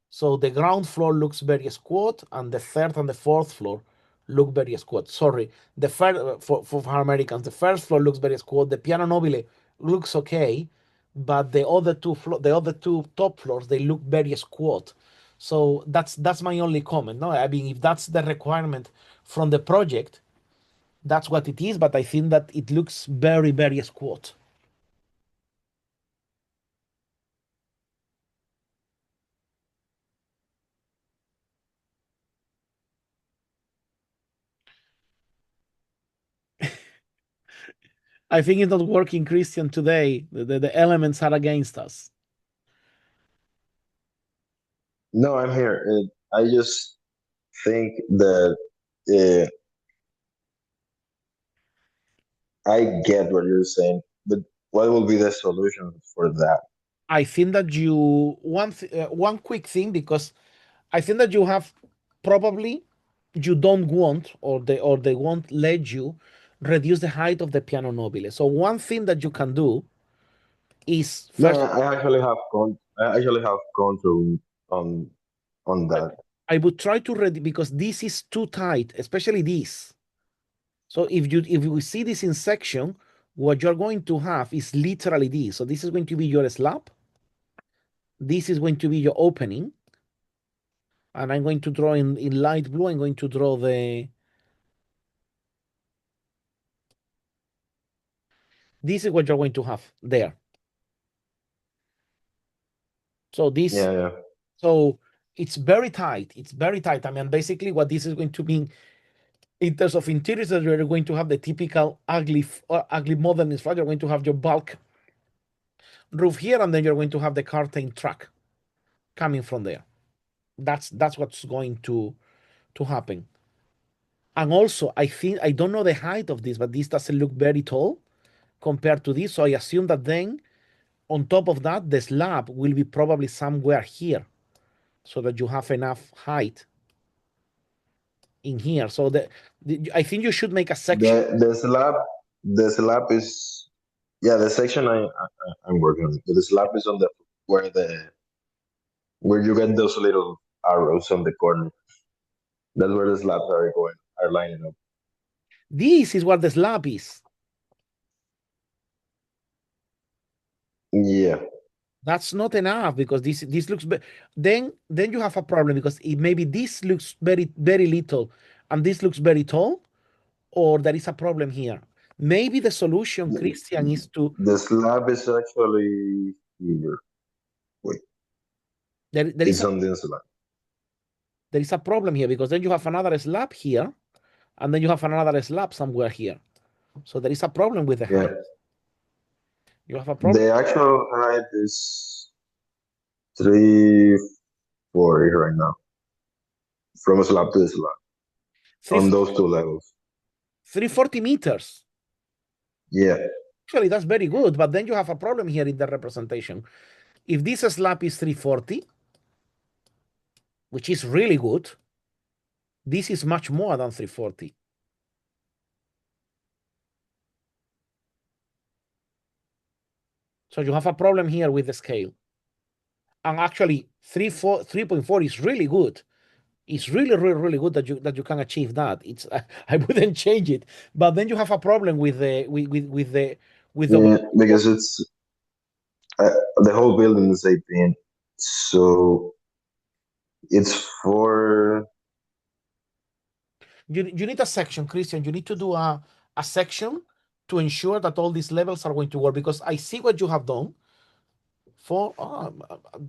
So the ground floor looks very squat, and the third and the fourth floor look very squat. Sorry, the first for Americans, the first floor looks very squat. The piano nobile looks okay, but the other two top floors, they look very squat. So that's my only comment. No, I mean, if that's the requirement from the project, that's what it is. But I think that it looks very squat. I think it's not working, Christian, today. The elements are against us. No, I'm here. I just think that uh, I get what you're saying, but what will be the solution for that? I think that one quick thing, because I think that you have probably you don't want, or they won't let you reduce the height of the piano nobile. So one thing that you can do is No, first, I actually have control on on I, that. I would try to reduce, because this is too tight, especially this. So if you see this in section, what you're going to have is literally this. So this is going to be your slab. This is going to be your opening. And I'm going to draw in light blue. I'm going to draw this is what you're going to have there. So this, Yeah, yeah. so it's very tight. It's very tight. I mean, basically what this is going to mean in terms of interiors, that you're going to have the typical ugly modernist flat. You're going to have your bulk roof here, and then you're going to have the curtain track coming from there. That's what's going to happen. And also, I think, I don't know the height of this, but this doesn't look very tall compared to this. So I assume that then on top of that, the slab will be probably somewhere here, so that you have enough height in here. So I think you should make a section. The slab is, yeah, the section I'm working on. The slab is on the where you get those little arrows on the corner. That's where the slabs are lining up. This is what the slab is. Yeah, That's not enough, because this looks then you have a problem, because maybe this looks very little and this looks very tall, or there is a problem here. Maybe the solution, Christian, is to the slab is actually here. Wait, there is it's a on this slab. there is a problem here, because then you have another slab here, and then you have another slab somewhere here. So there is a problem with the Yeah, height. You have a problem. the actual height is 340 right now, from slab to slab, on 340, those two levels. 340 meters. Yeah, Actually, that's very good, but then you have a problem here in the representation. If this slab is 340, which is really good, this is much more than 340. So you have a problem here with the scale. And actually, 3.4 is really good. It's really good that you can achieve that. It's I wouldn't change it, but then you have a problem with the yeah, because it's the whole building is 18, so it's for you need a section, Christian. You need to do a section to ensure that all these levels are going to work, because I see what you have done.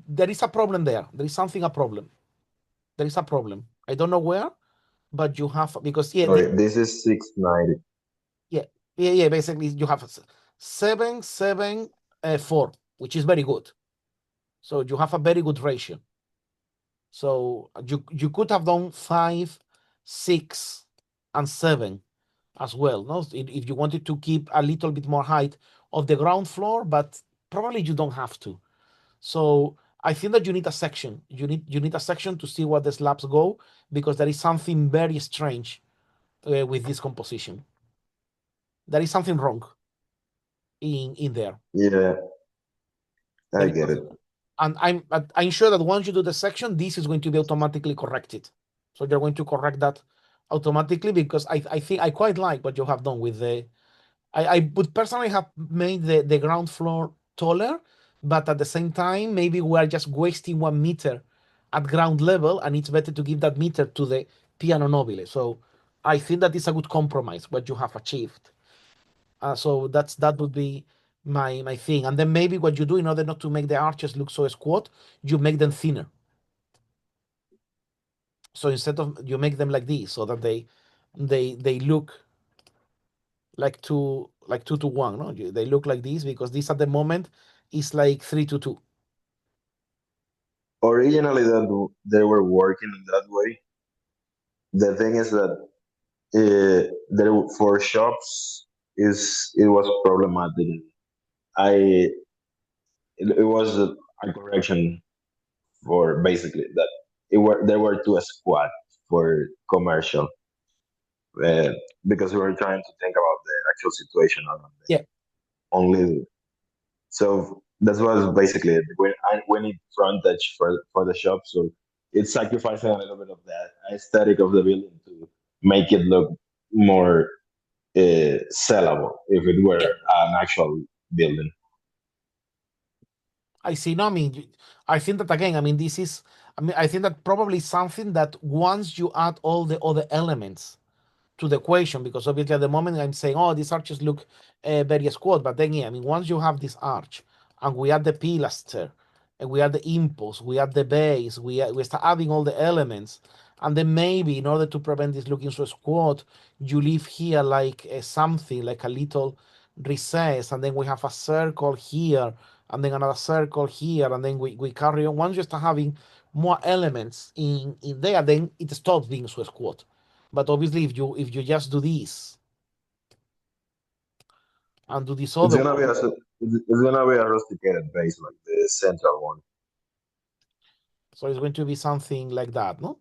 There is a problem there. There is something a problem. There is a problem. I don't know where, but you have, because sorry. This is 690. yeah, yeah. Basically, you have 7, 7, 4, which is very good. So you have a very good ratio. So you could have done 5, 6, and 7 as well. No, if you wanted to keep a little bit more height of the ground floor, but probably you don't have to. So I think that you need a section. You need a section to see where the slabs go, because there is something very strange with this composition. There is something wrong in there. Yeah, There I is get it. something, and I'm sure that once you do the section, this is going to be automatically corrected. So you're going to correct that automatically, because I think I quite like what you have done with the. I would personally have made the ground floor taller, but at the same time, maybe we are just wasting 1 meter at ground level, and it's better to give that meter to the piano nobile. So I think that is a good compromise what you have achieved. So that would be my thing. And then maybe what you do, in order not to make the arches look so squat, you make them thinner. So instead of, you make them like this, so that they look like 2 to 1. No, they look like this, because this at the moment is like 3 to 2. Originally, that they were working in that way. The thing is that there for shops is it was problematic. I it was a correction for basically that there were two squad for commercial, uh, because we were trying to think about the actual situation on Yeah, only. So that was basically it. We need frontage for the shop, so it's sacrificing a little bit of that aesthetic of the building to make it look more sellable if it were yeah. an actual building. I see. No, I mean, I think that again, I mean, this is, I mean, I think that probably something that once you add all the other elements to the equation, because obviously at the moment I'm saying, oh, these arches look very squat, but then yeah, I mean, once you have this arch and we add the pilaster and we add the impulse, we add the base, we start adding all the elements, and then maybe in order to prevent this looking so squat, you leave here like something like a little recess, and then we have a circle here, and then another circle here, and then we carry on. Once you start having more elements in there, then it stops being so squat. But obviously, if you just do this and do this It's other gonna one, be it's gonna be a rusticated base like the central one. so it's going to be something like that, no?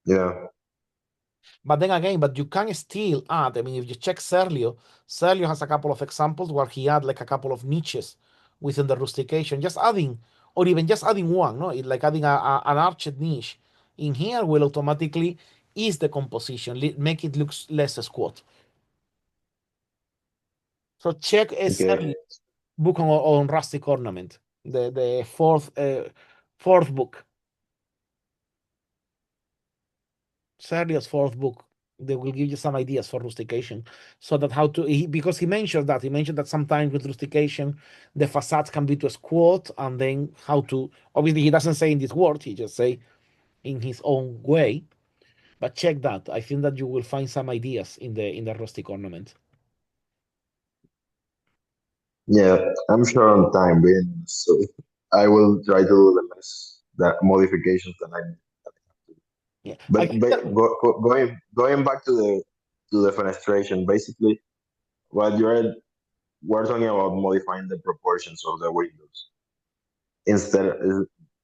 Yeah. But then again, but you can still add. I mean, if you check Serlio, Serlio has a couple of examples where he had like a couple of niches within the rustication, just adding, or even just adding one, no? Like adding an arched niche in here will automatically ease the composition, make it look less squat. So check Okay. Serlio book on rustic ornament, the fourth book, Serlio's fourth book. They will give you some ideas for rustication, so that how to because he mentioned that sometimes with rustication the facades can be too squat, and then how to, obviously he doesn't say in this word, he just say in his own way. But check that. I think that you will find some ideas in the rustic ornament. Yeah, I'm sure on time being, so I will try to do the modifications that I need. Yeah, I But think that going back to the fenestration, basically what we're talking about modifying the proportions of the windows instead.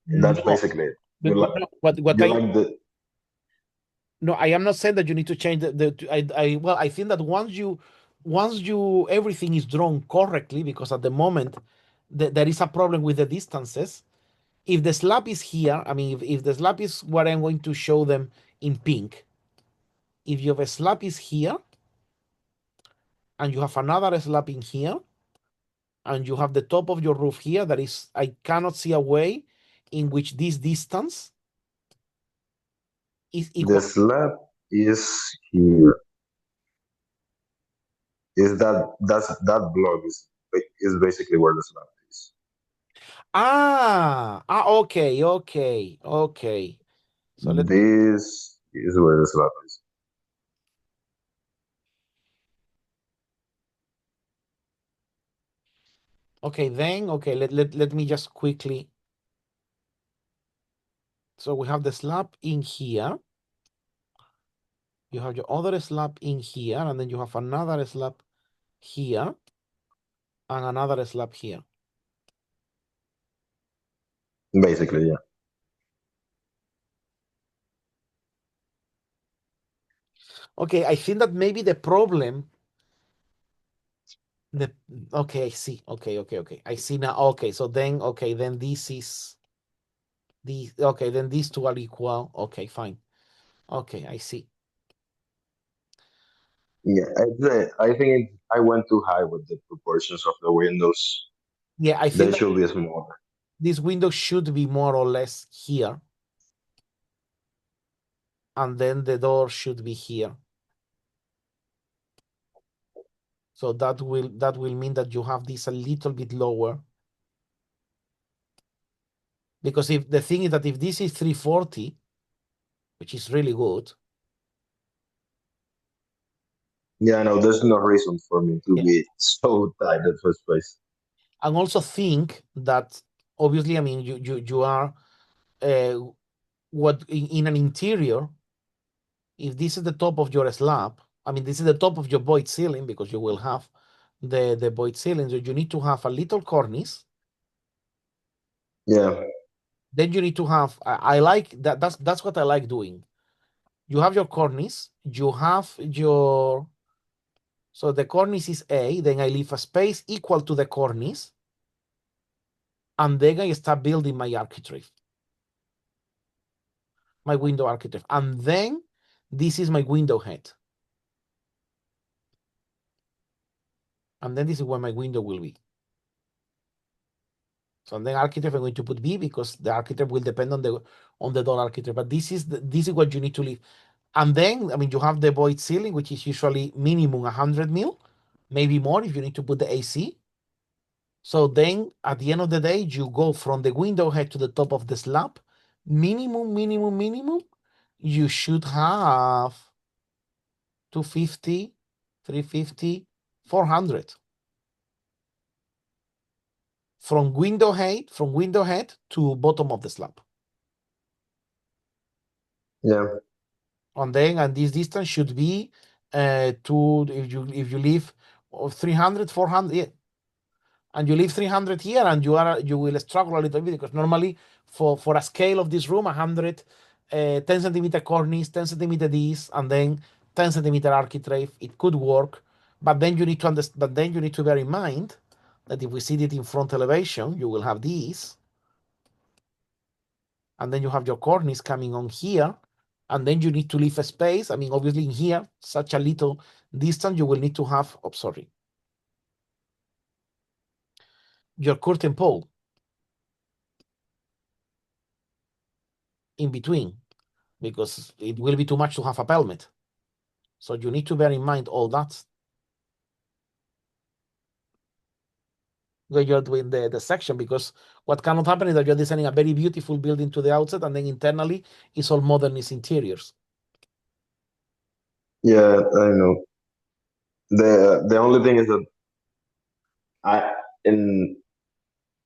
That's no, basically it. but what You I like the no, I am not saying that you need to change I think that once you everything is drawn correctly, because at the moment there is a problem with the distances. If the slab is here, I mean, if the slab is what I'm going to show them in pink, if you have a slab is here and you have another slab in here and you have the top of your roof here, that is, I cannot see a way in which this distance is the equal. slab is here. Is that block is basically where the slab is. Okay, okay, okay. So let me, This is where the slab is. okay, then, okay, let me just quickly. So we have the slab in here. You have your other slab in here, and then you have another slab here and another slab here. Basically, yeah. Okay, I think that maybe the problem. The okay, I see. Okay. I see now. Okay, so then then this is the okay, then these two are equal. Okay, fine. Okay, I see. Yeah, I think I went too high with the proportions of the windows. Yeah, I They think that should be smaller. this window should be more or less here, and then the door should be here. So that will mean that you have this a little bit lower. Because if the thing is that if this is 340, which is really good, Yeah, no, there's no reason for me to yeah. be so tight at first place. And also think that obviously, I mean, you are uh, what in an interior, if this is the top of your slab, I mean, this is the top of your void ceiling, because you will have the void ceiling, so you need to have a little cornice Yeah. Then you need to have, I like that, that's what I like doing. You have your cornice, you have your, so the cornice is A, then I leave a space equal to the cornice, and then I start building my architrave, my window architrave. And then this is my window head. And then this is where my window will be. So then architect, I'm going to put B because the architect will depend on the door architect. But this is what you need to leave. And then, I mean, you have the void ceiling, which is usually minimum 100 mil, maybe more if you need to put the AC. So then at the end of the day, you go from the window head to the top of the slab. Minimum, you should have 250, 350, 400. From window head to bottom of the slab. Yeah. And this distance should be to, if you leave 300, 400, yeah. And you leave 300 here, and you will struggle a little bit because normally for a scale of this room, 100, 10 centimeter cornice, 10 centimeter this, and then 10 centimeter architrave, it could work. But then you need to understand. But then you need to bear in mind that if we see it in front elevation, you will have these, and then you have your cornice coming on here, and then you need to leave a space. I mean, obviously in here, such a little distance, you will need to have, oh, sorry, your curtain pole in between, because it will be too much to have a pelmet. So you need to bear in mind all that when you're doing the section, because what cannot happen is that you're designing a very beautiful building to the outside, and then internally it's all modernist interiors. Yeah, I know. The only thing is that I in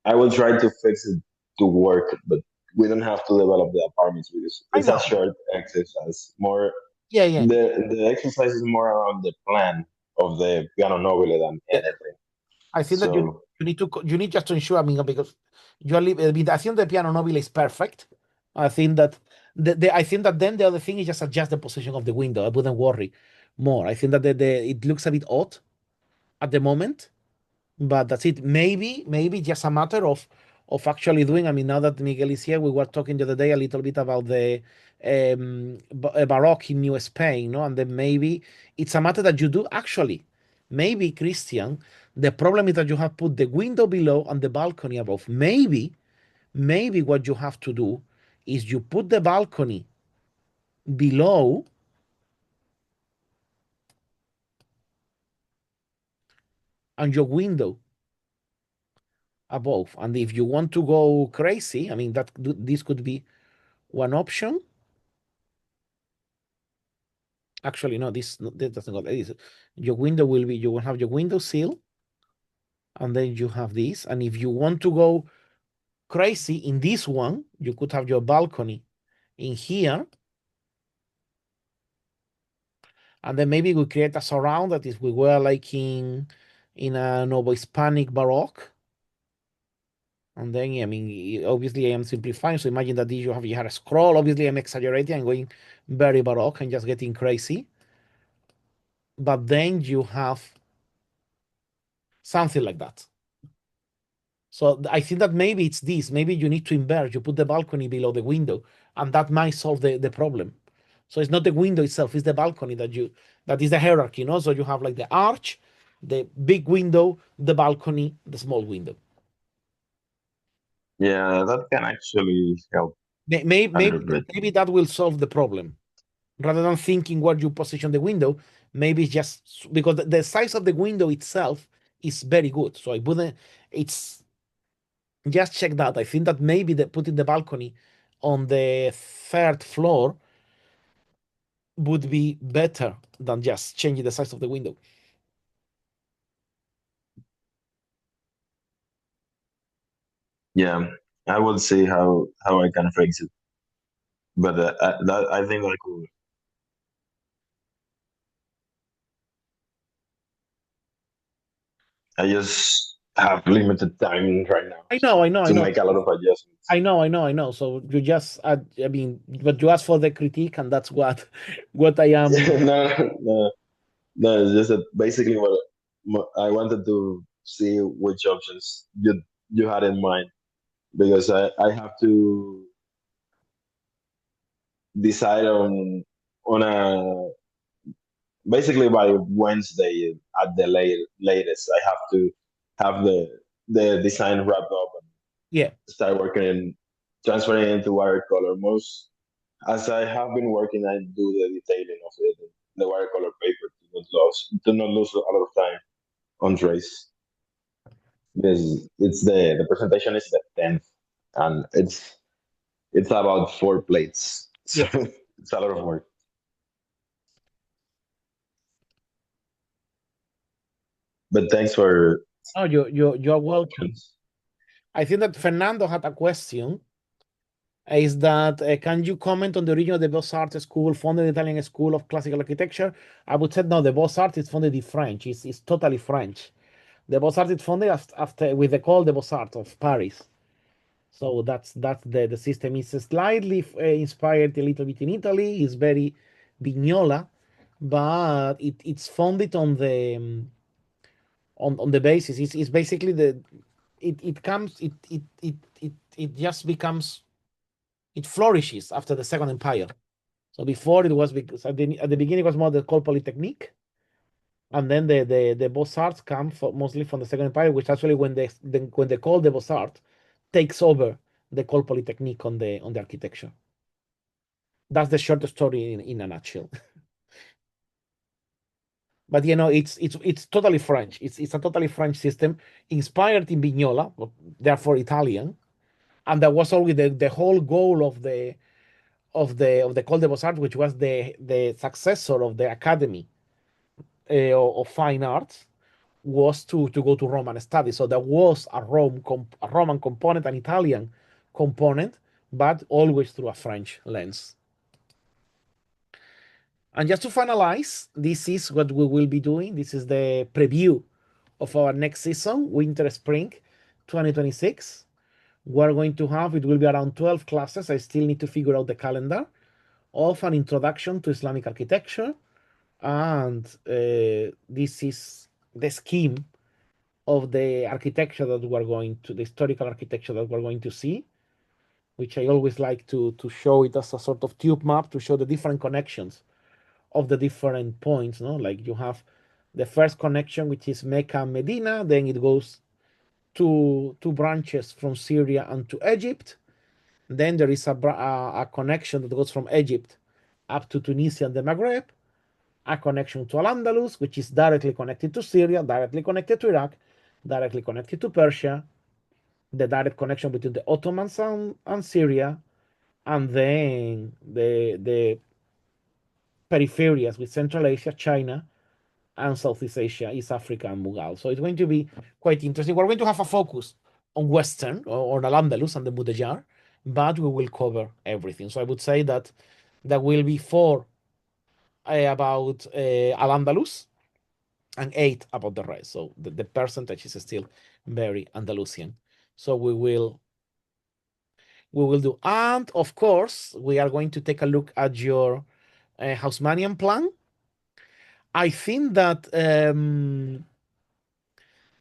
I will try to fix it to work, but we don't have to develop the apartments because I it's a know. short exercise. More Yeah. the exercise is more around the plan of the piano nobile than Yeah. anything. I think that you So need just to ensure, I mean, because you are I think the piano nobile is perfect. I think that I think that then the other thing is just adjust the position of the window. I wouldn't worry more. I think that it looks a bit odd at the moment, but that's it. Maybe just a matter of actually doing. I mean, now that Miguel is here, we were talking the other day a little bit about the Baroque in New Spain, no? And then maybe it's a matter that you do actually. Maybe, Christian, the problem is that you have put the window below and the balcony above. Maybe what you have to do is you put the balcony below and your window above. And if you want to go crazy, I mean, this could be one option. Actually, no, this doesn't go. Your window will be, you will have your window sill, and then you have this. And if you want to go crazy in this one, you could have your balcony in here. And then maybe we create a surround that is we were like in a Novo Hispanic Baroque. And then, I mean, obviously I am simplifying. So imagine that you had a scroll. Obviously I'm exaggerating and going very Baroque and just getting crazy. But then you have something like that. So I think that maybe it's this. Maybe you need to invert. You put the balcony below the window, and that might solve the problem. So it's not the window itself; it's the balcony that is the hierarchy. So you have like the arch, the big window, the balcony, the small window. yeah, that can actually help Maybe a little bit. maybe that will solve the problem. Rather than thinking where you position the window, maybe it's just because the size of the window itself is very good. So I wouldn't. It's just check that. I think that maybe putting the balcony on the third floor would be better than just changing the size of the window. Yeah, I will see how I can fix it. But I think that could. have limited time right now I know, I know, I to know. make a lot of adjustments. I know, I know, I know. So you just, I mean, but you asked for the critique, and that's what I am. No, no, no. It's just that basically what I wanted to see which options you had in mind, because I have to decide on a basically by Wednesday at the latest. I have to have the design wrapped up and Yeah, start working and transferring it into watercolor. Most as I have been working, I do the detailing of it, the watercolor paper to not lose a lot of time on trace. Because it's the presentation is the 10th, and it's about 4 plates, so yeah. it's a lot of work. But thanks for Oh, you're welcome. options. I think that Fernando had a question. Is that can you comment on the origin of the Beaux-Arts school, founded in Italian School of Classical Architecture? I would say no, the Beaux-Arts is founded in French. It's totally French. The Beaux-Arts is founded after with the call the Beaux-Arts of Paris. So that's the system is slightly inspired a little bit in Italy. It's very Vignola, but it's founded on the on the basis. It's basically it comes it just becomes it flourishes after the Second Empire. So before it was because at the beginning it was more the called Polytechnique, and then the Beaux-Arts come mostly from the Second Empire, which actually when they call the Beaux-Arts takes over the called Polytechnique on the architecture. That's the short story in a nutshell. But it's totally French. It's a totally French system inspired in Vignola, therefore Italian, and that was always the whole goal of the École des Beaux-Arts, which was the successor of the Academy of Fine Arts, was to go to Rome and study. So there was a Roman component, an Italian component, but always through a French lens. And just to finalize, this is what we will be doing. This is the preview of our next season, Winter Spring 2026. We're going to have, it will be around 12 classes. I still need to figure out the calendar of an introduction to Islamic architecture. And this is the scheme of the architecture that we're going to, the historical architecture that we're going to see, which I always like to show it as a sort of tube map to show the different connections of the different points. No, like you have the first connection, which is Mecca and Medina, then it goes to two branches from Syria and to Egypt. Then there is a connection that goes from Egypt up to Tunisia and the Maghreb, a connection to Al-Andalus, which is directly connected to Syria, directly connected to Iraq, directly connected to Persia, the direct connection between the Ottomans and Syria, and then the peripheries with Central Asia, China, and Southeast Asia, East Africa, and Mughal. So it's going to be quite interesting. We're going to have a focus on Western or Al-Andalus and the Mudejar, but we will cover everything. So I would say that there will be four about Al-Andalus and 8 about the rest. So the percentage is still very Andalusian. So we will do. And of course, we are going to take a look at your Haussmannian plan. I think that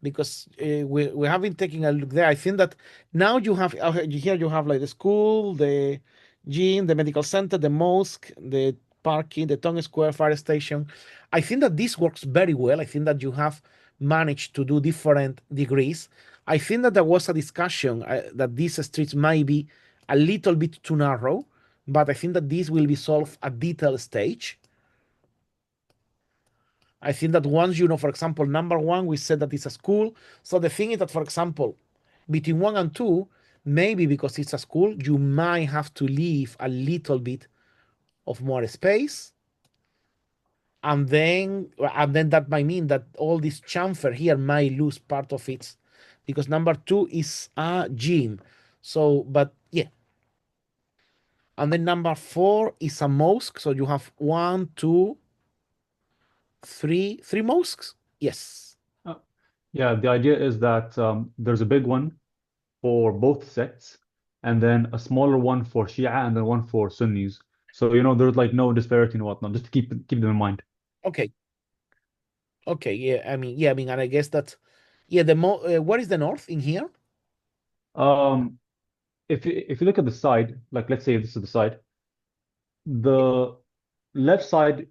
because we have been taking a look there. I think that now you have here you have like the school, the gym, the medical center, the mosque, the parking, the town square, fire station. I think that this works very well. I think that you have managed to do different degrees. I think that there was a discussion that these streets might be a little bit too narrow, but I think that this will be solved at detail stage. I think that once for example, number one, we said that it's a school. So the thing is that, for example, between 1 and 2, maybe because it's a school, you might have to leave a little bit of more space. And then that might mean that all this chamfer here might lose part of its, because number 2 is a gym. So, but yeah. And then number 4 is a mosque. So you have 1, 2, 3 mosques. Yes. Uh, Yeah, the idea is that there's a big one for both sects, and then a smaller one for Shia, and then one for Sunnis. So, there's like no disparity and whatnot, just to keep them in mind. Okay. Okay. Yeah. And I guess that, yeah, what is the north in here? Um, if you look at the side, like let's say this is the side, the left side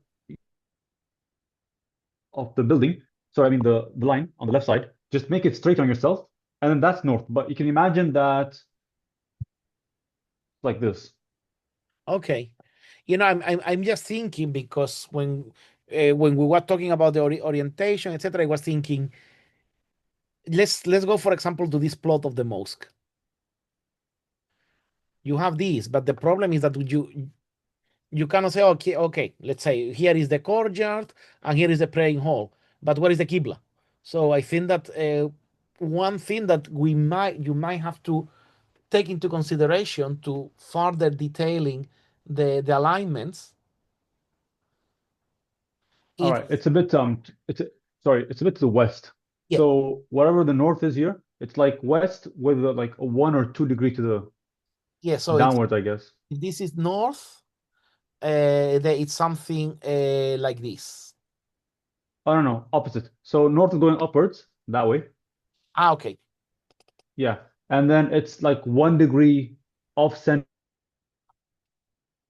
of the building, sorry, I mean the line on the left side, just make it straight on yourself, and then that's north. But you can imagine that like this. Okay. I'm just thinking because when we were talking about the orientation, etc., I was thinking, let's go, for example, to this plot of the mosque. You have this, but the problem is that you cannot say, okay, let's say here is the courtyard and here is the praying hall, but where is the Qibla? So I think that one thing that you might have to take into consideration to further detailing the alignments. All It right, it's a bit sorry, it's a bit to the west. Yeah, So whatever the north is here, it's like west with like a 1 or 2 degree to the yeah. So downwards, I guess. this is north. It's something like this. I don't know, opposite. So north is going upwards that way. Okay. Yeah. And then it's like 1 degree off center.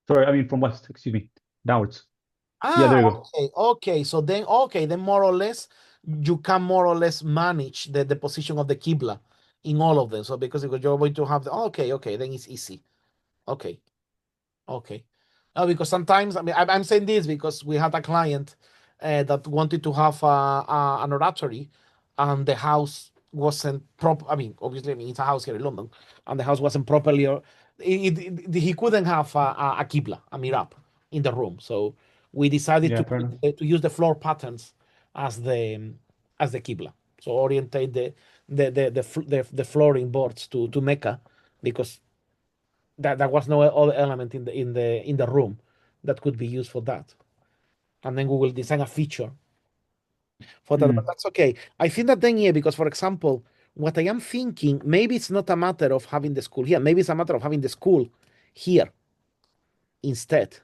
Sorry, I mean from west, excuse me, downwards. Yeah, there you go. Okay. So then more or less you can more or less manage the position of the Qibla in all of them. So because you're going to have okay, then it's easy. Okay. Okay. No, because sometimes, I mean, I'm saying this because we had a client that wanted to have an oratory, and the house wasn't proper. I mean, obviously, it's a house here in London, and the house wasn't properly. He couldn't have a Qibla, a mirab, in the room. So we decided Yeah, fair enough. to use the floor patterns as the Qibla. So orientate the flooring boards to Mecca, because that was no other element in the room that could be used for that. And then we will design a feature for that. But Mm, that's okay. I think that then, yeah, because for example, what I am thinking, maybe it's not a matter of having the school here. Maybe it's a matter of having the school here instead.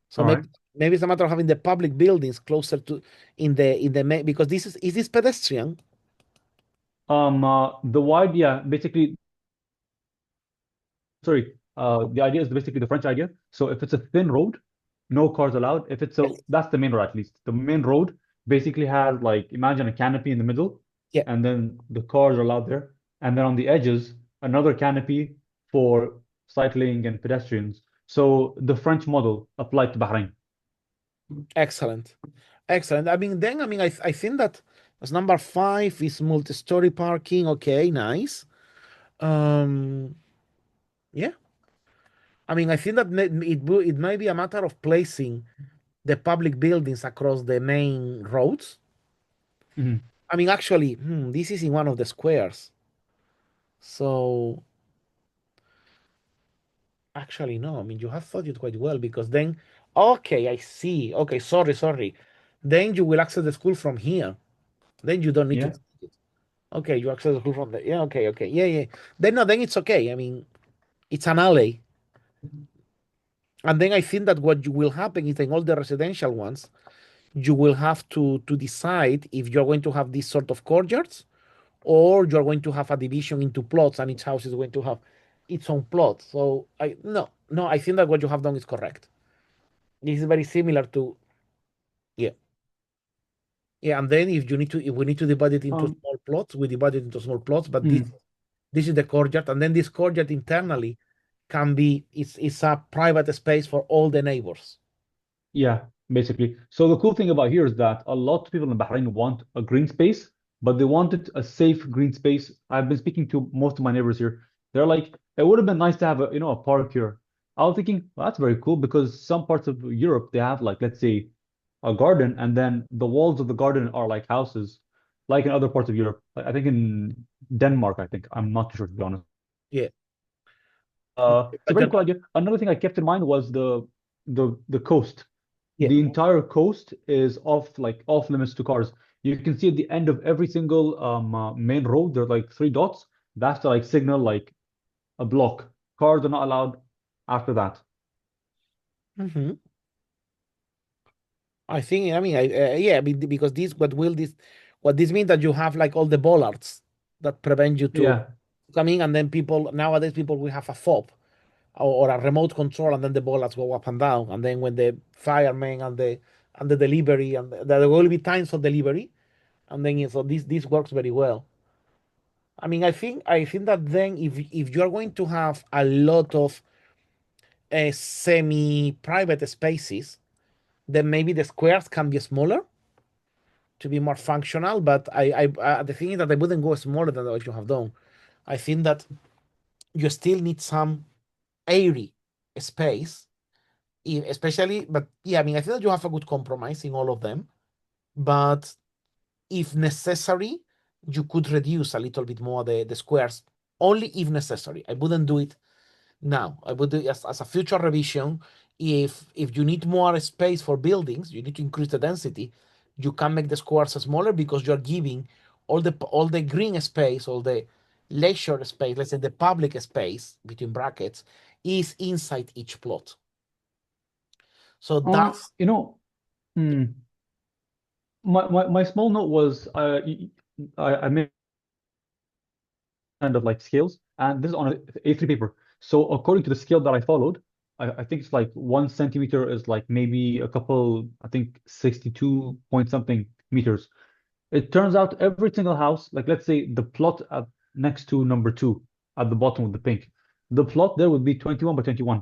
So all right. maybe it's a matter of having the public buildings closer to in the because is this pedestrian? The wide, yeah, basically, sorry, the idea is basically the French idea. So if it's a thin road, no cars allowed. If it's that's the main road at least. The main road basically has like, imagine a canopy in the middle, Yeah, and then the cars are allowed there. And then on the edges, another canopy for cycling and pedestrians. So the French model applied to Bahrain. excellent. Excellent. I think that as number 5 is multi-story parking. Okay, nice. Um, yeah. I think that it may be a matter of placing the public buildings across the main roads. Mhm. Actually, this is in one of the squares. So actually, no. You have thought it quite well, because then, okay, I see. Okay, sorry. Then you will access the school from here. Then you don't need to Yeah. take it. Okay, you access the school from there. Yeah, okay. Yeah. Then no, then it's okay. It's an alley. And then I think that what you will happen is in all the residential ones, you will have to decide if you're going to have this sort of courtyards, or you're going to have a division into plots, and each house is going to have its own plot. So I think that what you have done is correct. This is very similar to, yeah. Yeah, and then if we need to divide it into Um, small plots, we divide it into small plots, but this mm. this is the courtyard, and then this courtyard internally can be it's a private space for all the neighbors. Yeah, basically. So the cool thing about here is that a lot of people in Bahrain want a green space, but they wanted a safe green space. I've been speaking to most of my neighbors here. They're like, it would have been nice to have a park here. I was thinking, well, that's very cool because some parts of Europe they have like, let's say, a garden, and then the walls of the garden are like houses, like in other parts of Europe. I think in Denmark, I think. I'm not too sure to be honest. Yeah. It's a But very cool idea. Another thing I kept in mind was the coast. yeah. The entire coast is off limits to cars. You can see at the end of every single main road, there are like three dots. That's to like signal like a block. Cars are not allowed after that. Hmm. I think, I mean, yeah, I mean, because what this means that you have like all the bollards that prevent you to Yeah. come in, and then nowadays people will have a fob or a remote control, and then the bollards go up and down, and then when the firemen and the delivery, and there will be times for delivery, and then so this works very well. I mean, I think that then if you are going to have a lot of semi-private spaces, then maybe the squares can be smaller to be more functional. But the thing is that I wouldn't go smaller than what you have done. I think that you still need some airy space, especially. But yeah, I mean, I think that you have a good compromise in all of them. But if necessary, you could reduce a little bit more the squares, only if necessary. I wouldn't do it now. I would do it as a future revision. If you need more space for buildings, you need to increase the density. You can make the squares smaller because you're giving all the green space, all the leisure space, let's say the public space between brackets, is inside each plot. So that's You know, hmm, my small note was I made kind of like scales, and this is on a A3 paper. So according to the scale that I followed, I think it's like 1 centimeter is like maybe a couple, I think 62 point something meters. It turns out every single house, like let's say the plot next to number two at the bottom with the pink, the plot there would be 21 by 21.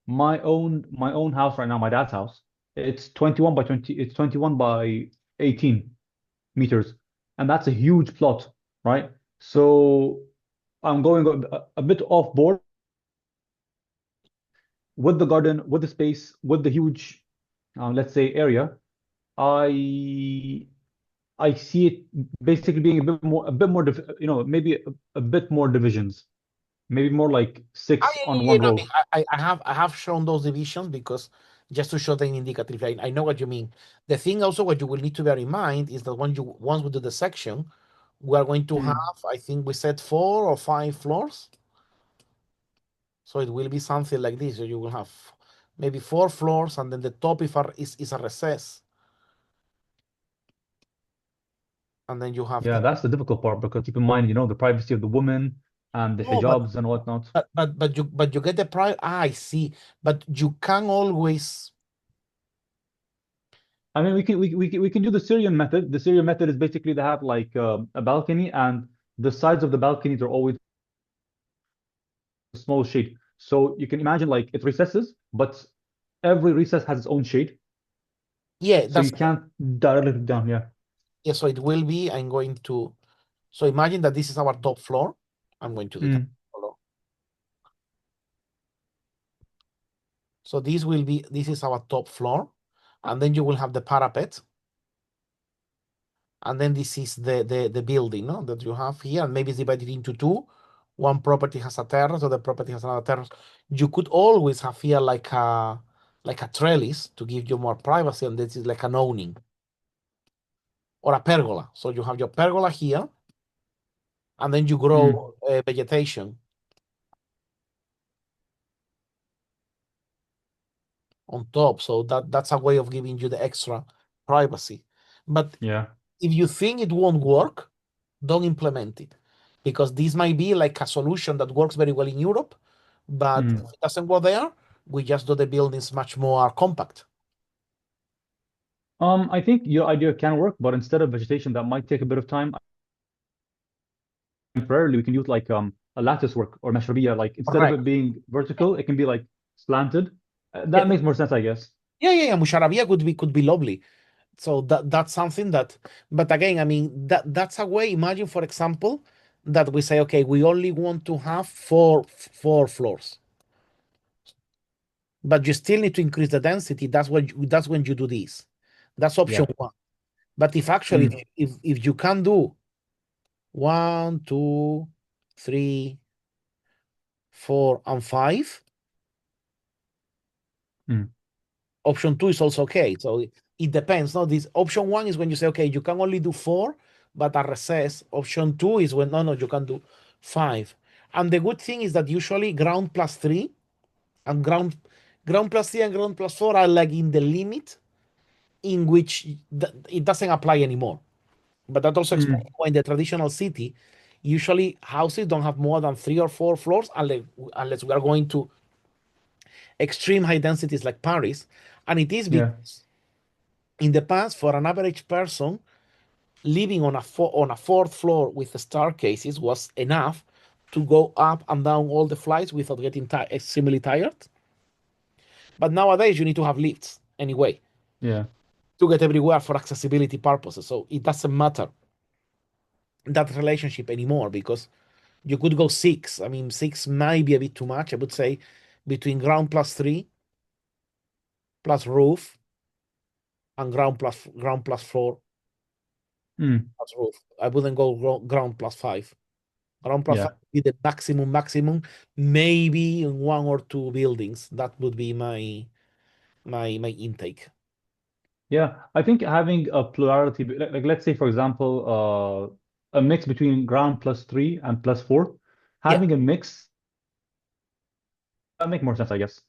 My own house right now, my dad's house, it's 21 by 20, it's 21 by 18 meters. And that's a huge plot, right? So I'm going a bit off board with the garden, with the space, with the huge, let's say, area. I I see it basically being a bit more, maybe a bit more divisions, maybe more like Ah, six yeah, on yeah, yeah, one no, I row. mean, I have shown those divisions because just to show them indicative. I know what you mean. The thing also what you will need to bear in mind is that once we do the section, we are going to Mm, have, I think we said 4 or 5 floors. So it will be something like this. So you will have maybe 4 floors, and then the top is a recess, and then you have yeah, the that's the difficult part because keep in mind, the privacy of the woman and the no, but hijabs and whatnot. you get the price. Ah, I see. But you can always. I mean, we can do the Syrian method. The Syrian method is basically they have like a balcony, and the sides of the balconies are always a small shade. So you can imagine like it recesses, but every recess has its own shade, Yeah, so you that's can't directly look down. Yeah. yeah. So it will be. I'm going to. So imagine that this is our top floor. I'm going to decode. Mm, So this is our top floor, and then you will have the parapet, and then this is the building, no, that you have here, and maybe it's divided into two. One property has a terrace, other property has another terrace. You could always have here like a trellis to give you more privacy, and this is like an awning or a pergola. So you have your pergola here, and then you mm, grow vegetation on top. So that's a way of giving you the extra privacy. But yeah. if you think it won't work, don't implement it, because this might be like a solution that works very well in Europe, but if Mm. it doesn't work there, we just do the buildings much more compact. I think your idea can work, but instead of vegetation, that might take a bit of time. Temporarily, we can use like a lattice work or mashrabiyah. Like instead of Correct. it being vertical, it can be like slanted. Yeah, That makes more sense, I guess. yeah, yeah, yeah. Musharabia could be lovely. So that's something that, but again, I mean that's a way. Imagine, for example, that we say, okay, we only want to have four floors, but you still need to increase the density. That's when you do this. That's option Yeah. one. But if actually Mm, if you can do 1, 2, 3, 4, and 5, mm. Option 2 is also okay. So it depends. No, this option 1 is when you say, okay, you can only do 4, but a recess. Option 2 is when no, you can do 5. And the good thing is that usually ground plus 3 and ground plus 3 and ground plus 4 are like in the limit in which it doesn't apply anymore. But that also explains why in the traditional city, usually houses don't have more than 3 or 4 floors unless we are going to extreme high densities like Paris. And it is Yeah. because in the past, for an average person, living on a fourth floor with staircases was enough to go up and down all the flights without getting extremely tired. But nowadays, you need to have lifts anyway Yeah. to get everywhere for accessibility purposes. So it doesn't matter that relationship anymore because you could go 6. I mean, 6 might be a bit too much. I would say between ground plus 3 plus roof and ground plus 4 Mm. plus roof. I wouldn't go ground plus 5. Ground plus 5 Yeah. would be the maximum. Maybe in 1 or 2 buildings. That would be my intake. Yeah. I think having a plurality, like let's say, for example, a mix between ground plus 3 and plus 4, Yeah, having a mix that make more sense, I guess.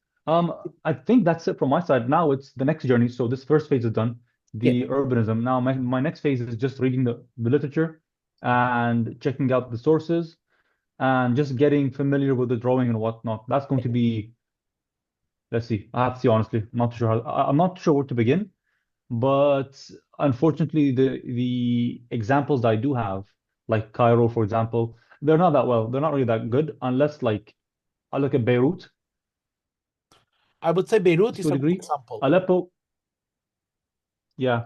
I think that's it from my side. Now it's the next journey. So this first phase is done, yeah. the urbanism. Now my next phase is just reading the literature and checking out the sources and just getting familiar with the drawing and whatnot. That's going to be, let's see, I have to see honestly. I'm not sure where to begin, but unfortunately the examples that I do have, like Cairo, for example, they're not that well. They're not really that good unless like I look at Beirut I would say Beirut to is a a good degree. example. Aleppo, yeah.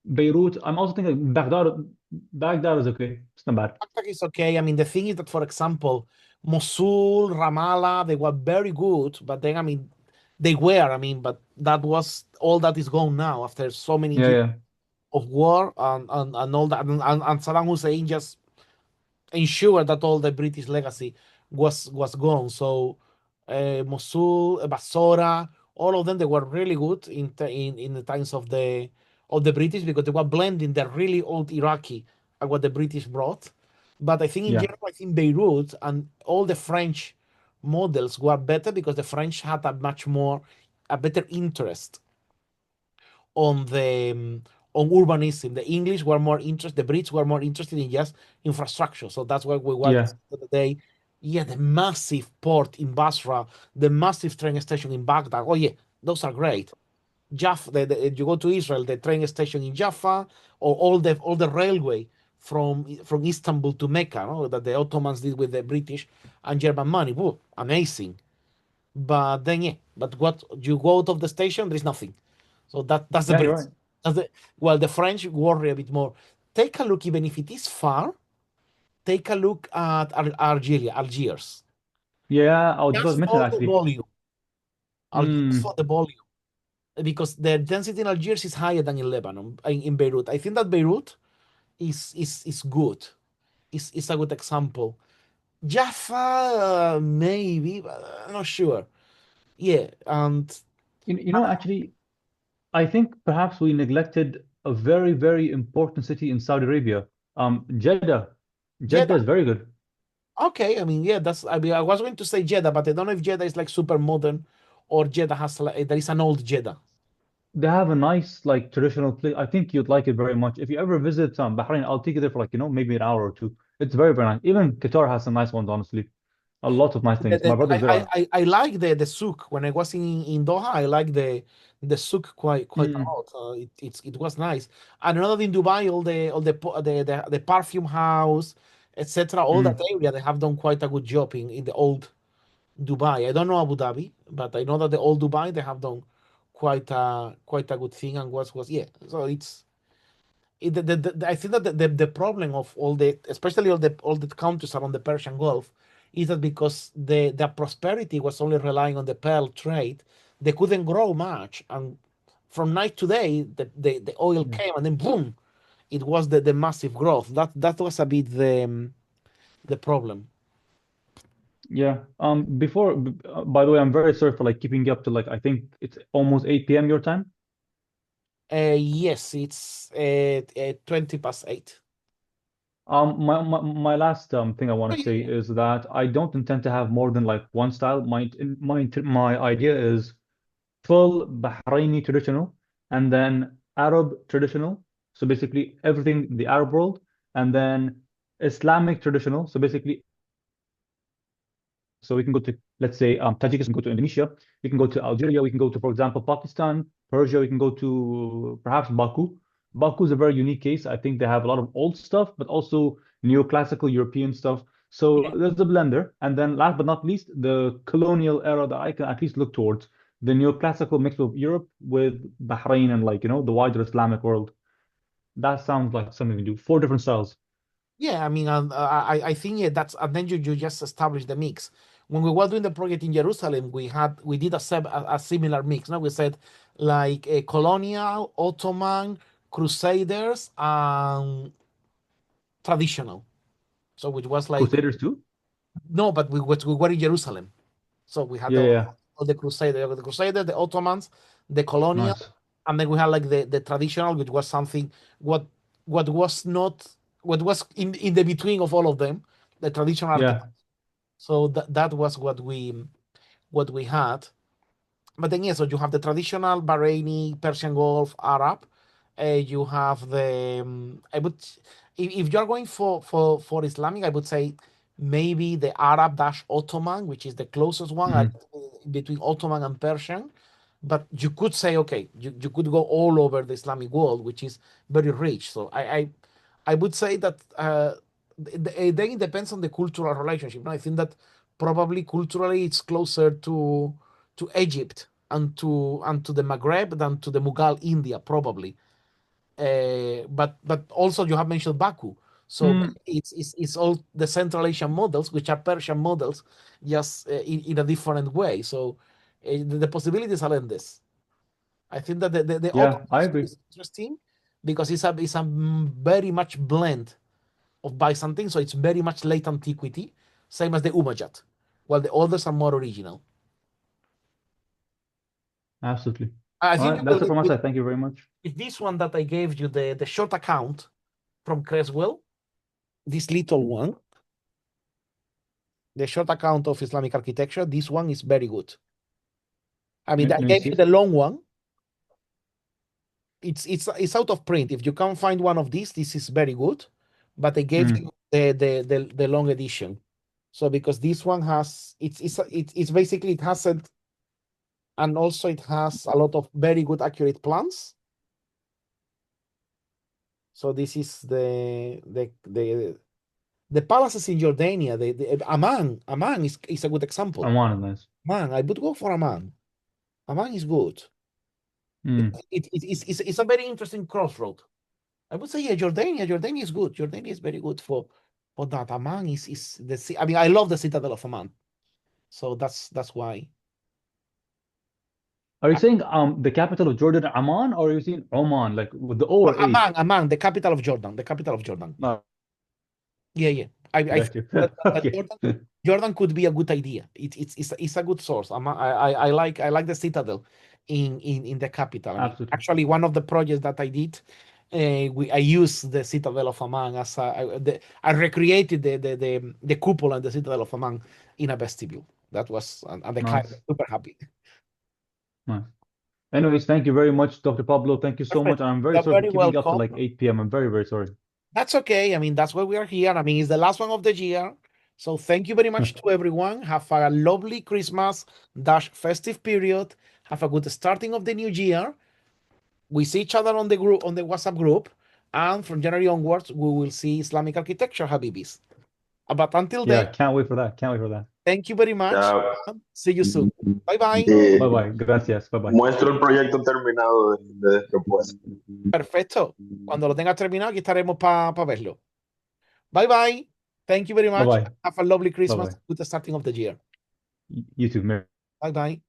Beirut, I'm also thinking Baghdad is okay. It's not bad. Baghdad is okay. I mean, the thing is that, for example, Mosul, Ramallah, they were very good, but then, I mean, they were, I mean, but that was all that is gone now after so many Yeah, years yeah, of war and all that. And Saddam Hussein just ensure that all the British legacy was gone. So Mosul, Basora, all of them they were really good in the times of the British because they were blending the really old Iraqi and what the British brought. But I think in yeah, general, I think Beirut and all the French models were better because the French had a better interest on the on urbanism. The English were more interested, the Brits were more interested in just infrastructure. So that's why we were yeah, the day. Yeah, the massive port in Basra, the massive train station in Baghdad. Oh yeah, those are great. Jaffa, you go to Israel, the train station in Jaffa, or all the railway from Istanbul to Mecca, no? That the Ottomans did with the British and German money. Whoa, amazing. But then yeah, but what you go out of the station, there is nothing. So that's the yeah. You're Brits. right. That's well, the French worry a bit more. Take a look, even if it is far, take a look at Algiers. Yeah, I was just about to Just mention for that, the actually. volume. Algiers for Mm. the volume. Because the density in Algiers is higher than in Lebanon, in Beirut. I think that Beirut is good. Is a good example. Jaffa, maybe, but I'm not sure. Yeah, and Actually, I think perhaps we neglected a very, very important city in Saudi Arabia. Jeddah. Jeddah Jeddah. is very good. Okay, I mean, yeah, that's. I mean, I was going to say Jeddah, but I don't know if Jeddah is like super modern, or Jeddah has like there is an old Jeddah. They have a nice, like, traditional place. I think you'd like it very much. If you ever visit Bahrain, I'll take you there for like, maybe an hour or two. It's very, very nice. Even Qatar has some nice ones, honestly. A lot of nice things. My brother's there. I like the souk when I was in Doha. I like the souk quite a Mm, lot. It was nice. And another in Dubai, the perfume house, etc. All that mm. area they have done quite a good job in the old Dubai. I don't know Abu Dhabi, but I know that the old Dubai they have done quite a good thing and was yeah. So I think that the problem of all the especially all the countries around the Persian Gulf is that because their prosperity was only relying on the pearl trade, they couldn't grow much, and from night to day the oil Yeah. came and then boom, it was the massive growth. That was a bit the problem. Yeah. By the way, I'm very sorry for like keeping you up to like I think it's almost 8 p.m. your time. Yes, it's 20 past 8. My last thing I want Oh, to yeah, say yeah. is that I don't intend to have more than like one style. My idea is full Bahraini traditional and then Arab traditional. So basically everything the Arab world, and then Islamic traditional. So basically so we can go to, let's say, Tajikistan, we can go to Indonesia, we can go to Algeria, we can go to, for example, Pakistan, Persia, we can go to perhaps Baku. Baku is a very unique case. I think they have a lot of old stuff, but also neoclassical European stuff. So Yeah. there's the blender. And then last but not least, the colonial era that I can at least look towards, the neoclassical mix of Europe with Bahrain and like, the wider Islamic world. That sounds like something to do. Four different styles. Yeah, I mean, I think yeah, that's and then you just establish the mix. When we were doing the project in Jerusalem, we did a similar mix. Now we said like a colonial, Ottoman, Crusaders, and traditional. So which was like Crusaders too? no, but we were in Jerusalem, so we had Yeah, yeah. all the Ottomans, the colonial, Nice. and then we had like the traditional, which was something what what was not what was in the between of all of them, the traditional architecture. Yeah. So that was what we had. But then, yeah, so you have the traditional Bahraini, Persian Gulf, Arab. You have I would, if you're going for Islamic, I would say maybe the Arab dash Ottoman, which is the closest one Mhm. between Ottoman and Persian. But you could say, okay, you could go all over the Islamic world, which is very rich. So I would say that then it depends on the cultural relationship. No, I think that probably culturally it's closer to Egypt and to the Maghreb than to the Mughal India probably. But also you have mentioned Baku, so Mm, it's all the Central Asian models, which are Persian models, just in a different way. So the possibilities are endless. I think that the yeah, Ottoman I history agree. is interesting because it's a very much blend of Byzantine, so it's very much late antiquity, same as the Umayyad, while the others are more original. Absolutely. I All think right, that's it from my side. Thank you very much. with this one that I gave you, the short account from Creswell, this little one, the short account of Islamic architecture, this one is very good. I mean, I Let me gave you see. the long one. It's out of print. If you can't find one of these, this is very good. But I gave Mm, you the long edition. So because this one has it's basically it has it, and also it has a lot of very good accurate plans. So this is the palaces in Jordania. The Amman is a good example. I'm on it, nice. Man, I would go for Amman. Amman is good. Mm, It's a very interesting crossroad. I would say, yeah, Jordania is good. Jordania is very good for that. Amman is I mean, I love the Citadel of Amman, so that's why. are you saying the capital of Jordan, Amman, or are you saying Oman, like with the O No, or A? Amman, the capital of Jordan, the capital of Jordan. No, Yeah, yeah. I got think you. that Okay. Jordan could be a good idea. It's a good source. I like the Citadel in the capital. I mean, Absolutely. actually, one of the projects that I did, I used the Citadel of Amman as I recreated the cupola and the Citadel of Amman in a vestibule. That was and the guy was Nice. super happy. Nice. Anyways, thank you very much, Dr. Pablo. Thank you so much. Perfect. And I'm very You're sorry for very keeping you up to welcome. like 8 p.m. I'm very, very sorry. That's okay. I mean, that's why we are here. I mean, it's the last one of the year. So thank you very much to everyone. Have a lovely Christmas dash festive period. Have a good starting of the new year. We see each other on the group on the WhatsApp group. And from January onwards, we will see Islamic architecture, Habibis. But until then, Yeah, can't wait for that. Can't wait for that. thank you very much. Ya, See you soon. Bye bye. Bye bye. Gracias. Bye bye. muestro el proyecto terminado de después. Perfecto. Cuando lo tengas terminado, aquí estaremos para verlo. Bye bye. Thank you very Bye much. bye. Have a lovely Bye Christmas. bye. Good starting of the year. You too. Merry Bye bye.